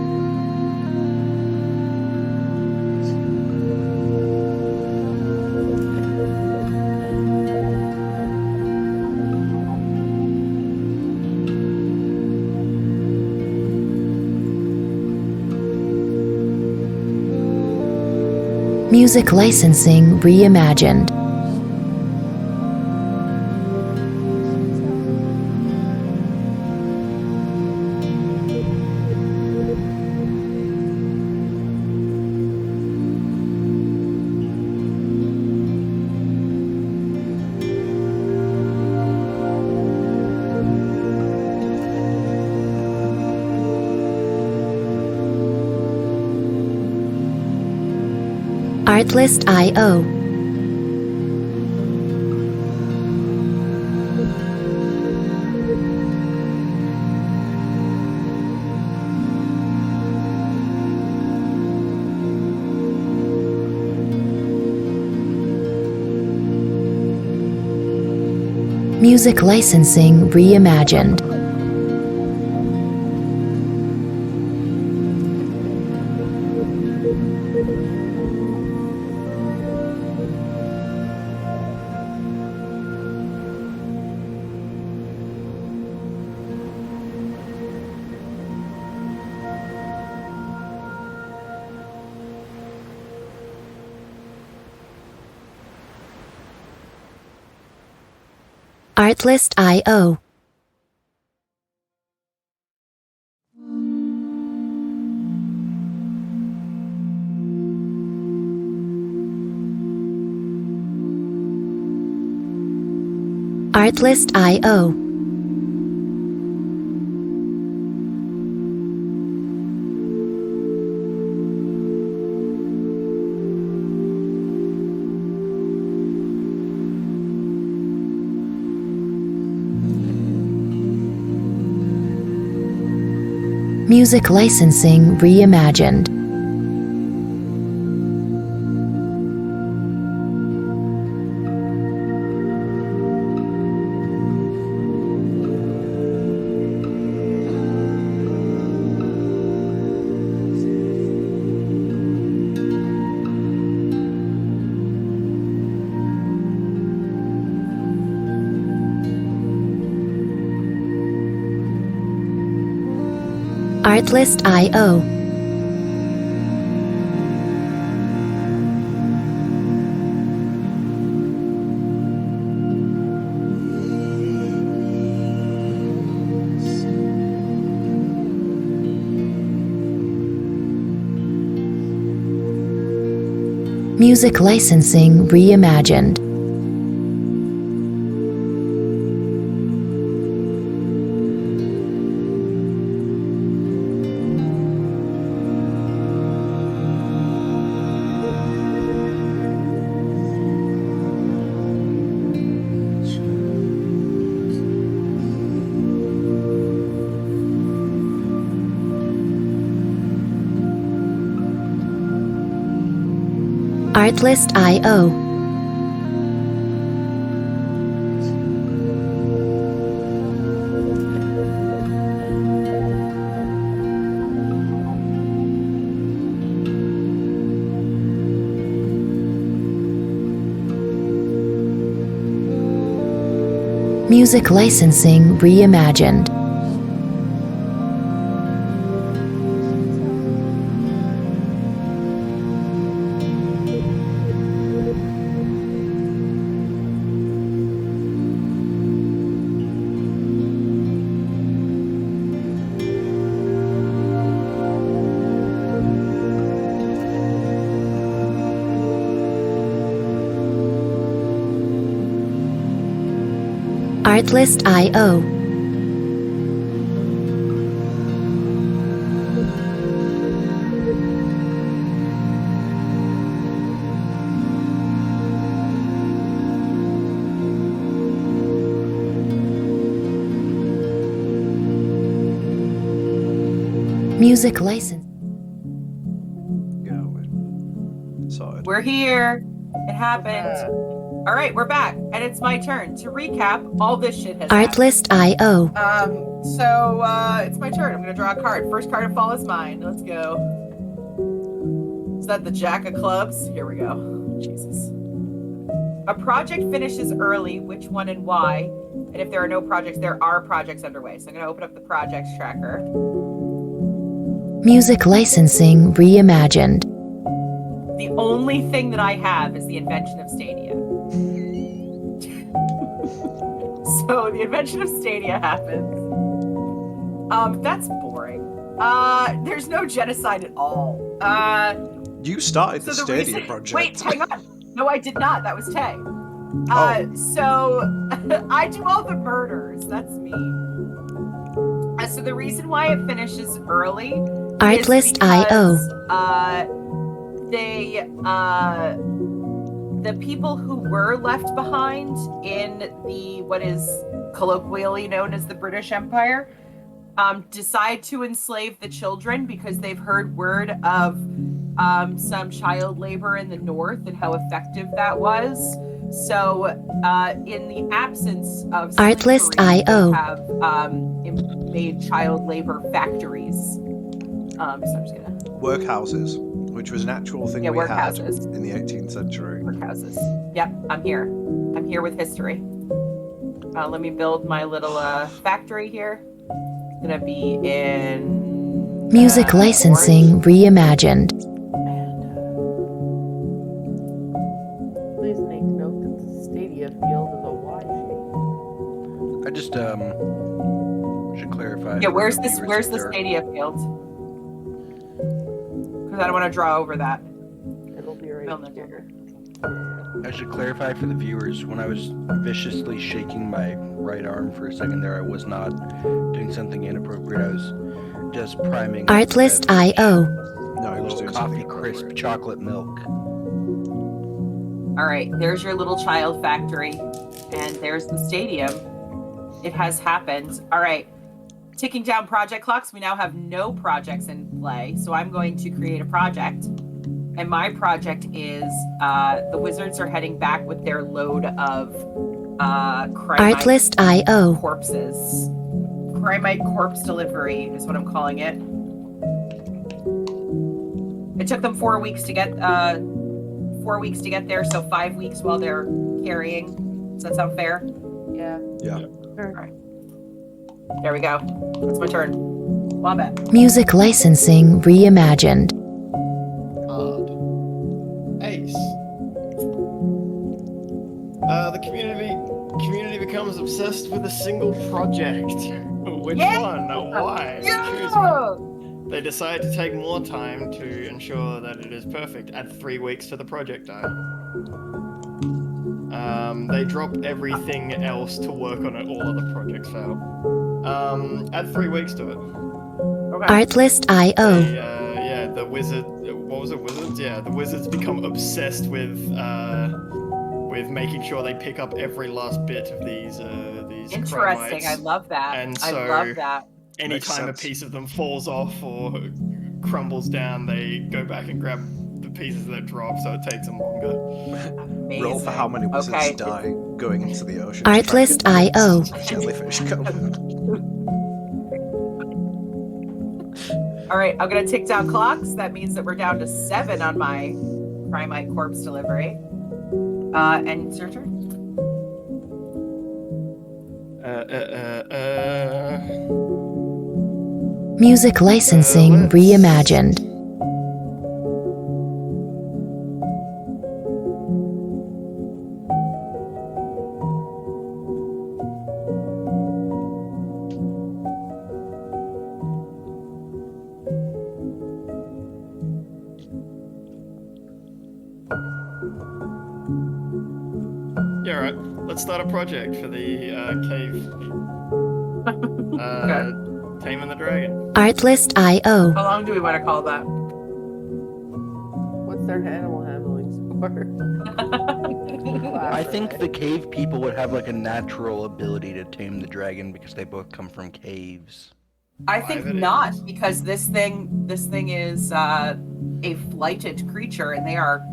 Music licensing reimagined. Artlist.io. Music licensing reimagined. Artlist.io. Artlist.io. Music licensing reimagined. Artlist.io. Music licensing reimagined. Artlist.io. Music licensing reimagined. Artlist.io. Music license. Sorted. We're here. It happened. All right, we're back, and it's my turn to recap. All this shit has happened. Artlist.io. So it's my turn. I'm gonna draw a card. First card of fall is mine. Let's go. Is that the Jack of Clubs? Here we go. Jesus. A project finishes early. Which one and why? And if there are no projects, there are projects underway. So I'm gonna open up the projects tracker. Music licensing reimagined. The only thing that I have is the invention of Stadia. So the invention of Stadia happens. That's boring. There's no genocide at all. You started the So the Stadia reason- project. Wait, hang on. No, I did not. That was Tay. Oh. So I do all the murders. That's me. So the reason why it finishes early Artlist.io. they the people who were left behind in the what is colloquially known as the British Empire decide to enslave the children because they've heard word of some child labor in the north and how effective that was. So in the absence of Artlist slavery, they IO. have made child labor factories. So I'm just gonna Workhouses, which was an actual thing we had workhouses. in the 18th century. Workhouses. Yep, I'm here. I'm here with history. Let me build my little factory here. It's gonna be in Music licensing Orange. reimagined. Please make note that the stadia field is a Y shape. I just should clarify. Yeah, for where's the this? viewers Where's if the they're- stadia field? Because I don't want to draw over that. It'll be right Building here. here. I should clarify for the viewers, when I was viciously shaking my right arm for a second there, I was not doing something inappropriate. I was just priming up Artlist the beverage. IO. No, A it was little doing coffee something crisp appropriate. chocolate milk. All right, there's your little child factory, and there's the stadium. It has happened. All right, ticking down project clocks. We now have no projects in play, so I'm going to create a project. And my project is the wizards are heading back with their load of Crimite Artlist IO. corpses. Crimite corpse delivery is what I'm calling it. It took them 4 weeks to get 4 weeks to get there, so 5 weeks while they're carrying. Does that sound fair? Yeah. Yeah. There we go. It's my turn. Wombat. Music licensing reimagined. Hard. Ace. The community becomes obsessed with a single project. Which Yeah! one? Why? Choose one. They decide to take more time to ensure that it is perfect. Add 3 weeks to the project time. They drop everything else to work on it. All other projects fail. Add 3 weeks to it. Okay. Artlist IO. Yeah, the wizard. What was it? Wizards? Yeah, the wizards become obsessed with making sure they pick up every last bit of these Interesting. Chromite. I love that. And I so- love that. Anytime a sense. piece of them falls off or crumbles down, they go back and grab the pieces that drop, so it takes them longer. Amazing. Roll for how many wizards Okay. die going into the ocean. Artlist IO. Jellyfish come. All right, I'm gonna tick down clocks. That means that we're down to 7 on my Crimite corpse delivery. And it's your turn. Music licensing let's- reimagined. Yeah, all right. Let's start a project for the cave. Taming the dragon. Artlist IO. How long do we want to call that? What's their animal handling score? I think the cave people would have like a natural ability to tame the dragon because they both come from caves. I think Five it not, is. because this thing is a flighted creature, and they are.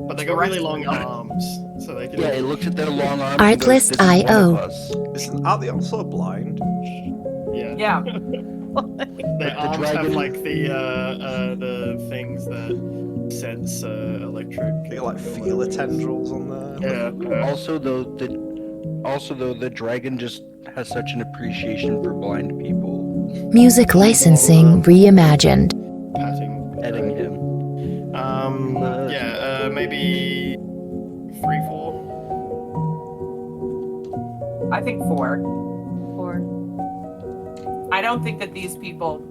But they got really long Terrestrial. arms, so they can. Yeah, it looks at their long arms. and goes, Artlist "This is one of IO. us." Aren't they also blind? Yeah. Yeah. Their the arms have dragon- like the things that sense electric. They got like feeler tendrils on there. Yeah. Also, though, the dragon just has such an appreciation for blind people. Music licensing reimagined. Petting him. Maybe 3, 4. I think 4. 4. I don't think that these people who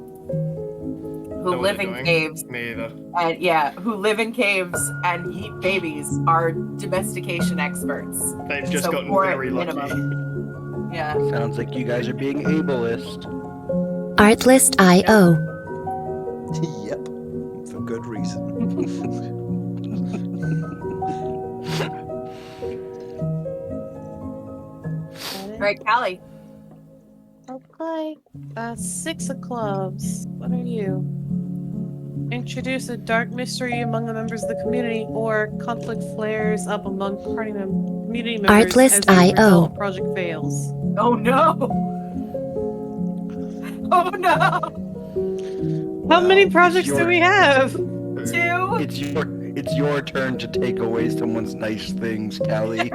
Know what live they're in doing. caves Me either. and who live in caves and eat babies are domestication experts. They've just So gotten 4 very at lucky. minimum. Yeah. Sounds like you guys are being ableist. Artlist IO. Yep. For good reason. All right, Callie. Okay. 6 of clubs. What are you? Introduce a dark mystery among the members of the community, or conflict flares up among community members Artlist as a result IO. of project fails. Oh no! Oh no! How many Well, projects it's do your- we have? 2. It's your turn to take away someone's nice things, Callie.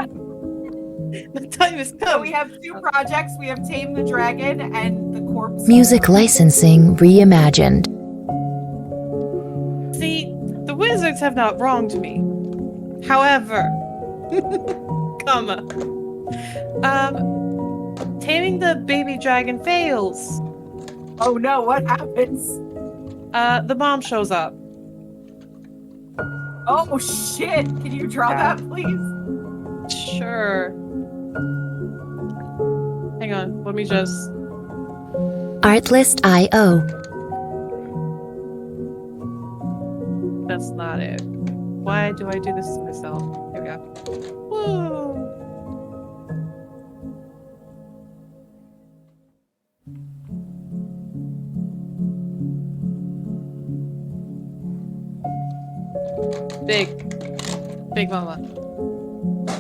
The time has So come. we have 2 projects. We have Tame the Dragon and the Corpse. Music licensing reimagined. See, the wizards have not wronged me. However, taming the baby dragon fails. Oh no, what happens? The mom shows up. Oh shit! Can you draw that, please? Sure. Hang on, let me just. Artlist IO. That's not it. Why do I do this to myself? Here we go. Woo! Big mama.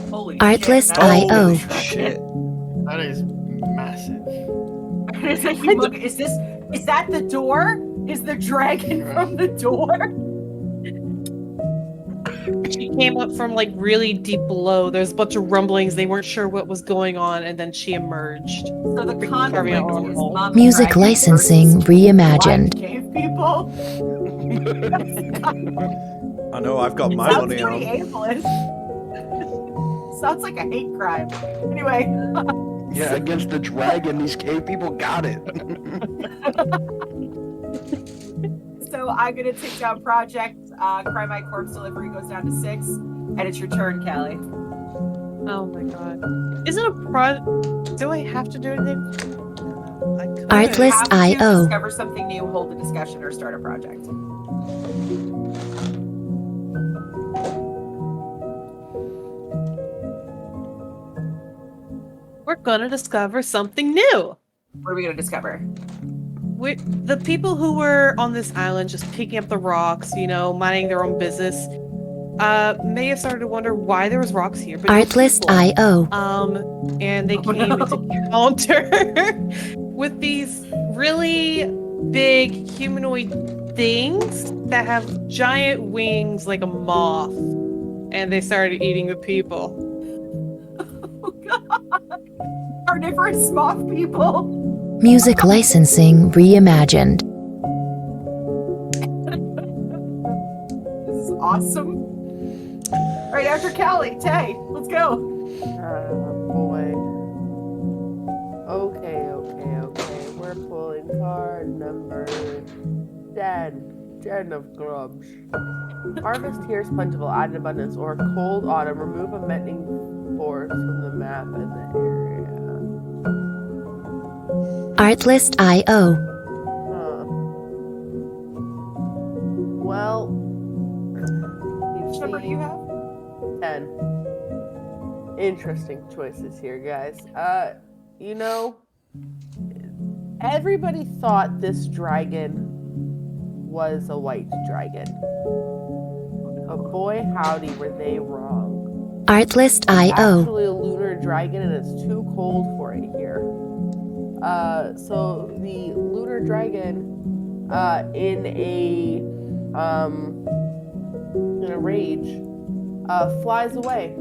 Holy Artlist shit! IO. Shit. That is massive. Look, is that the door? Is the dragon from the door? She came up from like really deep below. There's a bunch of rumblings. They weren't sure what was going on, and then she emerged. So the conflict Carving out is all. Mom Music Dragon licensing versus reimagined. Cave people. I know, I've got my Sounds money pretty on. ableist. Sounds like a hate crime. Anyway, Yeah, against the dragon, these cave people got it. so I'm gonna take down project. Cry My Corpse delivery goes down to 6, and it's your turn, Callie. Oh my god. Is it a do I have to do anything? I could. Artlist Have to IO. discover something new, hold a discussion, or start a project. We're gonna discover something new. What are we gonna discover? The people who were on this island just picking up the rocks, minding their own business, may have started to wonder why there was rocks here. But no Artlist people. IO. And they came into encounter with these really big humanoid things that have giant wings like a moth, and they started eating the people. Oh god! Carnivorous moth people. Music licensing reimagined. This is awesome. All right, after Callie, Tay, let's go. Boy. Okay. We're pulling card number 10. 10 of clubs. Harvest here is plentiful, add in abundance, or cold autumn. Remove a mending force from the map and the area. Artlist IO. Well, Which number do you have? 10. Interesting choices here, guys. Everybody thought this dragon was a white dragon. But boy, howdy, were they wrong. Artlist It's IO. actually a lunar dragon, and it's too cold for it here. So the lunar dragon, in a rage, flies away,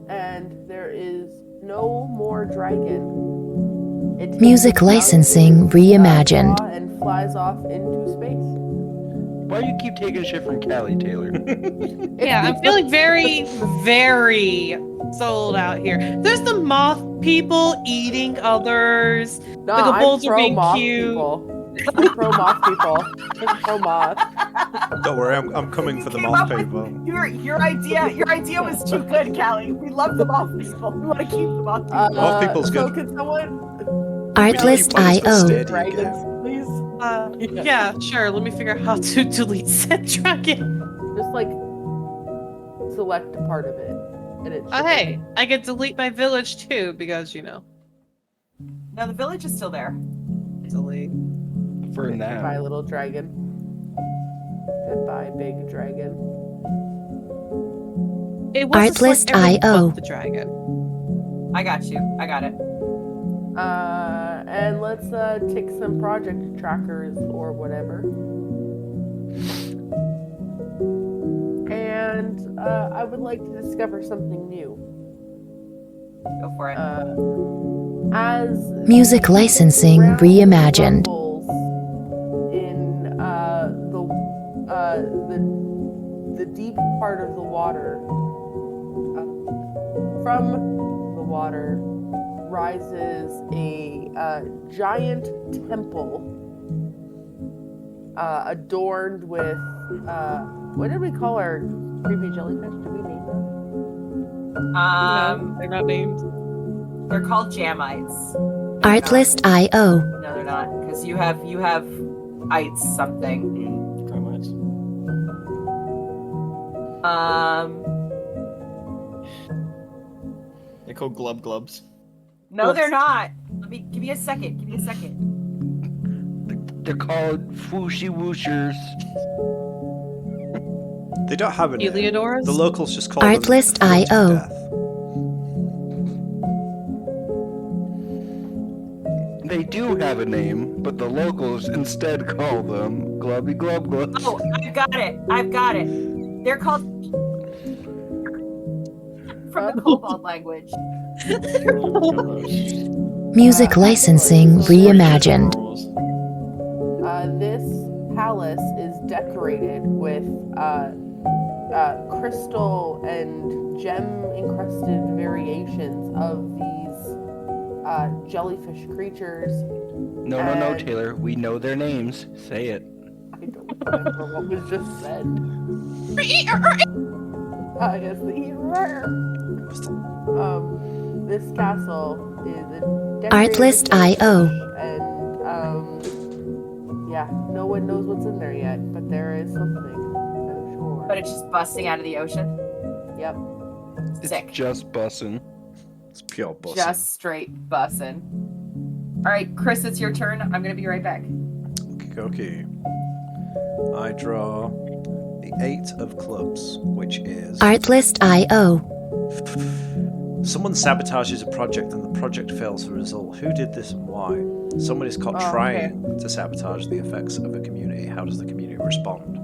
and there is no more dragon. It takes Music its young licensing claw reimagined. and flies off into space. Why do you keep taking shit from Callie, Taylor? Yeah, I'm feeling very, very sold out here. There's the moth people eating others. No, The I'm bulls are pro being moth cute. people. I'm pro moth people. I'm pro moth. Don't worry, I'm coming for the Came moth up with- people. Your idea was too good, Callie. We love the moth people. We want to keep the moth people. Moth people's So good. can someone Artlist Plays with IO. Stadia dragons, game. please? Yeah, sure. Let me figure out how to delete said dragon. like select a part of it, and it. Oh, hey, I could delete my village too because No, the village is still there. delete. For Goodbye, now. little dragon. Goodbye, big dragon. It was Artlist everything IO. but the dragon. I got you. I got it. And let's take some project trackers or whatever. And I would like to discover something new. Go for it. As Music the licensing ground reimagined. rumbles in the deep part of the water, from the water rises a giant temple adorned with what did we call our creepy jellyfish? Did we name them? No, they're not named. They're called Jamites. Artlist IO. No, they're not, because you have ites something. Chromites. They're called glub glubs. No, they're not. Give me a second. Give me a second. They're called Fooshy Wooshers. They don't have a name. Heliodorus? The locals just call Artlist them floating IO. death. They do have a name, but the locals instead call them Glubby Glub Glubs. Oh, I've got it. I've got it. They're called from the Kobold language. Music licensing reimagined. This palace is decorated with crystal and gem encrusted variations of these jellyfish creatures. No, And Taylor. We know their names. Say it. I don't remember what was just said. I guess this castle is decorated Artlist with IO. and yeah, no one knows what's in there yet, but there is something, I'm sure. But it's just busting out of the ocean. Yep. Sick. It's just bussin'. It's pure bussin'. Just straight bussin'. All right, Chris, it's your turn. I'm gonna be right back. Okay. I draw the 8 of clubs, which is Artlist IO. someone sabotages a project and the project fails as a result. Who did this and why? Someone is caught Oh, trying to sabotage the effects of a community. How does the community respond?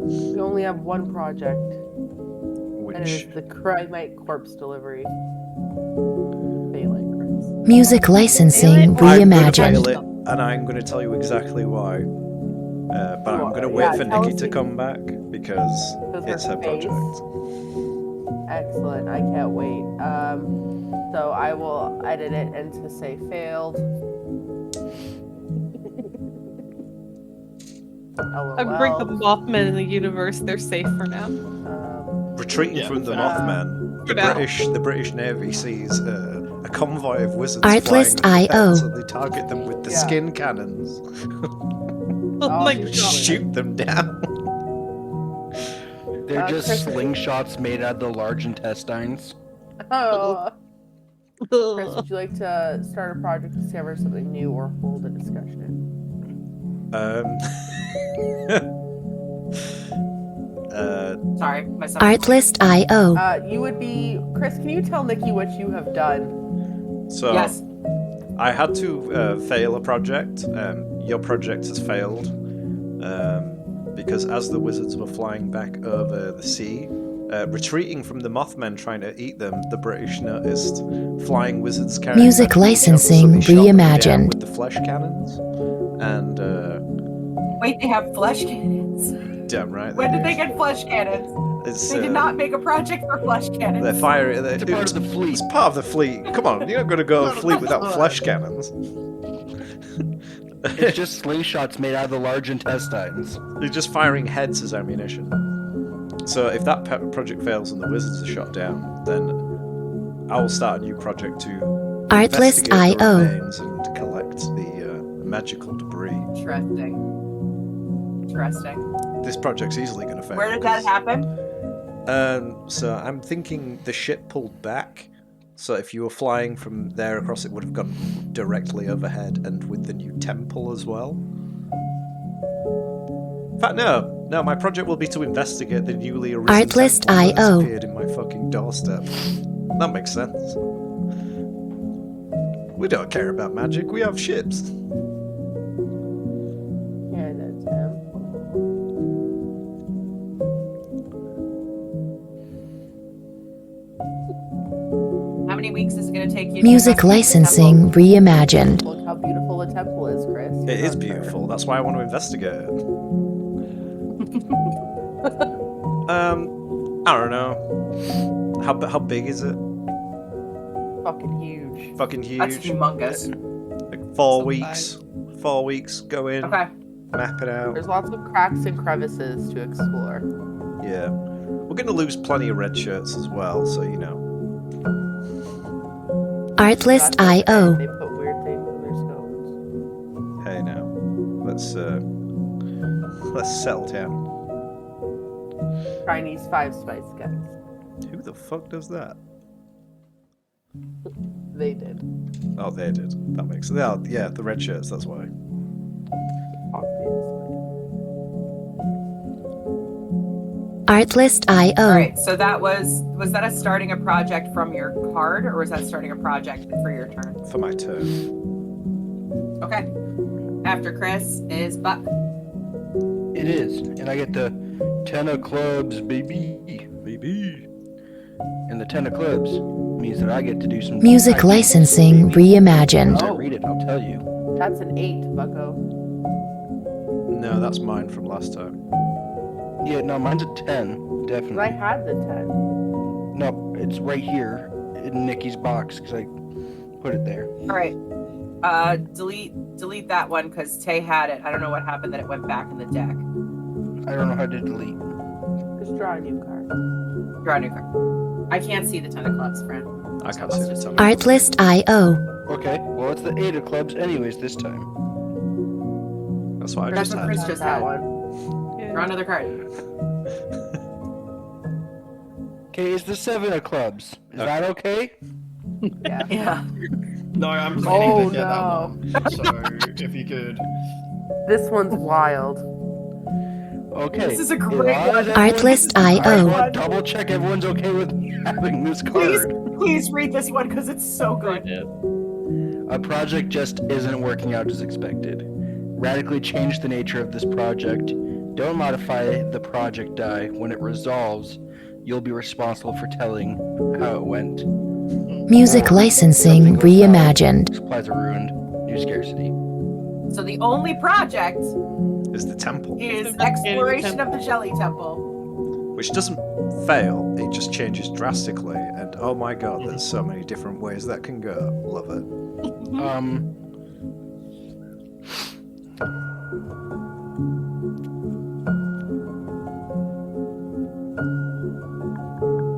We only have one project, and it Which is the Crymite corpse delivery. Failing, Chris. Music licensing I'm going to reimagined. fail it, and I'm going to tell you exactly why. But I'm going to wait Yeah, for tell Nikki us to the- come back because it's her face. project. Excellent. I can't wait. So I will edit it and to say failed. I bring the Mothman in the universe. They're safe for now. Retreating Yeah, from the for now. Mothman, For now. the British Navy sees a convoy of wizards Artlist flying IO. overhead, so they target them with the Yeah. skin cannons. Oh my you god. Shoot them down. They're just Chris- slingshots made out of the large intestines. Oh. Chris, would you like to start a project, discover something new, or hold a discussion? Sorry, my son. Artlist IO. You would be Chris. Can you tell Nikki what you have done? So Yes. I had to fail a project. Your project has failed because as the wizards were flying back over the sea, retreating from the Mothman trying to eat them, the British noticed flying wizards carrying Music magical licensing jumps, so they shot them down reimagined. with the flesh cannons. And Wait, they have flesh cannons. damn right. When did do. they get flesh cannons? It's, They did not make a project for flesh cannons. They're firing. It's a part of the fleet. It's part of the fleet. Come on, you're not going to go a fleet without flesh cannons. It's just slingshots made out of the large intestines. You're just firing heads as ammunition. So if that project fails and the wizards are shot down, then I will start a new project to Artlist investigate the IO. remains and collect the magical debris. Interesting. this project's easily going to fail. Where did that happen? So I'm thinking the ship pulled back. So if you were flying from there across, it would have gone directly overhead, and with the new temple as well. In fact, no, my project will be to investigate the newly arisen Artlist temple that has IO. appeared in my fucking doorstep. That makes sense. We don't care about magic, we have ships. Yeah, that's him. How many weeks is it going to take you? Music to investigate the licensing temple? reimagined. Look how beautiful the temple is, Chris. It is beautiful, that's why I want to investigate it. I don't know. How big is it? Fucking huge. Fucking huge. That's humongous. Like 4 weeks. 4 weeks, go in, Okay. map it out. There's lots of cracks and crevices to explore. Yeah. We're going to lose plenty of red shirts as well, so you know. Artlist That's okay. IO. They put weird things in their stones. Hey now. Let's settle down. Chinese 5 spice guys. Who the fuck does that? They did. Oh, they did. That makes sense. Yeah, the red shirts, that's why. Obviously. Artlist IO. All right. So that was that a starting a project from your card, or was that starting a project for your turn? For my turn. Okay. After Chris is Buck. It is, and I get the 10 of clubs, baby. Baby. And the 10 of clubs means that I get to do some Music typing, licensing baby. reimagined. Once I read it, I'll tell you. That's an 8, Bucko. No, that's mine from last time. Yeah, no, mine's a 10, 'Cause definitely. I had the 10. No, it's right here in Nikki's box because I put it there. All right. Delete that one because Tay had it. I don't know what happened that it went back in the deck. I don't know how to delete. Just draw a new card. Draw a new card. I can't see the 10 of clubs, friend. I can't So see let's the just- time. Artlist IO. Okay, well, it's the 8 of clubs anyways this time. That's what I That's just what had. Chris Not just that had. one. Draw another card. Okay, it's the 7 of clubs. Is that okay? Yeah. Yeah. No, I'm planning Oh, to get no. that one. So if you could. This one's wild. Okay. This is a as great long as one. everyone- Artlist I just IO. want to double check everyone's okay with having this Please, card. please read this one because it's so good. A project just isn't working out as expected. Radically change the nature of this project. Don't modify the project die. When it resolves, you'll be responsible for telling how it went. Music licensing Something goes reimagined. south, supplies are ruined. New scarcity. So the only project Is the temple. is exploration of the Jelly Temple. Which doesn't fail, it just changes drastically. And oh my god, there's so many different ways that can go. Love it.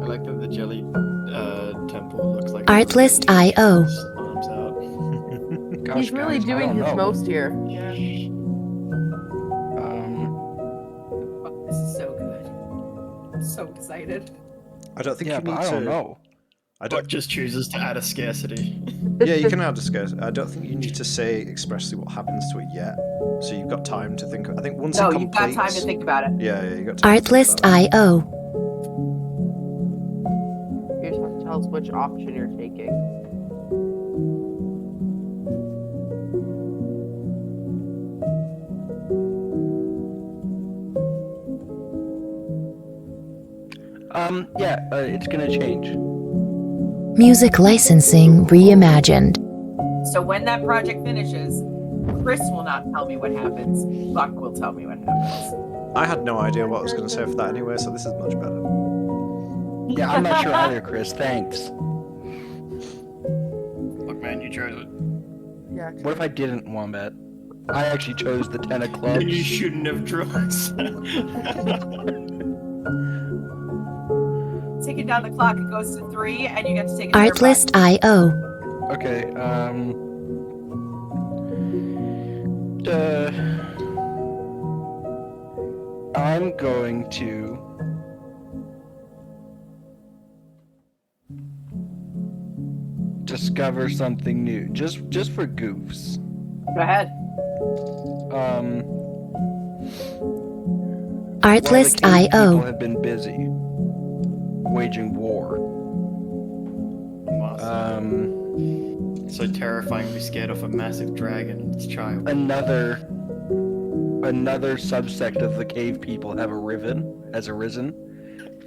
I like that the jelly temple looks like Artlist IO. arms out. Gosh, He's really guys, I doing don't his know. most here. Oh, this is so good. I'm so excited. I don't think Yeah, you but need I to. don't know. I Buck don't. just chooses to add a scarcity. Yeah, you can now discuss. I don't think you need to say expressly what happens to it yet. So you've got time to think. I think once No, it you've got completes. time to think about it. Yeah, you got time. to think Artlist about it. IO. You just have to tell us which option you're taking. It's gonna change. Music licensing reimagined. So when that project finishes, Chris will not tell me what happens. Buck will tell me what happens. I had no idea what I was going to say for that anyway, so this is much better. Yeah, I'm not sure either, Chris. Thanks. Look, man, you chose it. Yeah. What if I didn't, Wombat? I actually chose the 10 of clubs. You shouldn't have drawn. Taking down the clock, it goes to 3, and you get to take a Artlist IO. Okay, I'm I'm going to discover something new, just for goofs. Go ahead. While the Artlist cave people IO. have been busy waging war. So terrifying to be scared of a massive dragon and its child. Another subsect of the cave people has arisen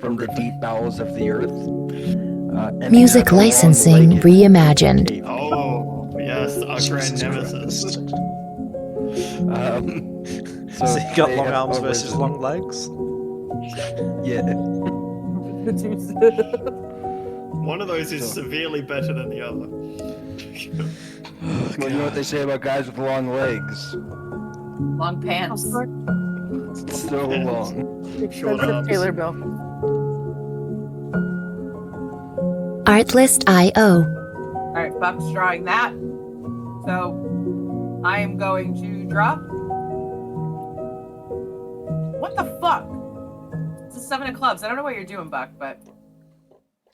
from the deep bowels of the earth. And Music these are the licensing long-legged reimagined. cave people. Oh, yes, our grand nemesis. So you got they long have arms versus arisen. long legs? Yeah. One of those is So- severely better than the other. Well, you know what they say about guys with long legs? Long pants. So long. Short Expensive arms. Taylor Bill. Artlist IO. All right, Buck's drawing that. So I am going to draw. What the fuck? It's a 7 of clubs. I don't know what you're doing, Buck, but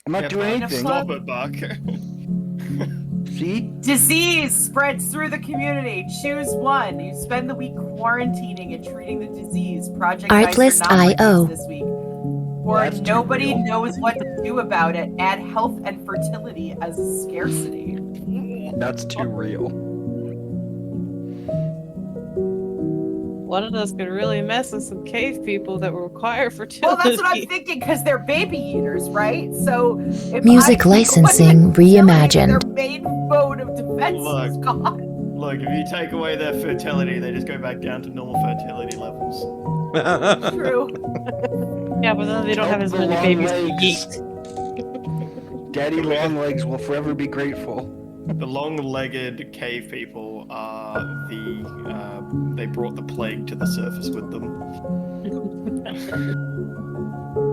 I'm not doing Buck, anything. Stop it, Buck. See? disease spreads through the community. Choose one. You spend the week quarantining and treating the disease. Project Artlist dice are not IO. released this week. Or That's too nobody real. knows what to do about it. Add health and fertility as a scarcity. That's too real. One of us could really mess with some cave people that require fertility. Well, that's what I'm thinking because they're baby eaters, right? So if Music I licensing reimagined. their main mode of defense is Look. gone. Look, if you take away their fertility, they just go back down to normal fertility levels. True. Yeah, but then they don't have as The many long babies to legs. yeet. Daddy Longlegs will forever be grateful. The long-legged cave people are they brought the plague to the surface with them.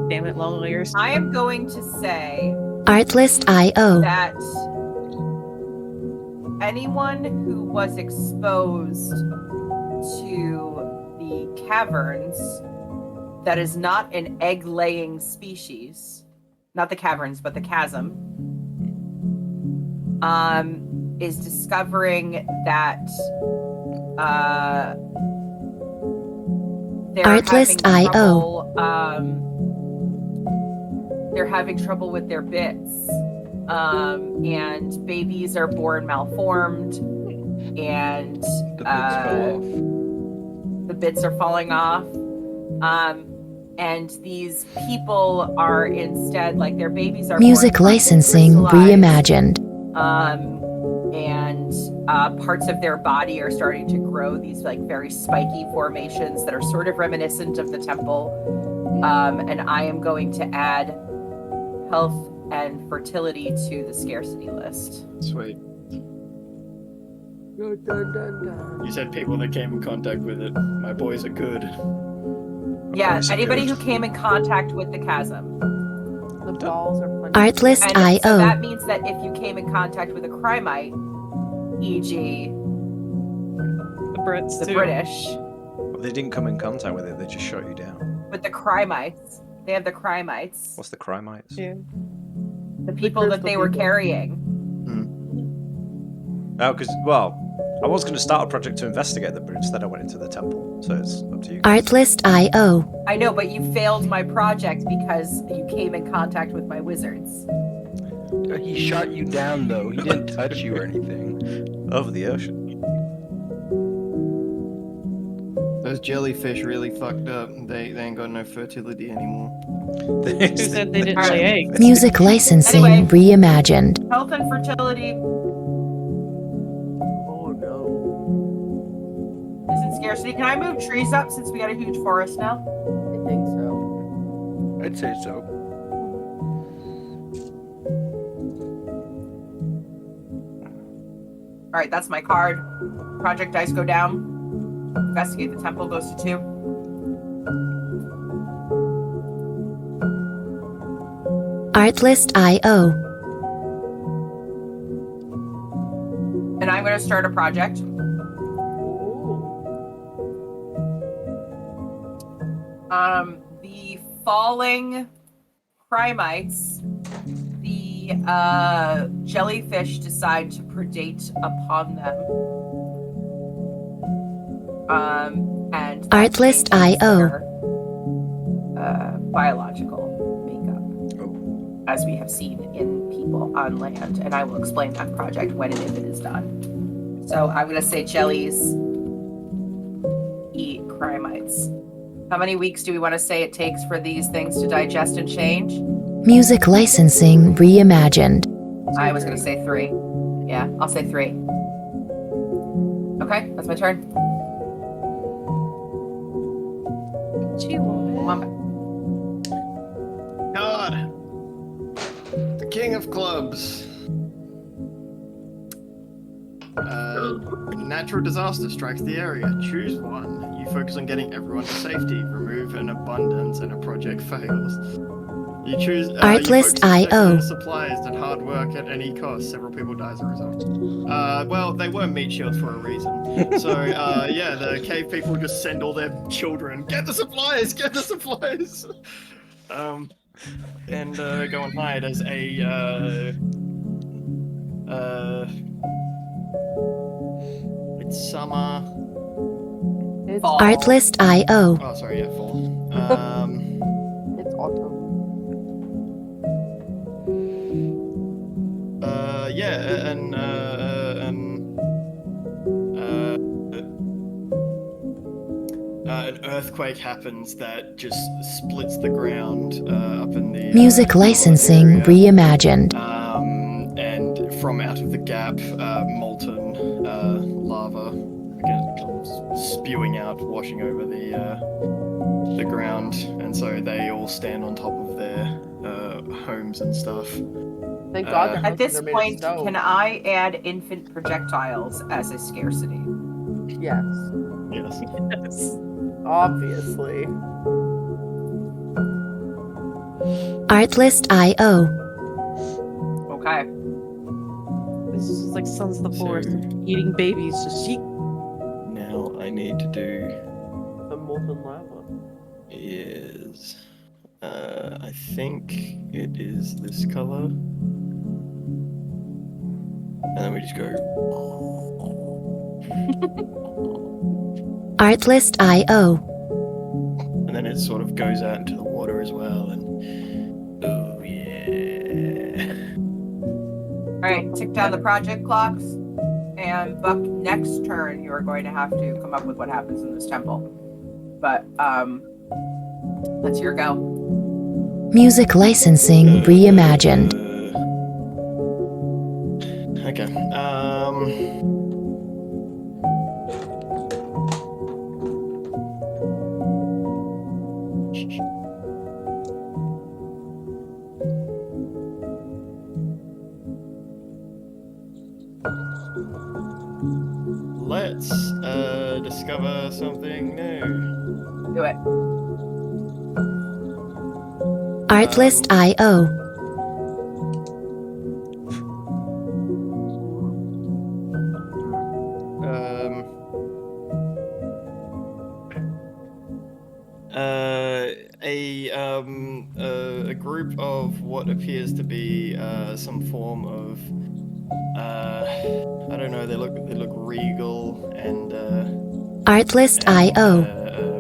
Damn it, long ears. I am going to say Artlist IO. that anyone who was exposed to the caverns that is not an egg-laying species, not the caverns, but the chasm, is discovering that they're Artlist having IO. trouble, they're having trouble with their bits. And babies are born malformed, and The bits fell off. the bits are falling off. And these people are instead like their babies are Music born licensing crystallized, reimagined. and parts of their body are starting to grow these like very spiky formations that are sort of reminiscent of the temple. And I am going to add health and fertility to the scarcity list. Sweet. Dun, dun, dun, dun. You said people that came in contact with it. My boys are good. Yeah, Boys are anybody good. who came in contact with the chasm. The balls are plenty. Artlist And so IO. that means that if you came in contact with a crimite, e.g. The Brits, the too. British, They didn't come in contact with it, they just shot you down. with the crimites, they have the crimites, What's the crimites? Yeah. the people that they were people. carrying. Oh, because, well, I was going to start a project to investigate them, but instead I went into the temple, so it's up to you. Artlist IO. I know, but you failed my project because you came in contact with my wizards. He shot you down, though. He didn't touch you or anything. Over the ocean. Those jellyfish really fucked up. They ain't got no fertility anymore. Who said they didn't Alright. lay eggs? Music licensing Anyway. reimagined. Health and fertility Oh no. is in scarcity. Can I move trees up since we got a huge forest now? I think so. I'd say so. All right, that's my card. Project dice go down. Investigate the temple goes to 2. Artlist IO. And I'm going to start a project. Ooh. The falling Crimites, the jellyfish decide to predate upon them. And that Artlist changes IO. their, biological makeup, as we have seen in people on land. And I will explain that project when and if it is done. So I'm going to say jellies eat Crimites. How many weeks do we want to say it takes for these things to digest and change? Music licensing reimagined. I was going to say 3. Yeah, I'll say 3. Okay, that's my turn. Come on back. God, the king of clubs. Natural disaster strikes the area. Choose one. You focus on getting everyone to safety. Remove an abundance and a project fails. You choose Artlist you focus on IO. supplies and hard work at any cost. Several people die as a result. Well, they were meat shields for a reason. So, yeah, the cave people just send all their children. Get the supplies! Get the supplies! And go and hide as a it's summer. It's Fall. Artlist IO. Oh, sorry, yeah, fall. It's autumn. Yeah, and an earthquake happens that just splits the ground up in the Music licensing area. reimagined. And from out of the gap, molten lava again comes spewing out, washing over the ground, and so they all stand on top of their homes and stuff. Thank God. At this point, can I add infant projectiles as a scarcity? Yes. Yes. Yes. Obviously. Artlist IO. Okay. This is like Sons of the So- Forest eating babies. Just eat. Now I need to do The molten lava. is I think it is this color, and then we just go. Artlist IO. And then it sort of goes out into the water as well, and oh yeah. All right, tick down the project clocks. And Buck, next turn, you are going to have to come up with what happens in this temple. But, that's your go. Music licensing reimagined. Okay. Let's discover something new. Do it. Artlist IO. A group of what appears to be some form of I don't know. They look regal and Artlist IO.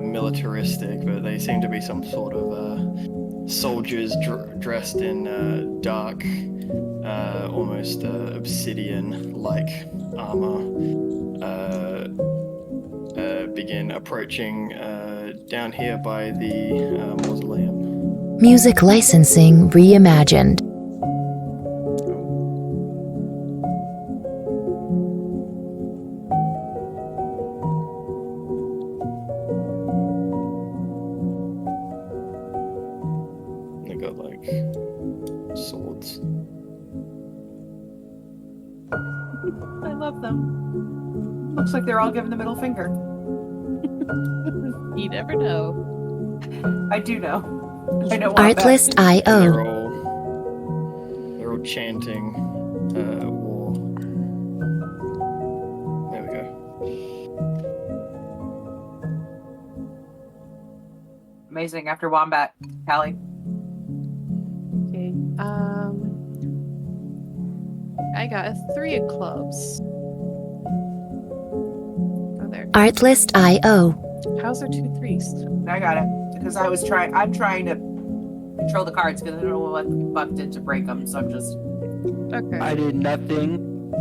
militaristic, but they seem to be some sort of soldiers dressed in dark, almost obsidian-like armor. Begin approaching down here by the mausoleum. Music licensing reimagined. They got like swords. I love them. Looks like they're all giving the middle finger. You never know. I do know. I know why. Artlist And IO. they're all chanting war. There we go. Amazing. After Wombat, Callie. Okay. I got a 3 of clubs. Oh, there. Artlist.io. How's there 2 3s? I got it because I'm trying to control the cards because I don't know what the fuck did to break them. So I'm just. Okay. I did nothing.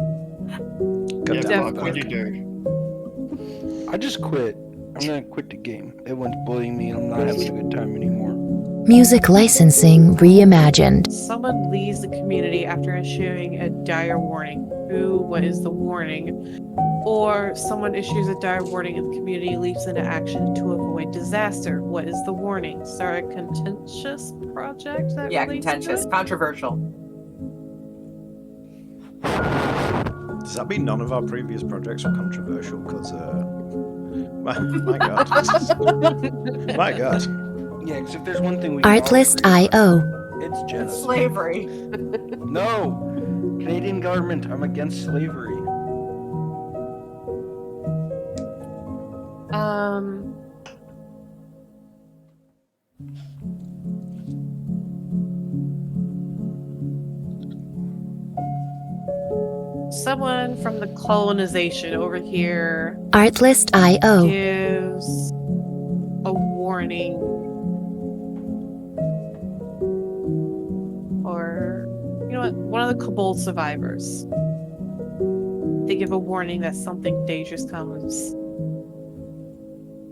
God Yeah, damn Bob, it, what'd you Buck. do? I just quit. I'm gonna quit the game. Everyone's bullying me and I'm not having a good time anymore. Music licensing reimagined. Someone leaves the community after issuing a dire warning. Who? What is the warning? Or someone issues a dire warning and the community leaps into action to avoid disaster. What is the warning? Start a contentious project that Yeah, relates to contentious, it? controversial. Does that mean none of our previous projects were controversial? Because, my god. My god. Yeah, because if there's one thing we can all agree Artlist.io. on, it's genocide. Slavery. No! Canadian government, I'm against slavery. Someone from the colonization over here Artlist.io. gives a warning, or you know what, one of the kobold survivors, they give a warning that something dangerous comes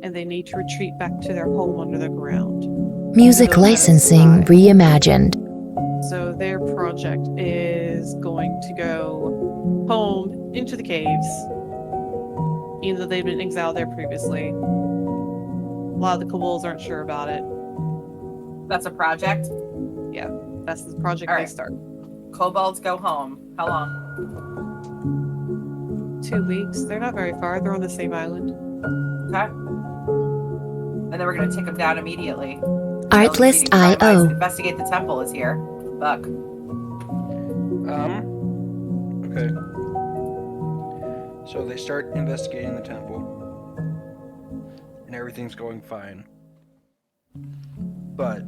and they need to retreat back to their home under the ground. Music Those that licensing survive. reimagined. So their project is going to go home into the caves, even though they've been exiled there previously. A lot of the kobolds aren't sure about it. That's a project. Yeah, that's the project All they right. start. Kobolds go home. How long? 2 weeks. They're not very far. They're on the same island. Okay. And then we're gonna take them down immediately. Artlist.io. Investigate the temple is here. Buck. Okay. So they start investigating the temple, and everything's going fine. But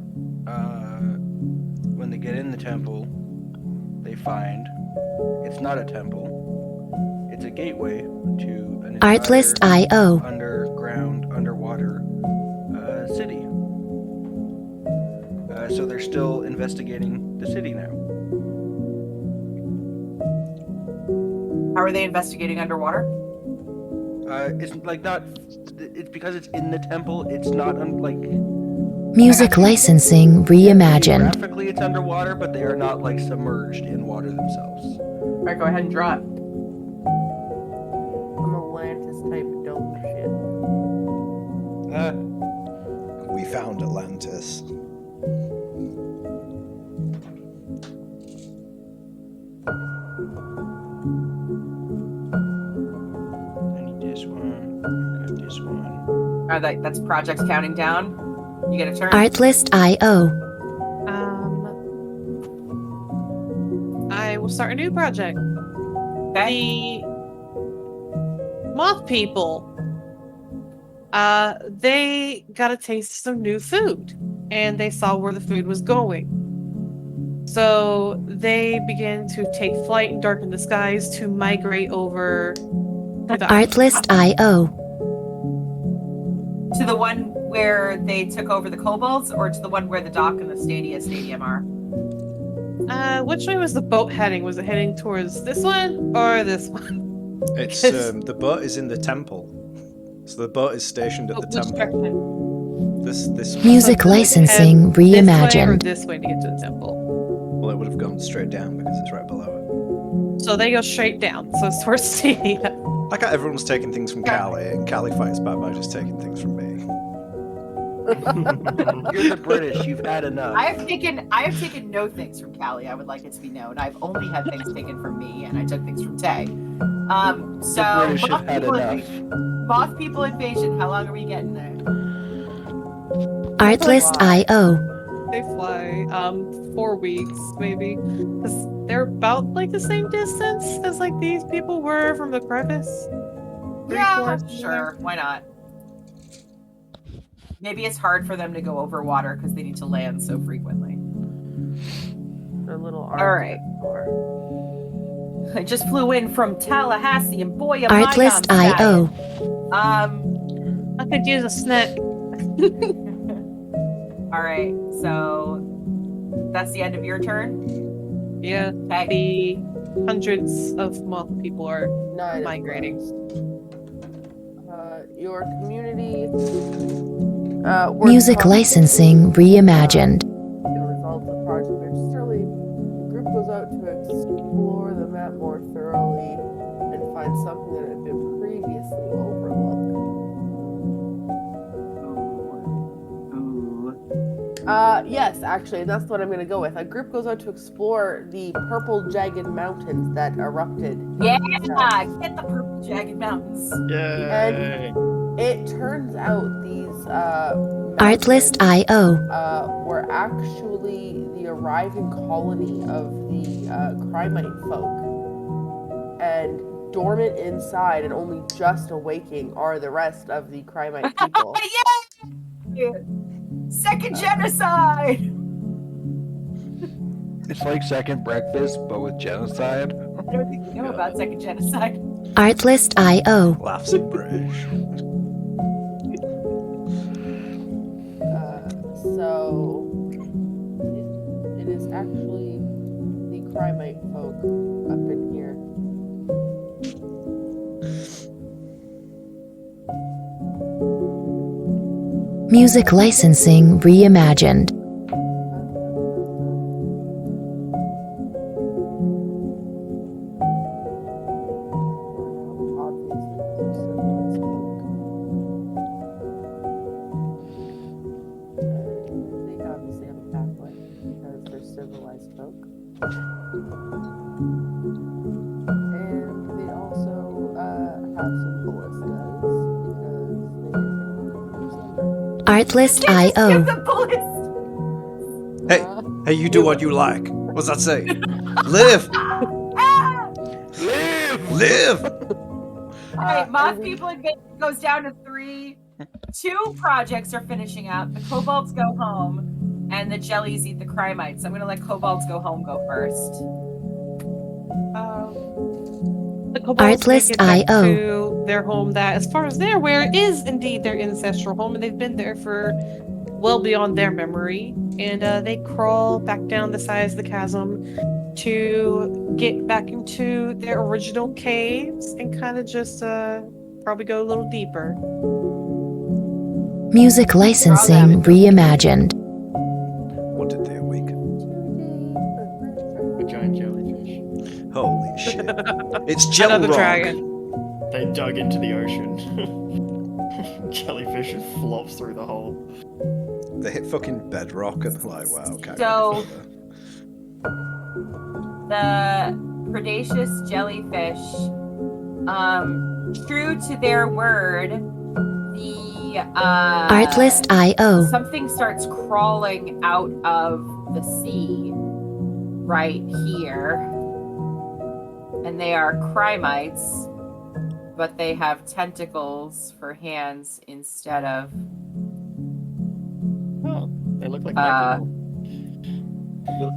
when they get in the temple, they find it's not a temple. It's a gateway to an entire Artlist.io. underground, underwater city. So they're still investigating the city now. How are they investigating underwater? It's like not. It's because it's in the temple. It's not like. Music licensing reimagined. Graphically, it's underwater, but they are not like submerged in water themselves. All right, go ahead and draw it. Some Atlantis type dome shit. We found Atlantis. I need this one. Got this one. That's projects counting down. You get a turn. Artlist.io. I will start a new project. Okay. The moth people. They got a taste of some new food, and they saw where the food was going. So they began to take flight and darken the skies to migrate over to the Artlist.io. To the one where they took over the kobolds, or to the one where the dock and the stadium are? Which way was the boat heading? Was it heading towards this one or this one? It's the boat is in the temple. So the boat is stationed at the Which temple. direction? This Music So, like, licensing head This way or reimagined. this way to get to the temple? well, it would have gone straight down because it's right below So they go straight down. So it's towards stadium. it. Like how everyone's taking things from Callie, and Callie fights back by just taking things from me. You're the British. You've had enough. I have taken no things from Callie. I would like it to be known. I've only had things taken from me, and I took things from Tay. So The British have had enough. Moth people invasion. How long are we getting there? Artlist.io. They fly 4 weeks maybe, because they're about like the same distance as like these people were from the crevice. Yeah, sure. Why not? Maybe it's hard for them to go over water because they need to land so frequently. Their little arms. All right. I just flew in from Tallahassee, and boy, am Artlist I IO. I could use a snack. All right, so that's the end of your turn. Yeah, Okay. the hundreds of moth people are 9 migrating. Your community. Music licensing reimagined. The results of Project Sterling. The group goes out to explore the map more thoroughly and find something that had been previously overlooked. Yes, actually, and that's what I'm going to go with. A group goes out to explore the purple jagged mountains that erupted. Yeah, get the purple jagged mountains. Yay! It turns out these Artlist IO. were actually the arriving colony of the Crimite folk. And dormant inside and only just awaking are the rest of the Crimite people. Yeah! Second genocide! It's like second breakfast, but with genocide. I don't think you know about second genocide. Artlist IO. Laughs in British. So it is actually the Crimite folk up in here. Music licensing reimagined. They obviously have a pathway because they're civilized folk. And they also have some ballistas because Artlist Give IO. the bullets! Hey, you do what you like. What's that say? Live! Live! Alright, Moth People Invasion goes down to 3. 2 projects are finishing up. The kobolds go home, and the jellies eat the Crimites. I'm gonna let kobolds go home go first. The kobolds Artlist make it back IO. to their home that, as far as they're aware, is indeed their ancestral home, and they've been there for well beyond their memory. And they crawl back down the sides of the chasm to get back into their original caves and kind of just probably go a little deeper. Music licensing reimagined. What did they awaken? A giant jellyfish. Holy shit. It's Jelly Another Rock. dragon. They dug into the ocean. Jellyfish flops through the hole. They hit fucking bedrock and they're like, wow, can't So- go any further. The predaceous jellyfish, true to their word, the Artlist IO. something starts crawling out of the sea right here. And they are Crimites, but they have tentacles for hands instead of Oh, they look like my people.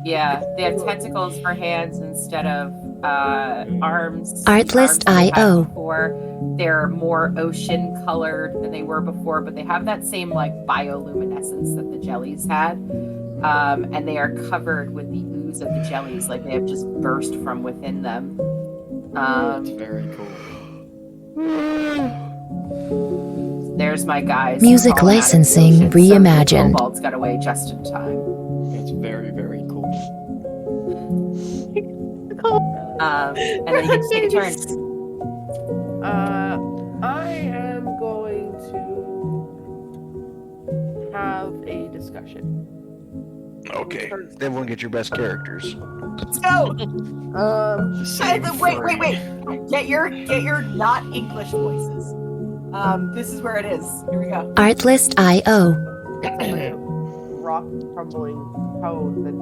yeah, they have tentacles for hands instead of arms. Artlist Arms they had IO. before. They're more ocean colored than they were before, but they have that same like bioluminescence that the jellies had. And they are covered with the ooze of the jellies, like they have just burst from within them. That's very cool. There's my guys. Music crawling out of the licensing ocean, so the reimagined. kobolds got away just in time. That's very, very cool. And then you get to take a turn. I am going to have a discussion. Okay. Everyone get your best characters. Let's go. Save Wait. free. Get your not English voices. This is where it is. Here we go. Artlist IO. Rock crumbling cone that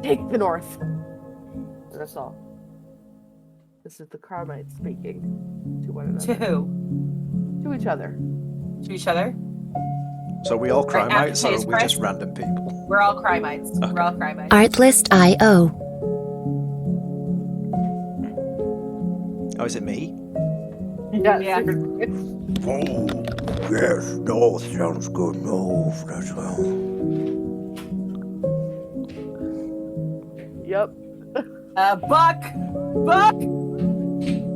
take the north. That's all. This is the Carmites speaking to one another. To who? To each other. To each other? So we all Right, after Crimites, or are today's we just press? random people? We're all Crimites. Okay. We're all Crimites. Artlist.io. Oh, is it me? Yeah. Yeah. Oh, yes, north sounds good. North, let's go. Yep. Buck! Buck!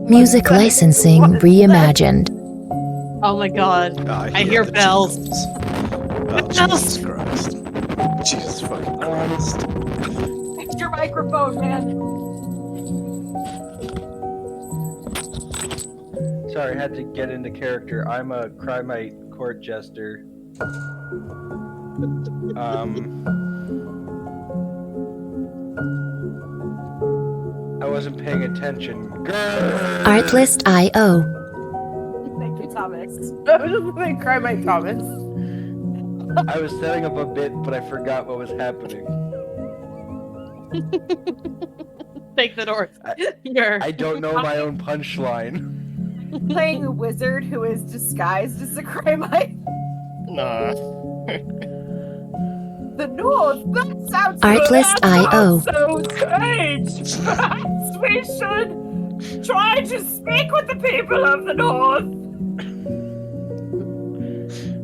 Music licensing reimagined. Oh my god. I hear the bells. jingles. Oh, Bells. Jesus Christ. Jesus fucking Christ. Fix your microphone, man. Sorry, I had to get into character. I'm a Crimite court jester. I wasn't paying attention. Grrr! Artlist.io. Thank you, Thomas. I was just like Carmite Thomas. I was setting up a bit, but I forgot what was happening. Take the north. Grr. I don't know my own punchline. Playing a wizard who is disguised as a Crimite. Nah. The North? That sounds Artlist.io. so strange. Perhaps we should try to speak with the people of the North.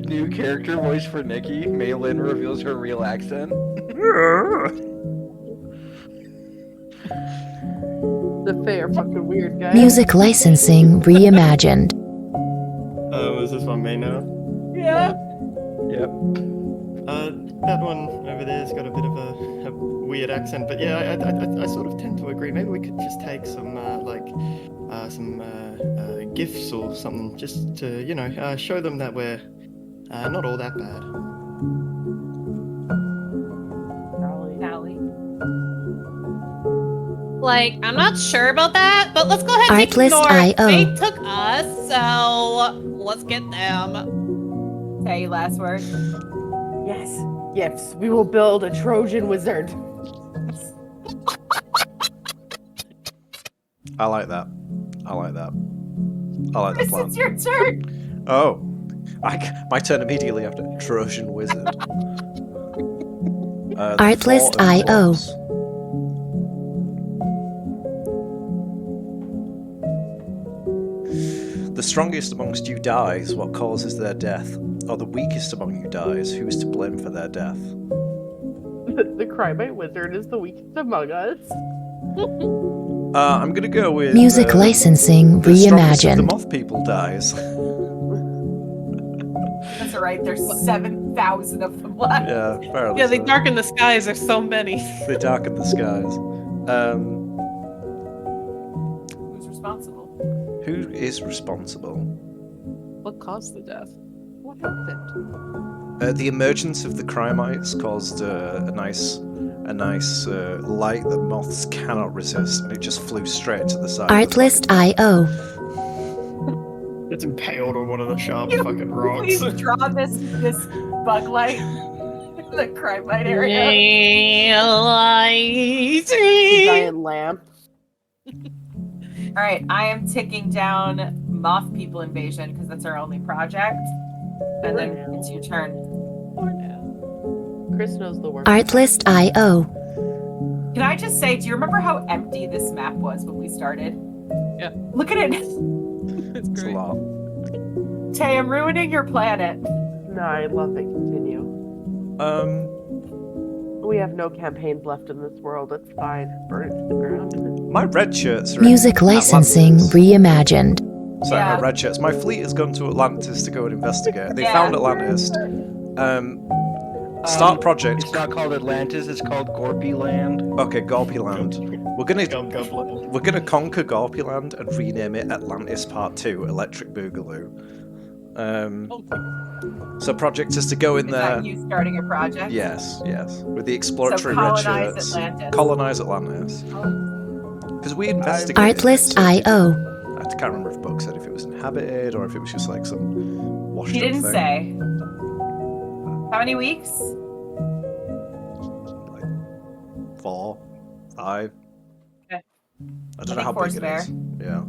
New character voice for Nikki. Maylin reveals her real accent. The Fae are fucking weird, guys. Music licensing reimagined. Was this one me now? Yeah. Yep. That one over there's got a bit of a weird accent, but yeah, I sort of tend to agree. Maybe we could just take some gifts or something, just to show them that we're not all that bad. Allie. Like, I'm not sure about that, but let's go ahead and take the north. Artlist.io. They took us, so let's get them. Okay, last word. Yes. Yes. We will build a Trojan wizard. I like that. I like that. I like that Chris, plan. it's your turn. Oh. My turn immediately after Trojan Wizard. Artlist.io. The strongest amongst you dies, what causes their death? Or the weakest among you dies, who is to blame for their death? The Crimite wizard is the weakest among us. I'm gonna go with Music licensing the strongest of the reimagined. moth people dies. That's alright, there's 7,000 of them left. Yeah, apparently Yeah, they so. darken the skies. There's so many. They darken the skies. Who's responsible? Who is responsible? What caused the death? What happened? The emergence of the Crimites caused a nice light that moths cannot resist, and it just flew straight to the side. Artlist.io. It's impaled on one of the sharp You fucking rocks. Please draw this bug light in the Crimite area. Giant lamp. Alright, I am ticking down Moth People Invasion because that's our only project. And then it's your turn. Chris knows the word. Artlist.io. Can I just say, do you remember how empty this map was when we started? Yeah. Look at it. It's It's a great. lot. Tay, I'm ruining your planet. No, I love it. Continue. We have no campaigns left in this world. It's fine. Burn it to the ground. My red shirts are Music in licensing Atlantis. reimagined. Sorry, Yeah. my red shirts. My fleet has gone to Atlantis to go and investigate. They Yeah. found Atlantis. Start project. It's not called Atlantis. It's called Gorpy Land. Okay, Gorpyland. Goblin. We're gonna conquer Gorpyland and rename it Atlantis Part 2, Electric Boogaloo. So project is to go in Is there. that you starting a project? Yes, with the exploratory red colonize shirts. Atlantis. Colonize Atlantis. Because we investigated. Artlist.io. I can't remember if Buck said if it was inhabited or if it was just like some washed He up didn't thing. say. How many weeks? Like 4, 5. Okay. I don't know how Force big it Bear. is. Yeah.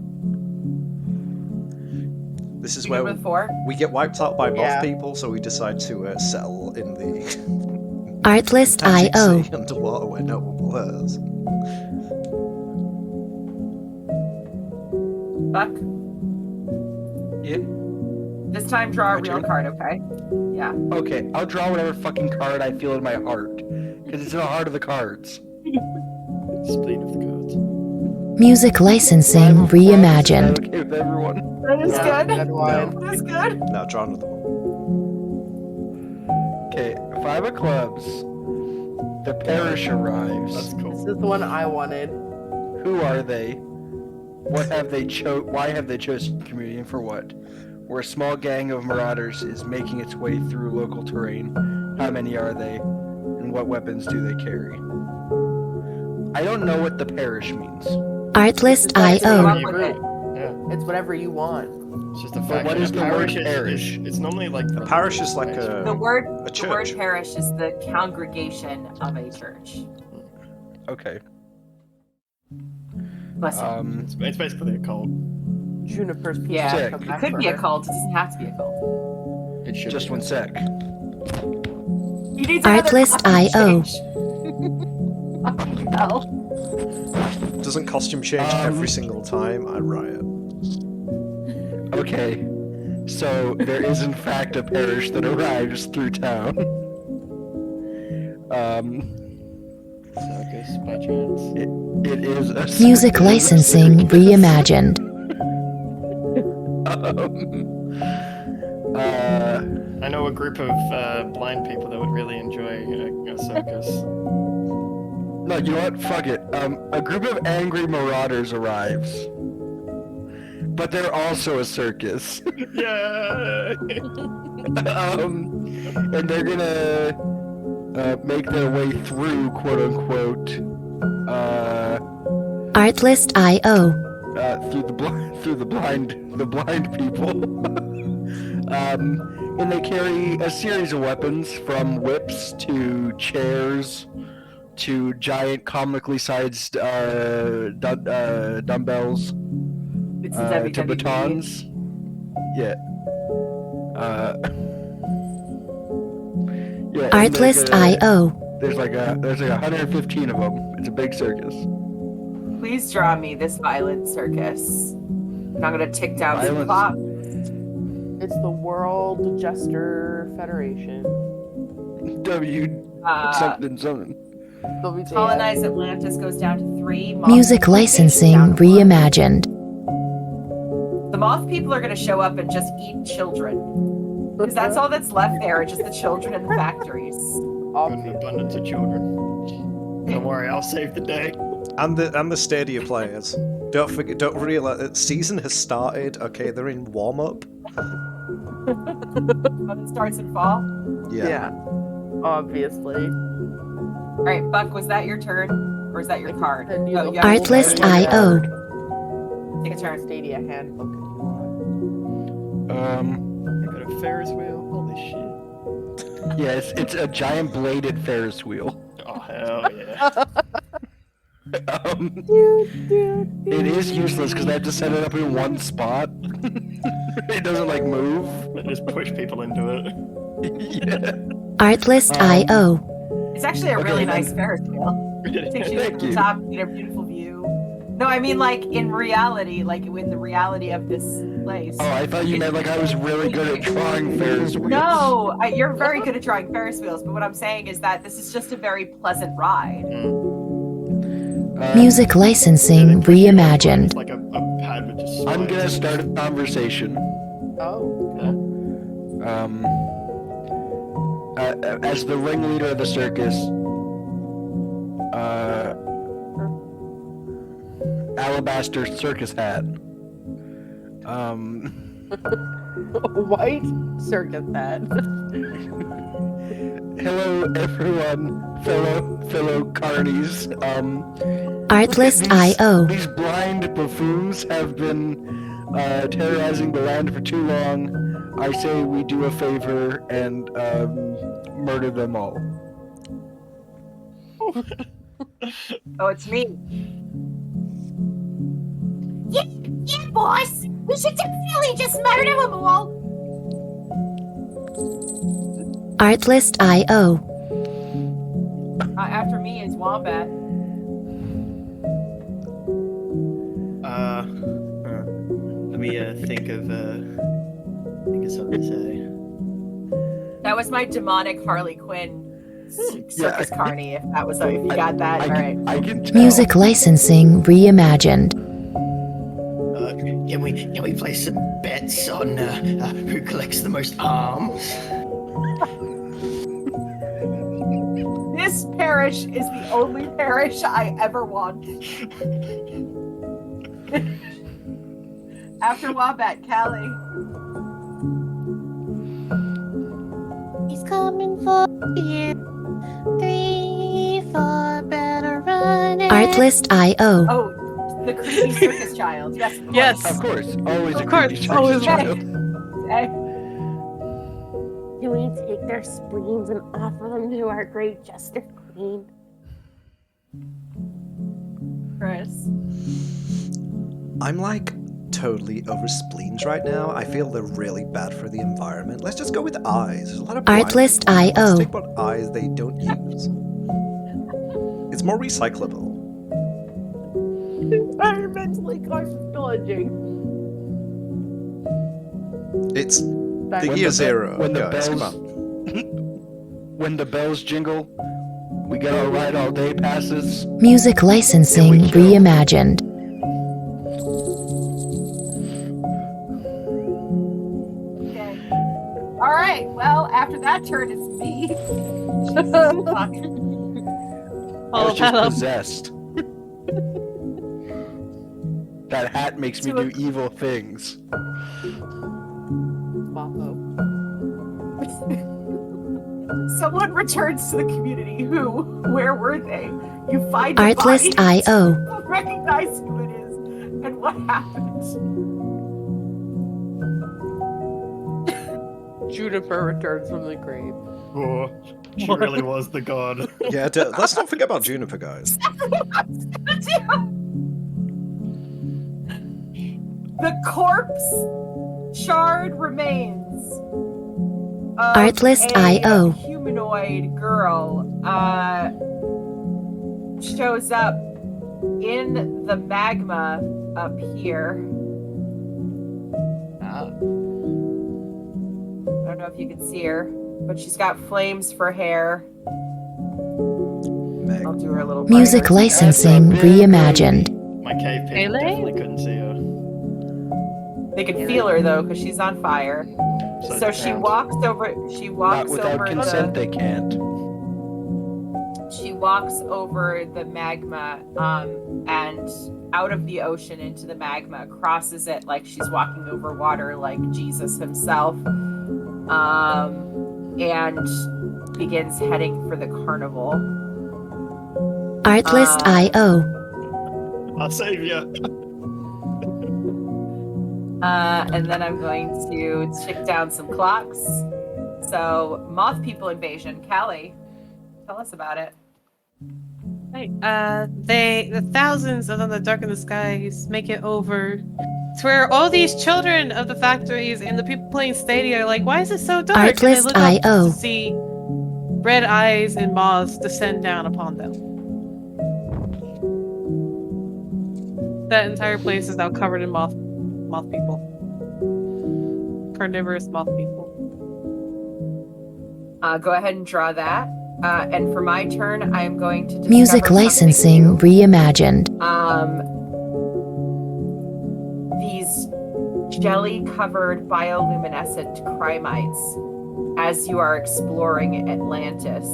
This is You where good with 4? we get wiped out by moth Yeah. people, so we decide to settle in the Artlist Atlantic IO. Sea underwater where no one will hurt us. Buck, Yeah. this time draw a My real turn? card, okay? Yeah. Okay, I'll draw whatever fucking card I feel in my heart. Because it's in the heart of the cards. Spleen of the cards. Music licensing Five of clubs, is that reimagined. okay with everyone? That is Yeah, good. good one. That is good. Now draw another one. Okay, 5 of clubs. The parish arrives. That's This cool. is the one I wanted. Who are they? What have they why have they chosen community and for what? Where a small gang of marauders is making its way through local terrain. How many are they? And what weapons do they carry? I don't know what the parish means. Artlist Come IO. up with it. Yeah. It's whatever you want. It's just a But fact. what that is a the word parish? parish? It's normally like A parish is like The a word church. parish is the congregation of a church. Okay. Bless you. It's basically a cult. Juniper's people Yeah, sick. come It back could for be a her. cult. It doesn't have to be a cult. It should. Just be. 1 sec. He needs another Artlist costume IO. change. Fucking hell. Doesn't costume change every single time. I riot. Okay. So there is in fact a parish that arrives through town. Circus by chance. It is a Music it is a licensing circus. reimagined. I know a group of blind people that would really enjoy a circus. No, you know what? Fuck it. A group of angry marauders arrives. But they're also a circus. Yeah. And they're gonna make their way through, quote unquote, Artlist IO. through the blind people. And they carry a series of weapons, from whips to chairs to giant comically sized dumbbells It's to WWE. batons. Yeah. Yeah. and Artlist IO. There's like 115 of them. It's a big circus. Please draw me this violent circus. And I'm gonna tick down some Violence. plot. It's the World Jester Federation. Something. WJF. Colonize Atlantis goes down to 3. Moth Music people licensing down to 1. reimagined. The moth people are gonna show up and just eat children. Because that's all that's left there, are just the children in the factories. Got an Obvious. abundance of children. Don't worry, I'll save the day. And the Stadia players. Don't realize that season has started. Okay, they're in warm up. When it starts in fall. Yeah. Obviously. All right, Buck, was that your turn, or is that your card? Then you No, look yeah. at Artlist the IO. Take a turn. Stadia handbook if you want. I got a Ferris wheel. Holy shit. Yeah, it's a giant bladed Ferris wheel. Oh hell yeah. It is useless because I have to set it up in one spot. It doesn't like move. They just push people into it. Yeah. Artlist IO. It's actually a Okay, really then. nice Ferris wheel. It takes you Thank to the you. top, you get a beautiful view. No, I mean like in reality, like in the reality of this place. Oh, I thought you meant like I was really good at drawing Ferris wheels. No, you're very good at drawing Ferris wheels, but what I'm saying is that this is just a very pleasant ride. Music licensing It's reimagined. like a pad with just I'm gonna spines. start a conversation. Oh. As the ringleader of the circus, alabaster circus hat. White circus hat. Hello, everyone, fellow carnies. Artlist IO. These blind buffoons have been terrorizing the land for too long. I say we do a favor and murder them all. Oh, it's me. Yeah. boss. We should definitely just murder them all. Artlist.io. After me is Wombat. Let me think of something to say. That was my demonic Harley Quinn circus carny. If you got that, all right. I can tell. Music licensing reimagined. Can we play some bets on who collects the most arms? This parish is the only parish I ever want. After Wombat, Callie. He's coming for you. 3, 4, better run it. Artlist.io. Oh, the creepy circus child. Yes, of course. Yes. Of course, always Of a course, creepy always circus right. child. Okay. Can we take their spleens and offer them to our great jester queen? Chris. I'm like totally over spleens right now. I feel they're really bad for the environment. Let's just go with eyes. There's a lot of blind people. Artlist.io. Let's take what eyes they don't use. It's more recyclable. Environmentally conscious villaging. It's Back the When year the- zero, when the guys. Come bells- on. When the bells jingle, we get our ride all day passes. Music licensing Here we go. reimagined. Okay. All right. Well, after that turn, it's me. Fuck. I Follow was just that up. possessed. That hat makes me do evil things. Boppo. Someone returns to the community. Who? Where were they? You find the body. Artlist.io. You recognize who it is and what happened. Juniper returns from the grave. Oh, she really was the god. Yeah, let's not forget about Juniper, guys. The corpse charred remains of Artlist.io. a humanoid girl shows up in the magma up here. I don't know if you can see her, but she's got flames for hair. Meg. I'll do her a little Music brighter. licensing That's a big reimagined. My cave people Melee? definitely couldn't see her. They can feel her though, because she's on fire. So the she ground. walks over. She Not walks without over consent, they can't. She walks over the magma and out of the ocean into the magma, crosses it like she's walking over water, like Jesus himself, and begins heading for the carnival. Artlist.io. Our savior. And then I'm going to tick down some clocks. So, Moth People Invasion. Callie, tell us about it. Right. The thousands of them that darken the skies make it over to where all these children of the factories and the people playing Stadia are like, why is it so dark? And they look up Artlist.io. to see red eyes and moths descend down upon them. That entire place is now covered in moth people. Carnivorous moth people. Go ahead and draw that. And for my turn, I am going to discover Music something licensing new. reimagined. These jelly-covered bioluminescent crimites, as you are exploring Atlantis,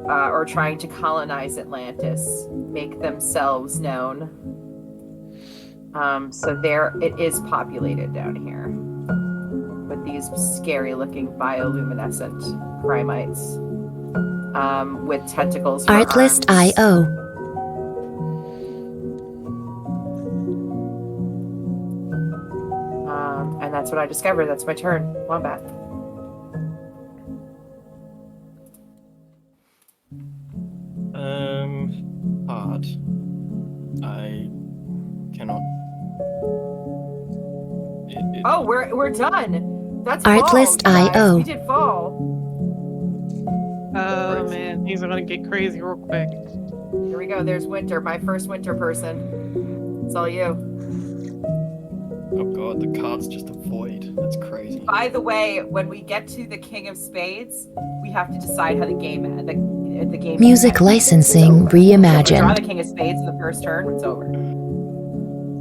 or trying to colonize Atlantis, make themselves known. So there, it is populated down here with these scary-looking bioluminescent crimites with tentacles. For arms. Artlist.io. And that's what I discovered. That's my turn. Wombat. Hard. I cannot Oh, we're done. That's Artlist fall, you guys. IO. We did fall. Oh man, things are gonna get crazy real quick. Here we go. There's winter. My first winter person. It's all you. Oh god, the card's just a void. That's crazy. By the way, when we get to the King of Spades, we have to decide how the game Music ends. licensing So if we draw reimagined. the King of Spades in the first turn, it's over.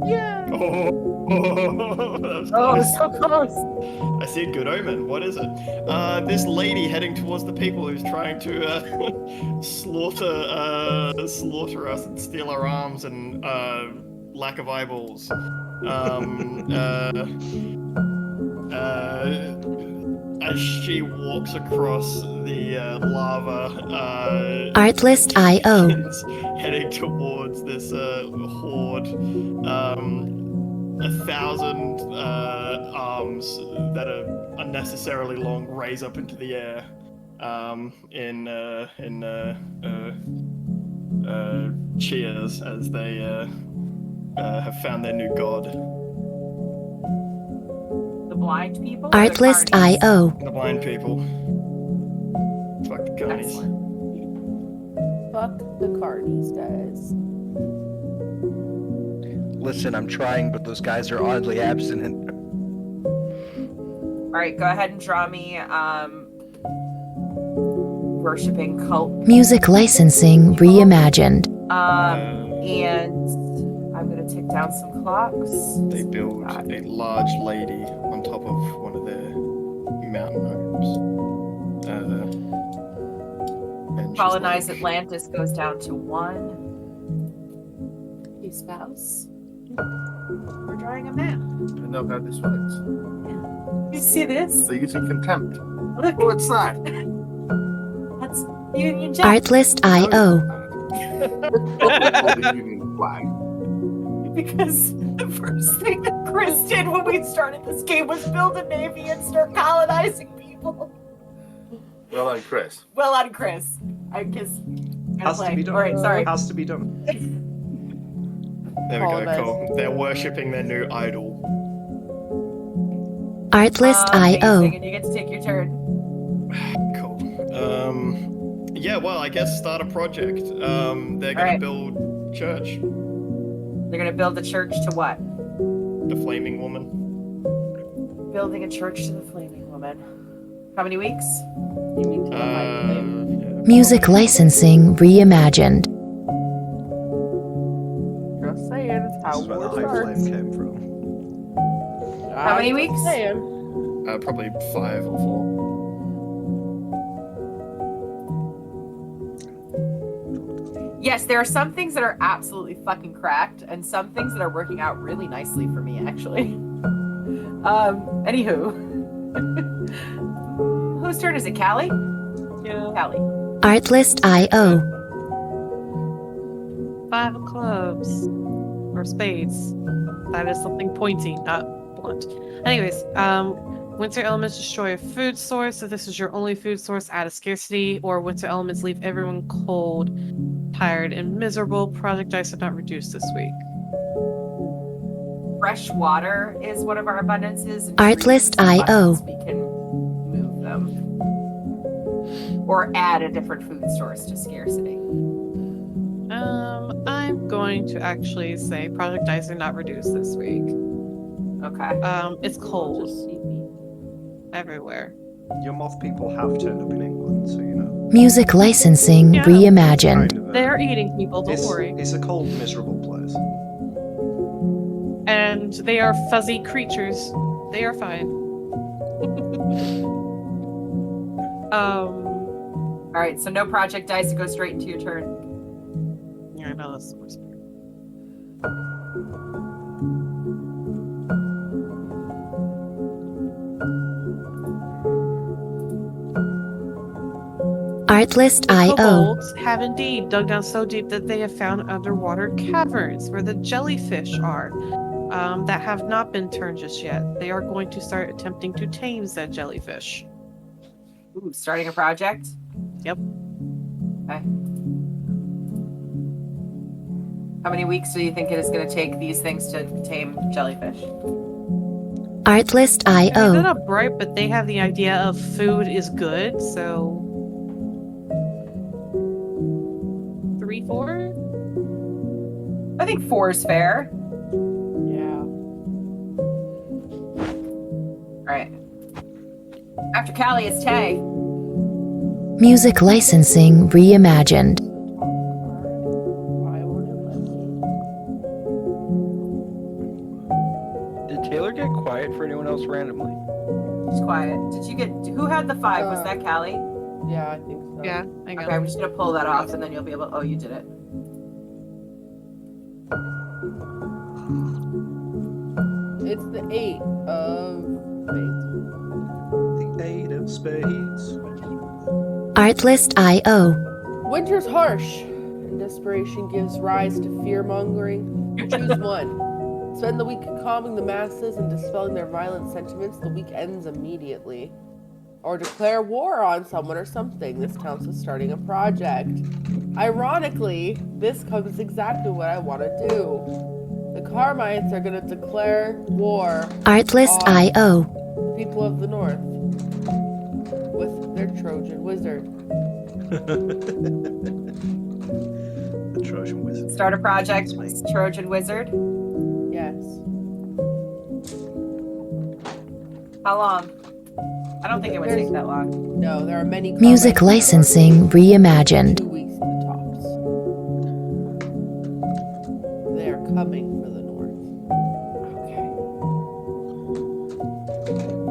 Yeah. That was Oh, close. so close. I see a good omen. What is it? This lady heading towards the people who's trying to slaughter us and steal our arms and lack of eyeballs. As she walks across the lava, Artlist IO. is heading towards this horde. 1,000 arms that are unnecessarily long raise up into the air in cheers as they have found their new god. The blind people? or the Artlist carnies? IO. The blind people. Fuck the carnies. Excellent. Fuck the carnies, guys. Listen, I'm trying, but those guys are oddly abstinent. All right, go ahead and draw me worshipping cult. Music licensing reimagined. And I'm gonna take down some clocks. They build a large lady on top of one of their mountain homes. And she's Colonize like, Atlantis goes down to 1. Hey, spouse. We're drawing a map. I know how this works. You see this? They're using contempt. Look, What's that? that's Union Jack. Artlist IO. The Union flag. Because the first thing that Chris did when we started this game was build a navy and start colonizing people. Well done, Chris. Well on, Chris. I guess. Has to be done. All right, sorry. Has to be done. there we go, Colonize. cool. They're worshipping their new idol. Artlist Amazing, IO. and you get to take your turn. Cool. Yeah, well, I guess start a project. They're gonna Alright. build church. They're gonna build a church to what? The Flaming Woman. Building a church to the Flaming Woman. How many weeks? You mean to the high flame? Yeah, Music probably. licensing reimagined. Just saying, it's how That's where the war high starts. flame came from. How many I'm weeks? saying. Probably 5 or 4. Yes, there are some things that are absolutely fucking cracked, and some things that are working out really nicely for me, actually. Anywho. Whose turn is it, Callie? Yeah. Callie. Artlist IO. 5 of clubs. Or spades. That is something pointy, not blunt. Anyways, winter elements destroy a food source. If this is your only food source, add a scarcity. Or winter elements leave everyone cold, tired, and miserable. Project dice are not reduced this week. Fresh water is one of our abundances. and Artlist trees and IO. buttons, we can move them. Or add a different food source to scarcity. I'm going to actually say project dice are not reduced this week. Okay. It's cold everywhere. Your moth people have turned up in England, so you know. Music licensing Yeah. reimagined. Kind of They're eating people, don't worry. It's a cold, miserable place. And they are fuzzy creatures. They are fine. All right, so no project dice, it goes straight into your turn. Yeah, I know that's the worst part. Artlist The IO. kobolds have indeed dug down so deep that they have found underwater caverns where the jellyfish are that have not been turned just yet. They are going to start attempting to tame said jellyfish. Ooh, starting a project? Yep. Okay. How many weeks do you think it is going to take these things to tame jellyfish? They're Artlist.io. not bright, but they have the idea of food is good, so 3, 4? I think 4 is fair. Yeah. All right. After Callie is Tay. Music licensing reimagined. Why won't it let me? Did Taylor get quiet for anyone else randomly? It's quiet. Did you get? Who had the 5? Was that Callie? Yeah, I think so. Yeah, I got Okay, I'm just gonna pull that off, and then you'll be able. Oh, you did it. It's the 8 of spades. The 8 of spades. Artlist.io. Winter's harsh, and desperation gives rise to fear-mongering. Choose one. Spend the week calming the masses and dispelling their violent sentiments. The week ends immediately. Or declare war on someone or something. This counts as starting a project. Ironically, this comes exactly what I want to do. The Carmites are going to declare war Artlist.io. on people of the North with their Trojan wizard. The Trojan Wizard. Start a project. Trojan Wizard. Yes. How long? I don't think it would take that long. No, there are many Music Carmites that are licensing reimagined. 2 weeks at the tops. They are coming for the North. Okay.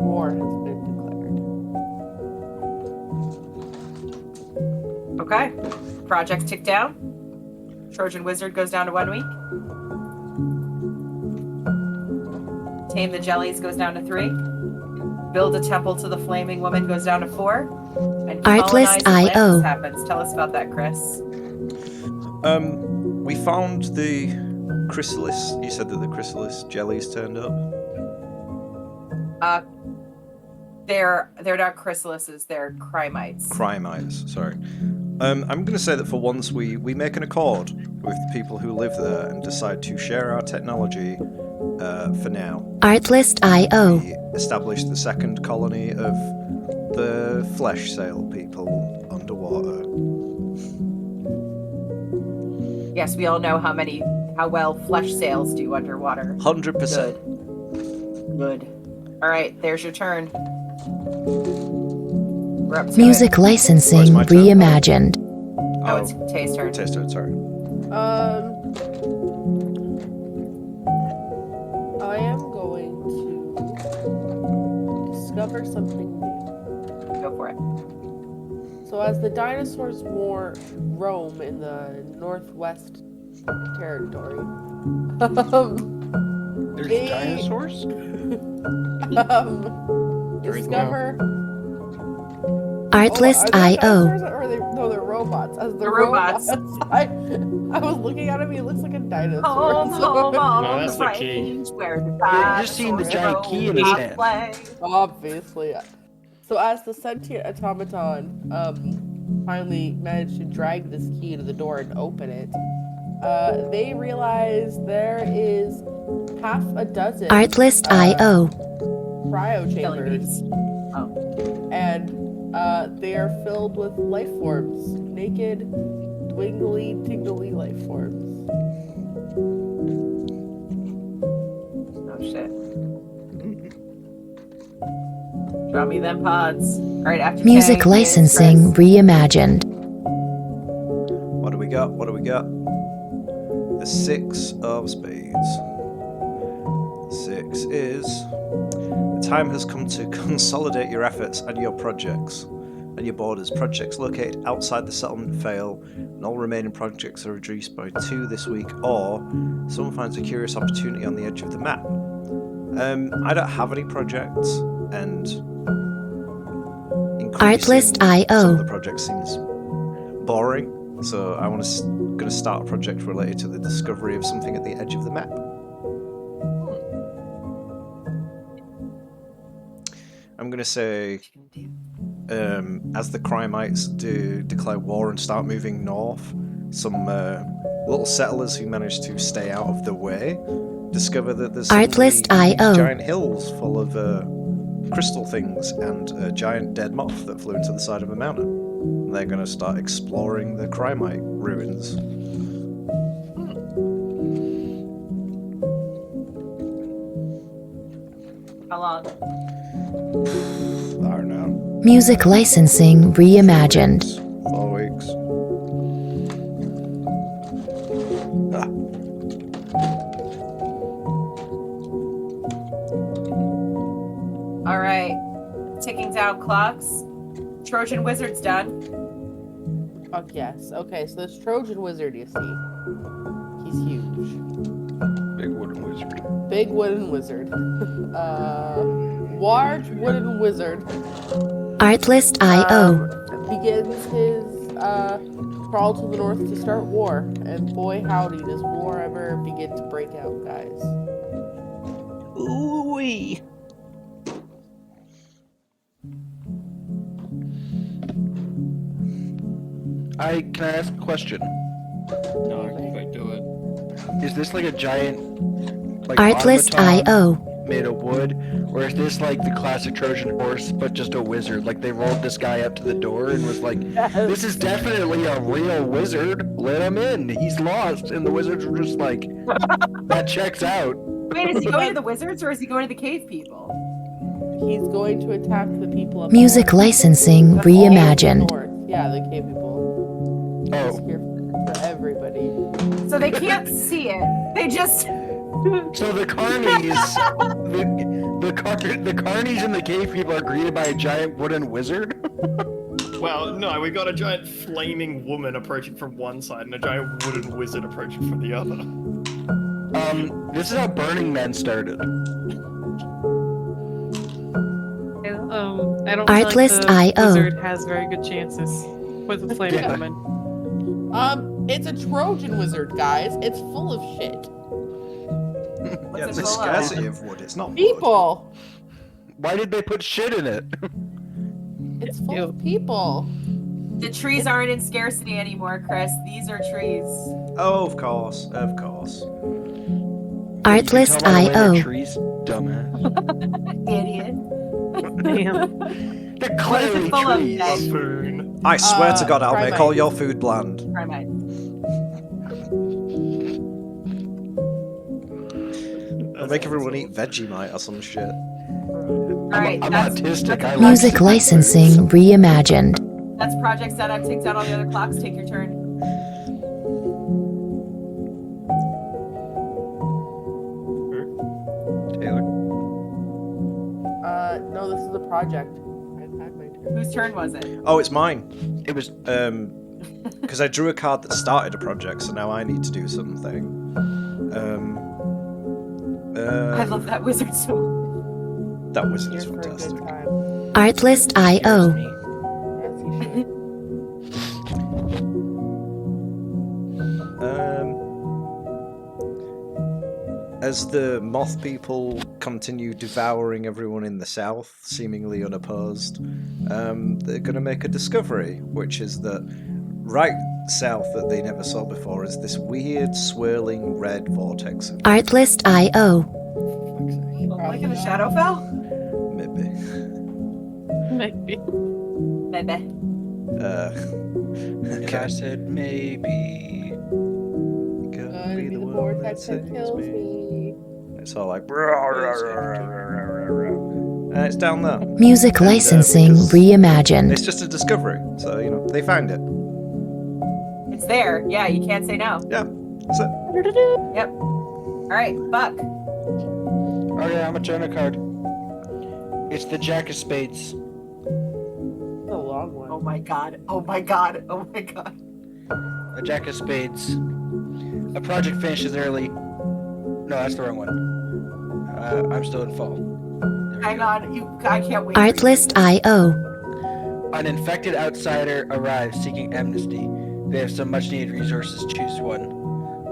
War has been declared. Okay. Projects tick down. Trojan Wizard goes down to 1 week. Tame the Jellies goes down to 3. Build a temple to the Flaming Woman goes down to 4. And colonize Artlist.io. Atlantis happens. Tell us about that, Chris. We found the chrysalis. You said that the chrysalis jellies turned up. They're not chrysalises, they're Crimites. Crimites, sorry. I'm going to say that for once we make an accord with the people who live there and decide to share our technology for now. Artlist.io. We establish the second colony of the flesh sale people underwater. Yes, we all know how well flesh sales do underwater. 100%. Good. All right, there's your turn. We're up to Music it. licensing Where's my turn? reimagined. Oh, it's Tay's turn. Taste it, sorry. I am going to discover something new. Go for it. So as the dinosaurs roam in the northwest territory, There's They- dinosaurs? discover Artlist.io. No, they're robots. As the They're robots. I was looking at him. He looks like a dinosaur. Home, home on No, that's the the key. range where the You're just seeing the giant dinosaurs key in his roam hand. play. Obviously. So as the sentient automaton finally managed to drag this key to the door and open it, they realize there is half a dozen Artlist.io. cryo Jelly chambers, beans. Oh. and they are filled with life forms, naked, dwingly, tingly life forms. Oh shit. Draw me them pods. All right, after Music Tay, licensing Chris. reimagined. What do we got? What do we got? The 6 of spades. 6 is... The time has come to consolidate your efforts and your projects and your borders. Projects located outside the settlement fail, and all remaining projects are reduced by 2 this week, or someone finds a curious opportunity on the edge of the map. I don't have any projects, and increasing Artlist.io. some of the projects seems boring, so I want to going to start a project related to the discovery of something at the edge of the map. I'm going to say, as the Crimites declare war and start moving north, some little settlers who managed to stay out of the way discover that there's Artlist suddenly these IO. giant hills full of crystal things and a giant dead moth that flew into the side of a mountain. And they're going to start exploring the Crimite ruins. How long? I don't know. Music licensing reimagined. 4 weeks. Ah. All right. Ticking down clocks. Trojan Wizard's done. Fuck yes. Okay, so this Trojan Wizard you see, he's huge. Big wooden wizard. Big wooden wizard. Large wooden wizard. Artlist IO. Begins his crawl to the north to start war. And boy howdy, does war ever begin to break out, guys. Ooh-wee. Can I ask a question? No, I do it. Is this like a giant like Artlist automaton IO. made of wood, or is this like the classic Trojan horse but just a wizard? Like they rolled this guy up to the door and was like, "This is definitely a real wizard. Let him in. He's lost." And the wizards were just like, "That checks out." Wait, is he going to the wizards or is he going to the cave people? He's going to attack the people up Music north. licensing That's all reimagined. north. Yeah, the cave people. He's Oh, here for everybody. So they can't see it. They just. so the carnies, the carnies and the cave people are greeted by a giant wooden wizard. Well, no, we got a giant flaming woman approaching from one side and a giant wooden wizard approaching from the other. This is how Burning Man started. I don't Artlist feel like the IO. wizard has very good chances with the flaming Yeah. woman. It's a Trojan wizard, guys. It's full of shit. Yeah, it there's full of? scarcity of wood. It's not wood. People. Why did they put shit in it? It's full of people. The trees aren't in scarcity anymore, Chris. These are trees. Oh, of course, of course. Artlist Tell me why they're IO. trees, dumbass. Idiot. Damn. They're What is clearly it full of, trees. Ned? Buffoon. I swear to God, I'll make Crimite. all your food bland. Primate. I'll make everyone eat Vegemite or some shit. All right, I'm that's, autistic. I like Music licensing reimagined. that's project set up. Take down all the other clocks. Take your turn. Taylor. No, this is a project. I had my turn. Whose turn was it? Oh, it's mine. It was Because I drew a card that started a project, so now I need to do something. I love that wizard so much. That wizard Here is for a fantastic. good time. Artlist IO. Yes, you should. As the moth people continue devouring everyone in the south, seemingly unopposed, they're going to make a discovery, which is that right south that they never saw before is this weird swirling red vortex. Artlist IO. Like in the Shadowfell? Maybe. Maybe. Maybe. And I said maybe. Gonna be the vortex that kills me. It's all like, and it's down there. Music And, licensing because reimagined. It's just a discovery, so you know they found it. It's there. Yeah, you can't say no. Yeah, that's it. Yep. All right, Buck. Oh yeah, I'm a turn a card. It's the Jack of Spades. It's a long one. Oh my god. Oh my god. Oh my god. A Jack of Spades. A project finishes early. No, that's the wrong one. I'm still in fall. There we Hang go. on. I can't wait. Artlist IO. An infected outsider arrives seeking amnesty. They have some much needed resources. Choose one.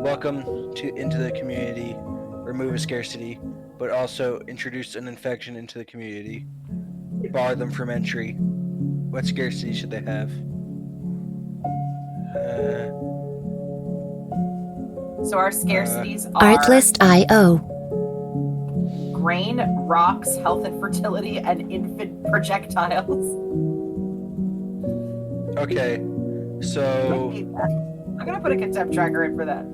Welcome into the community. Remove a scarcity, but also introduce an infection into the community. Bar them from entry. What scarcity should they have? So our scarcities are Artlist IO. grain, rocks, health and fertility, and infant projectiles. Okay, so I'm gonna put a contempt tracker in for that.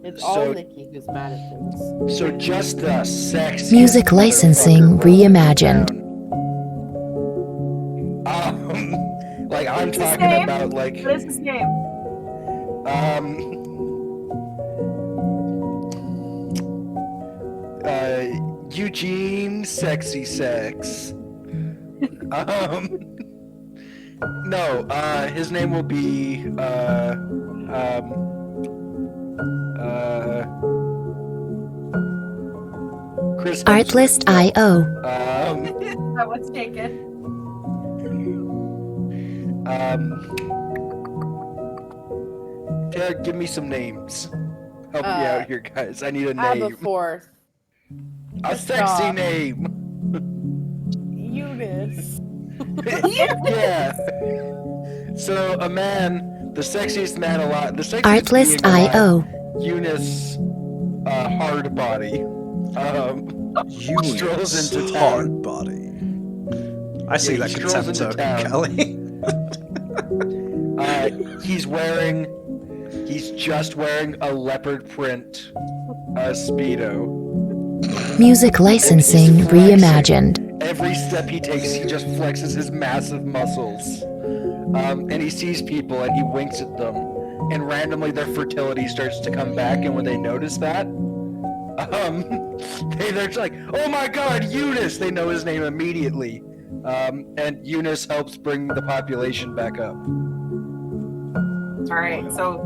It's all Nikki who's mad at things. so just the sexiest Music licensing motherfucker reimagined. like I'm What's his talking name? about like What is his name? Eugene Sexy Sex. No, his name will be Chris Artlist.io. That one's taken. Derek, give me some names. Help me out here, guys. I need a Add name. the fourth. A sexy name. Eunice. Yeah. So a man, the sexiest man alive, the sexiest being Artlist.io. alive, Eunice, hard body, strolls into town. Hard body. I see Yeah, that he strolls contempt into token, Kelly. He's just wearing a leopard print Speedo. Music licensing reimagined. Every step he takes, he just flexes his massive muscles. And he sees people and he winks at them. And randomly their fertility starts to come back, and when they notice that, they're just like, oh my god, Eunice! They know his name immediately. And Eunice helps bring the population back up. Alright, so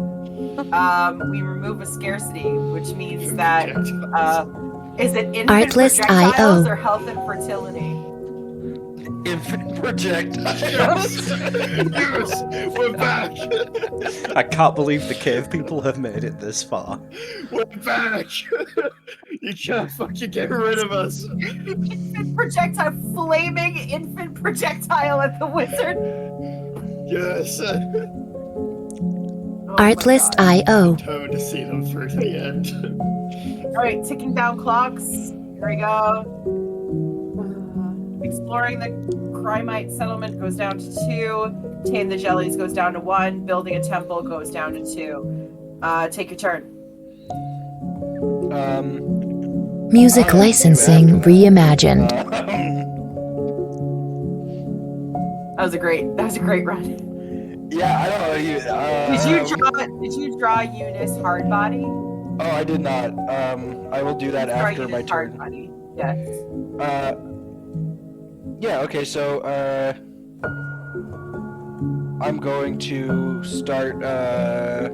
we remove a scarcity, which means that is it infant Artlist.io. projectiles or health and fertility? Infant projectiles. Yes, we're back. I can't believe the cave people have made it this far. We're back. You can't fucking get rid of us. Infant projectile, flaming infant projectile at the wizard. Yes. Oh my Artlist.io. Determined to see them through to the end. Alright, ticking down clocks. Here we go. Exploring the Crimite settlement goes down to 2. Tame the jellies goes down to 1. Building a temple goes down to 2. Take your turn. Music licensing reimagined. That was a great run. Yeah, I don't know. Did you draw Eunice Hardbody? Oh, I did not. I will do that Draw after my Eunice turn. Hardbody. Yes. Yeah, okay, so, I'm going to start a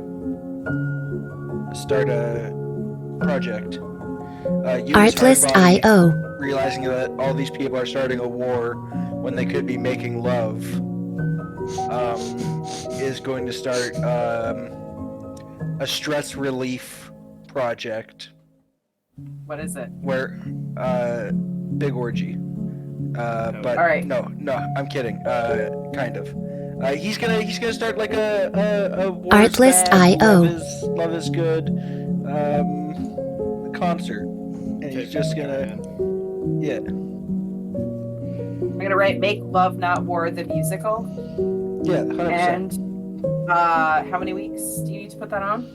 project. Artlist.io. Realizing that all these people are starting a war when they could be making love, is going to start, a stress relief project. What is it? Where, big orgy. But all right. no, I'm kidding. Kind of. He's gonna start like a Artlist.io. Love is good concert, and he's just gonna I'm gonna write "Make Love Not War" the musical. 100%. And how many weeks do you need to put that on?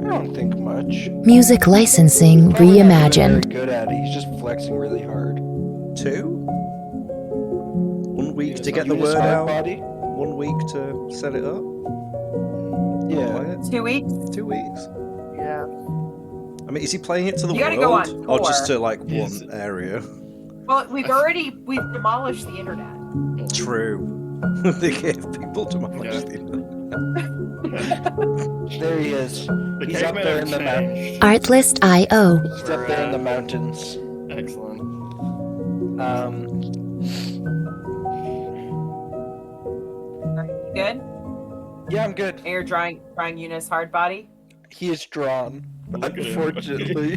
I don't think much. Music licensing Probably not really reimagined. very good at it. He's just flexing really hard. 2? 1 week to get the Eunice word out. Hardbody? 1 week to set it up. Yeah. Play it. 2 weeks. 2 weeks. Yeah. I mean, is he playing it to the You gotta world, go on or just tour. to like one area? Well, we've demolished the internet. True. They gave people to manage the internet. There he is. The He's up cavemen there have in the mountains. changed. Artlist.io. He's up there in the mountains. Excellent. You good? Yeah, I'm good. And you're drawing Eunice Hardbody. He is drawn, Look at him. unfortunately.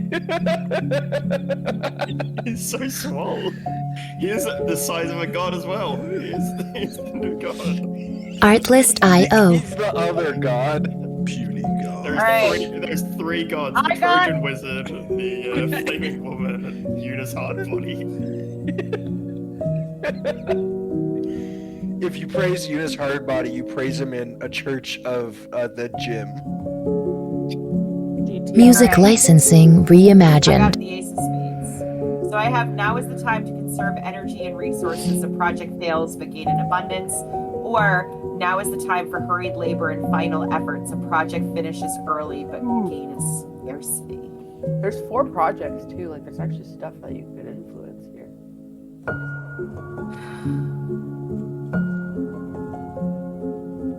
He's so small. He is the size of a god as well. He's the new god. Artlist.io. He's the other god. Puny god. Alright. There's three gods: I the got- Trojan wizard, the flaming woman, and Eunice Hardbody. If you praise Eunice Hardbody, you praise him in a church of the gym. Music Alright. licensing I got reimagined. the ace of spades. So I have now is the time to conserve energy and resources. A project fails but gain in abundance. Or now is the time for hurried labor and final efforts. A project finishes early but gain in scarcity. There's 4 projects too. Like there's actually stuff that you could influence here.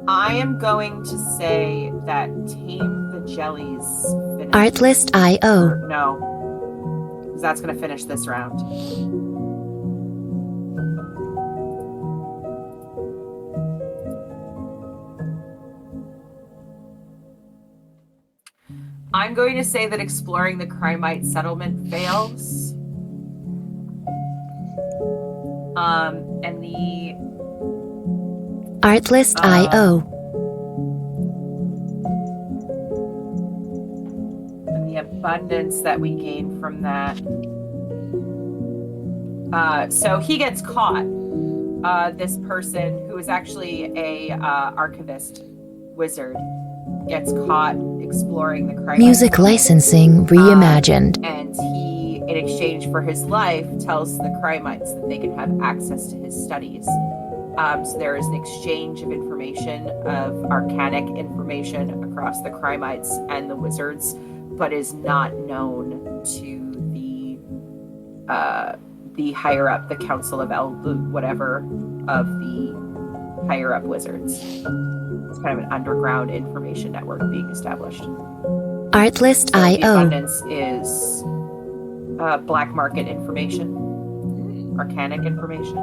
I am going to say that Tame the Jellies finished. Artlist.io. No. Because that's going to finish this round. I'm going to say that exploring the Crimite settlement fails. And the Artlist.io. and the abundance that we gain from that. So he gets caught. This person who is actually a archivist wizard gets caught exploring the Crimite Music settlement. licensing reimagined. And he, in exchange for his life, tells the Crimites that they can have access to his studies. So there is an exchange of information, of arcanic information across the Crimites and the wizards, but is not known to the higher up, the Council of whatever of the higher up wizards. It's kind of an underground information network being established. So the Artlist.io. abundance is black market information, arcanic information.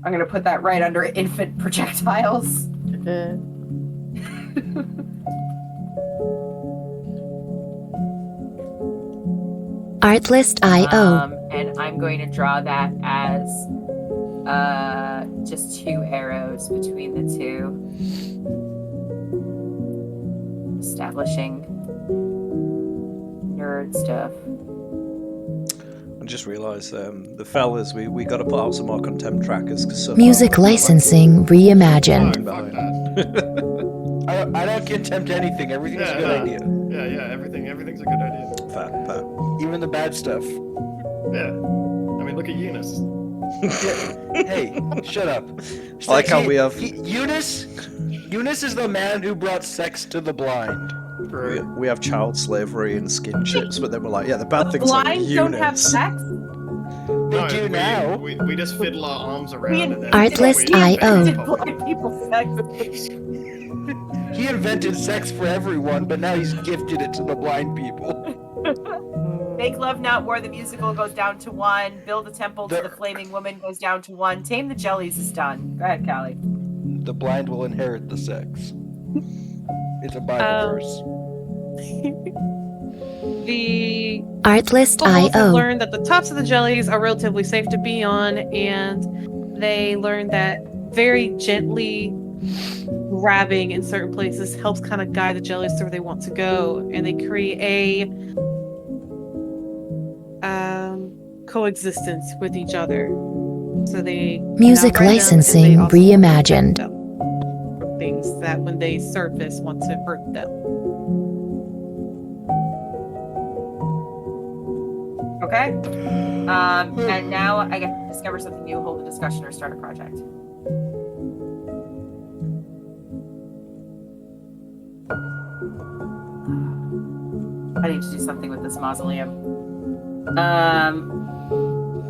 I'm going to put that right under infant projectiles. Artlist.io. And I'm going to draw that as just 2 arrows between the two. Establishing nerd stuff. I just realised the fellas, we got to put out some more contempt trackers. 'Cause so far Music we've got, like, licensing reimagined. Fuck that. I don't contempt anything. Everything's a good idea. Yeah, everything's a good idea. Fair. Even the bad stuff. Yeah. I mean, look at Eunice. Hey, shut up. I like how we have Eunice is the man who brought sex to the blind. we have child slavery and skin chips, but then we're like, yeah, the bad things like Blind Eunice. don't have sex? They do now. We just fiddle our arms around and then Artlist.io. Did blind people sex? He invented sex for everyone, but now he's gifted it to the blind people. Make Love Not War the musical goes down to 1. Build a Temple to the Flaming Woman goes down to 1. Tame the Jellies is done. Go ahead, Callie. The blind will inherit the sex. It's a Bible verse. The Bulls have Artlist.io. learned that the tops of the jellies are relatively safe to be on, and they learned that very gently grabbing in certain places helps kind of guide the jellies to where they want to go, and they create a coexistence with each other. So they Music now guard them, and licensing they also reimagined. protect them from things that when they surface want to hurt them. Okay. And now I get to discover something new, hold a discussion, or start a project. I need to do something with this mausoleum.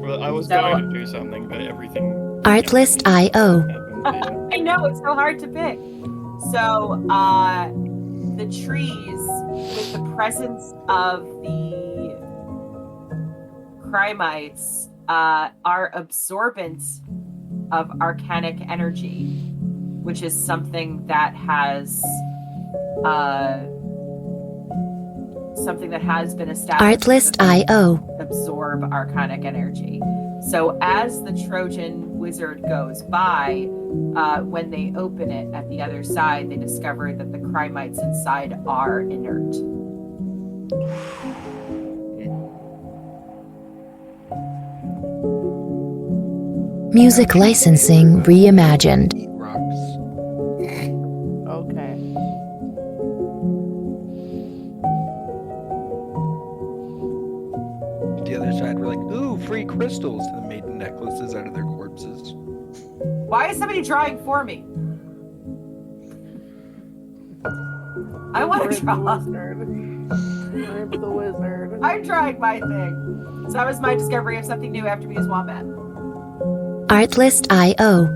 Well, I was So- going to do something, but everything. Artlist.io. happened. I know, it's so hard to pick. So, the trees, with the presence of the Crimites, are absorbent of arcanic energy, which is something that has been established. Artlist.io. Absorb arcanic energy. So as the Trojan wizard goes by, when they open it at the other side, they discover that the Crimites inside are inert. Music licensing reimagined. Eat rocks. Okay. The other side were like, ooh, free crystals, and made necklaces out of their corpses. Why is somebody drawing for me? I want to draw. Rip the wizard. I'm drawing my thing. So that was my discovery of something new after being a wombat. Artlist.io.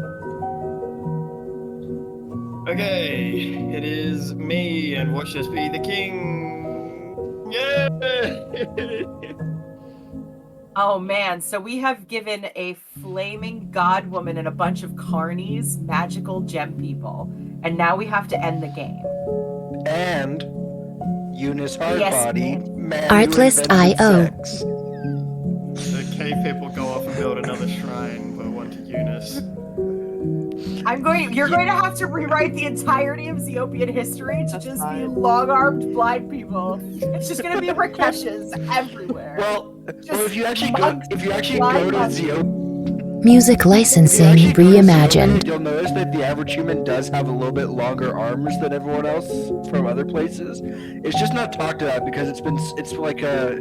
Okay, it is me, and watch us be the king. Yeah. Oh man, so we have given a flaming god woman and a bunch of carnies magical gem people, and now we have to end the game. And Eunice Hardbody, Yes, man Artlist.io. sex. The cave people go off and build another shrine, but one to Eunice. You're going to have to rewrite the entirety of Xi'Opian history to That's just be fine. long-armed blind people. It's just going to be Rakeshas everywhere. Well, Just if you actually monks, go to blind the monks. Music licensing reimagined. You'll notice that the average human does have a little bit longer arms than everyone else from other places. It's just not talked about because it's like a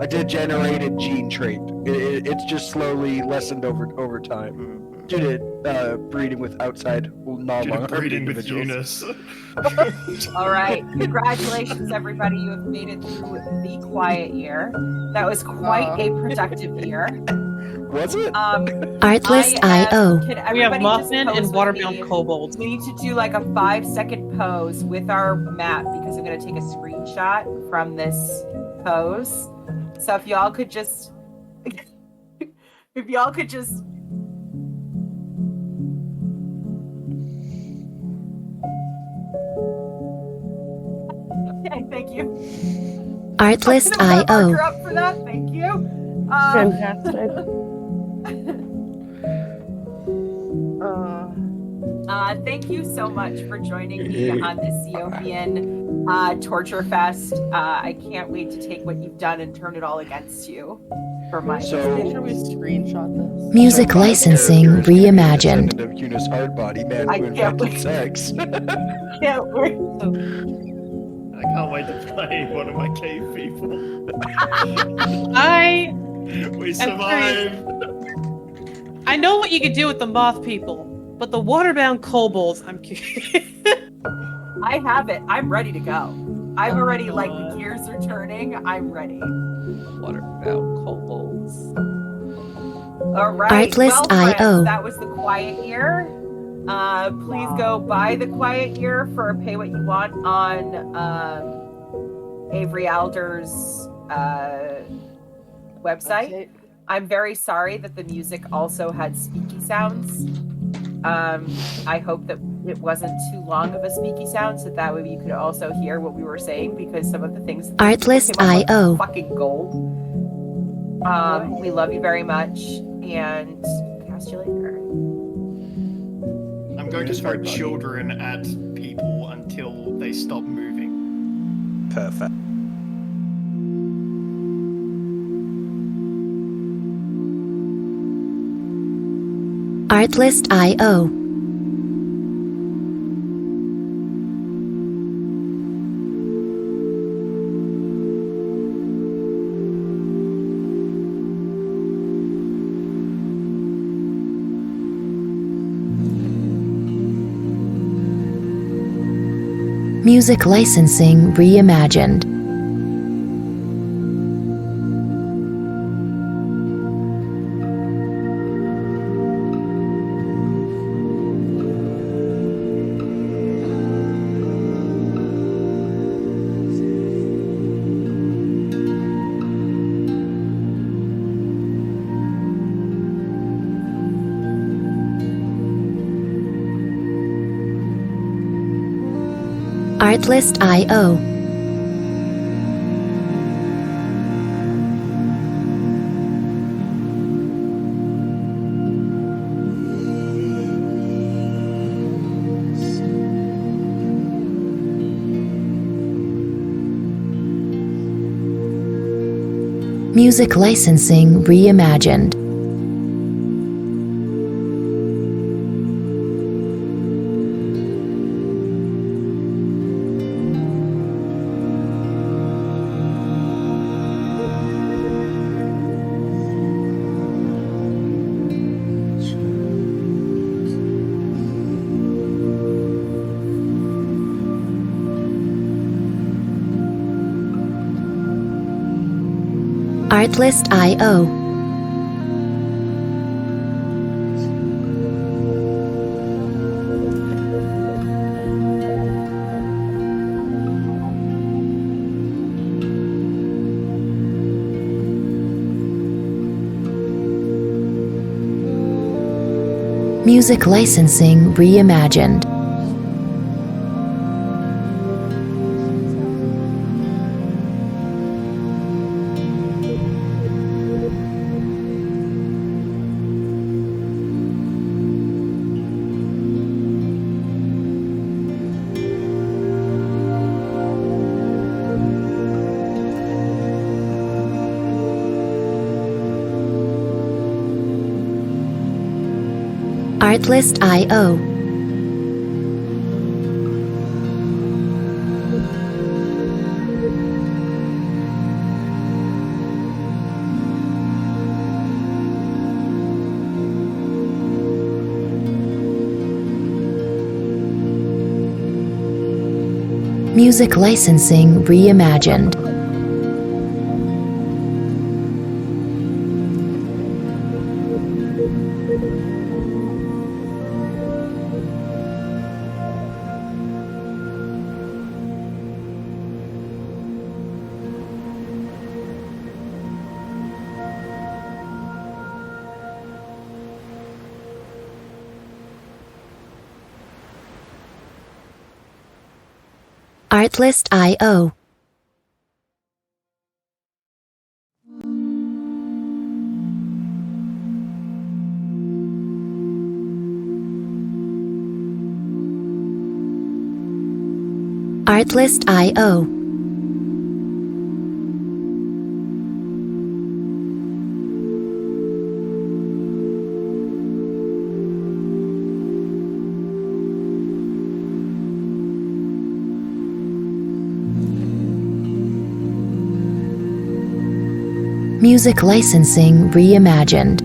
degenerated gene trait. It's just slowly lessened over time due to breeding with outside non-long-armed Breeding with individuals. Eunice. All right. Congratulations, everybody. You have made it through the quiet year. That was quite a productive year. Was it? Artlist.io. We have Muffin and Waterbound Kobolds. We need to do like a 5-second pose with our map because I'm going to take a screenshot from this pose. So if y'all could just, okay, thank you. Artlist.io. Marker up for that, thank you. Fantastic. Thank you so much for joining me on this Xi'Opian torture fest. I can't wait to take what you've done and turn it all against you for my Make So, sure we screenshot this. Music my licensing character is gonna be a reimagined. descendant of Eunice Hardbody, man I who can't invented wait. sex. Can't wait. I can't wait to play one of my cave people. We survived. I know what you could do with the moth people, but the waterbound kobolds, I'm curious. I have it. I'm ready to go. I've already, like, the gears are turning. I'm ready. Waterbound kobolds. All right. Well, Artlist.io. friends, that was the quiet year. Please go buy the quiet year for Pay What You Want on Avery Alder's website. I'm very sorry that the music also had speaky sounds. I hope that it wasn't too long of a speaky sound, so that way you could also hear what we were saying, because some of the things Artlist.io. fucking gold. We love you very much, and cast you later. I'm going to throw children at people until they stop moving. Perfect. Artlist.io. Music licensing reimagined. Artlist.io. Music licensing reimagined. Artlist.io. Music licensing reimagined. Artlist.io. Music licensing reimagined. Artlist.io. Artlist.io. Music licensing reimagined.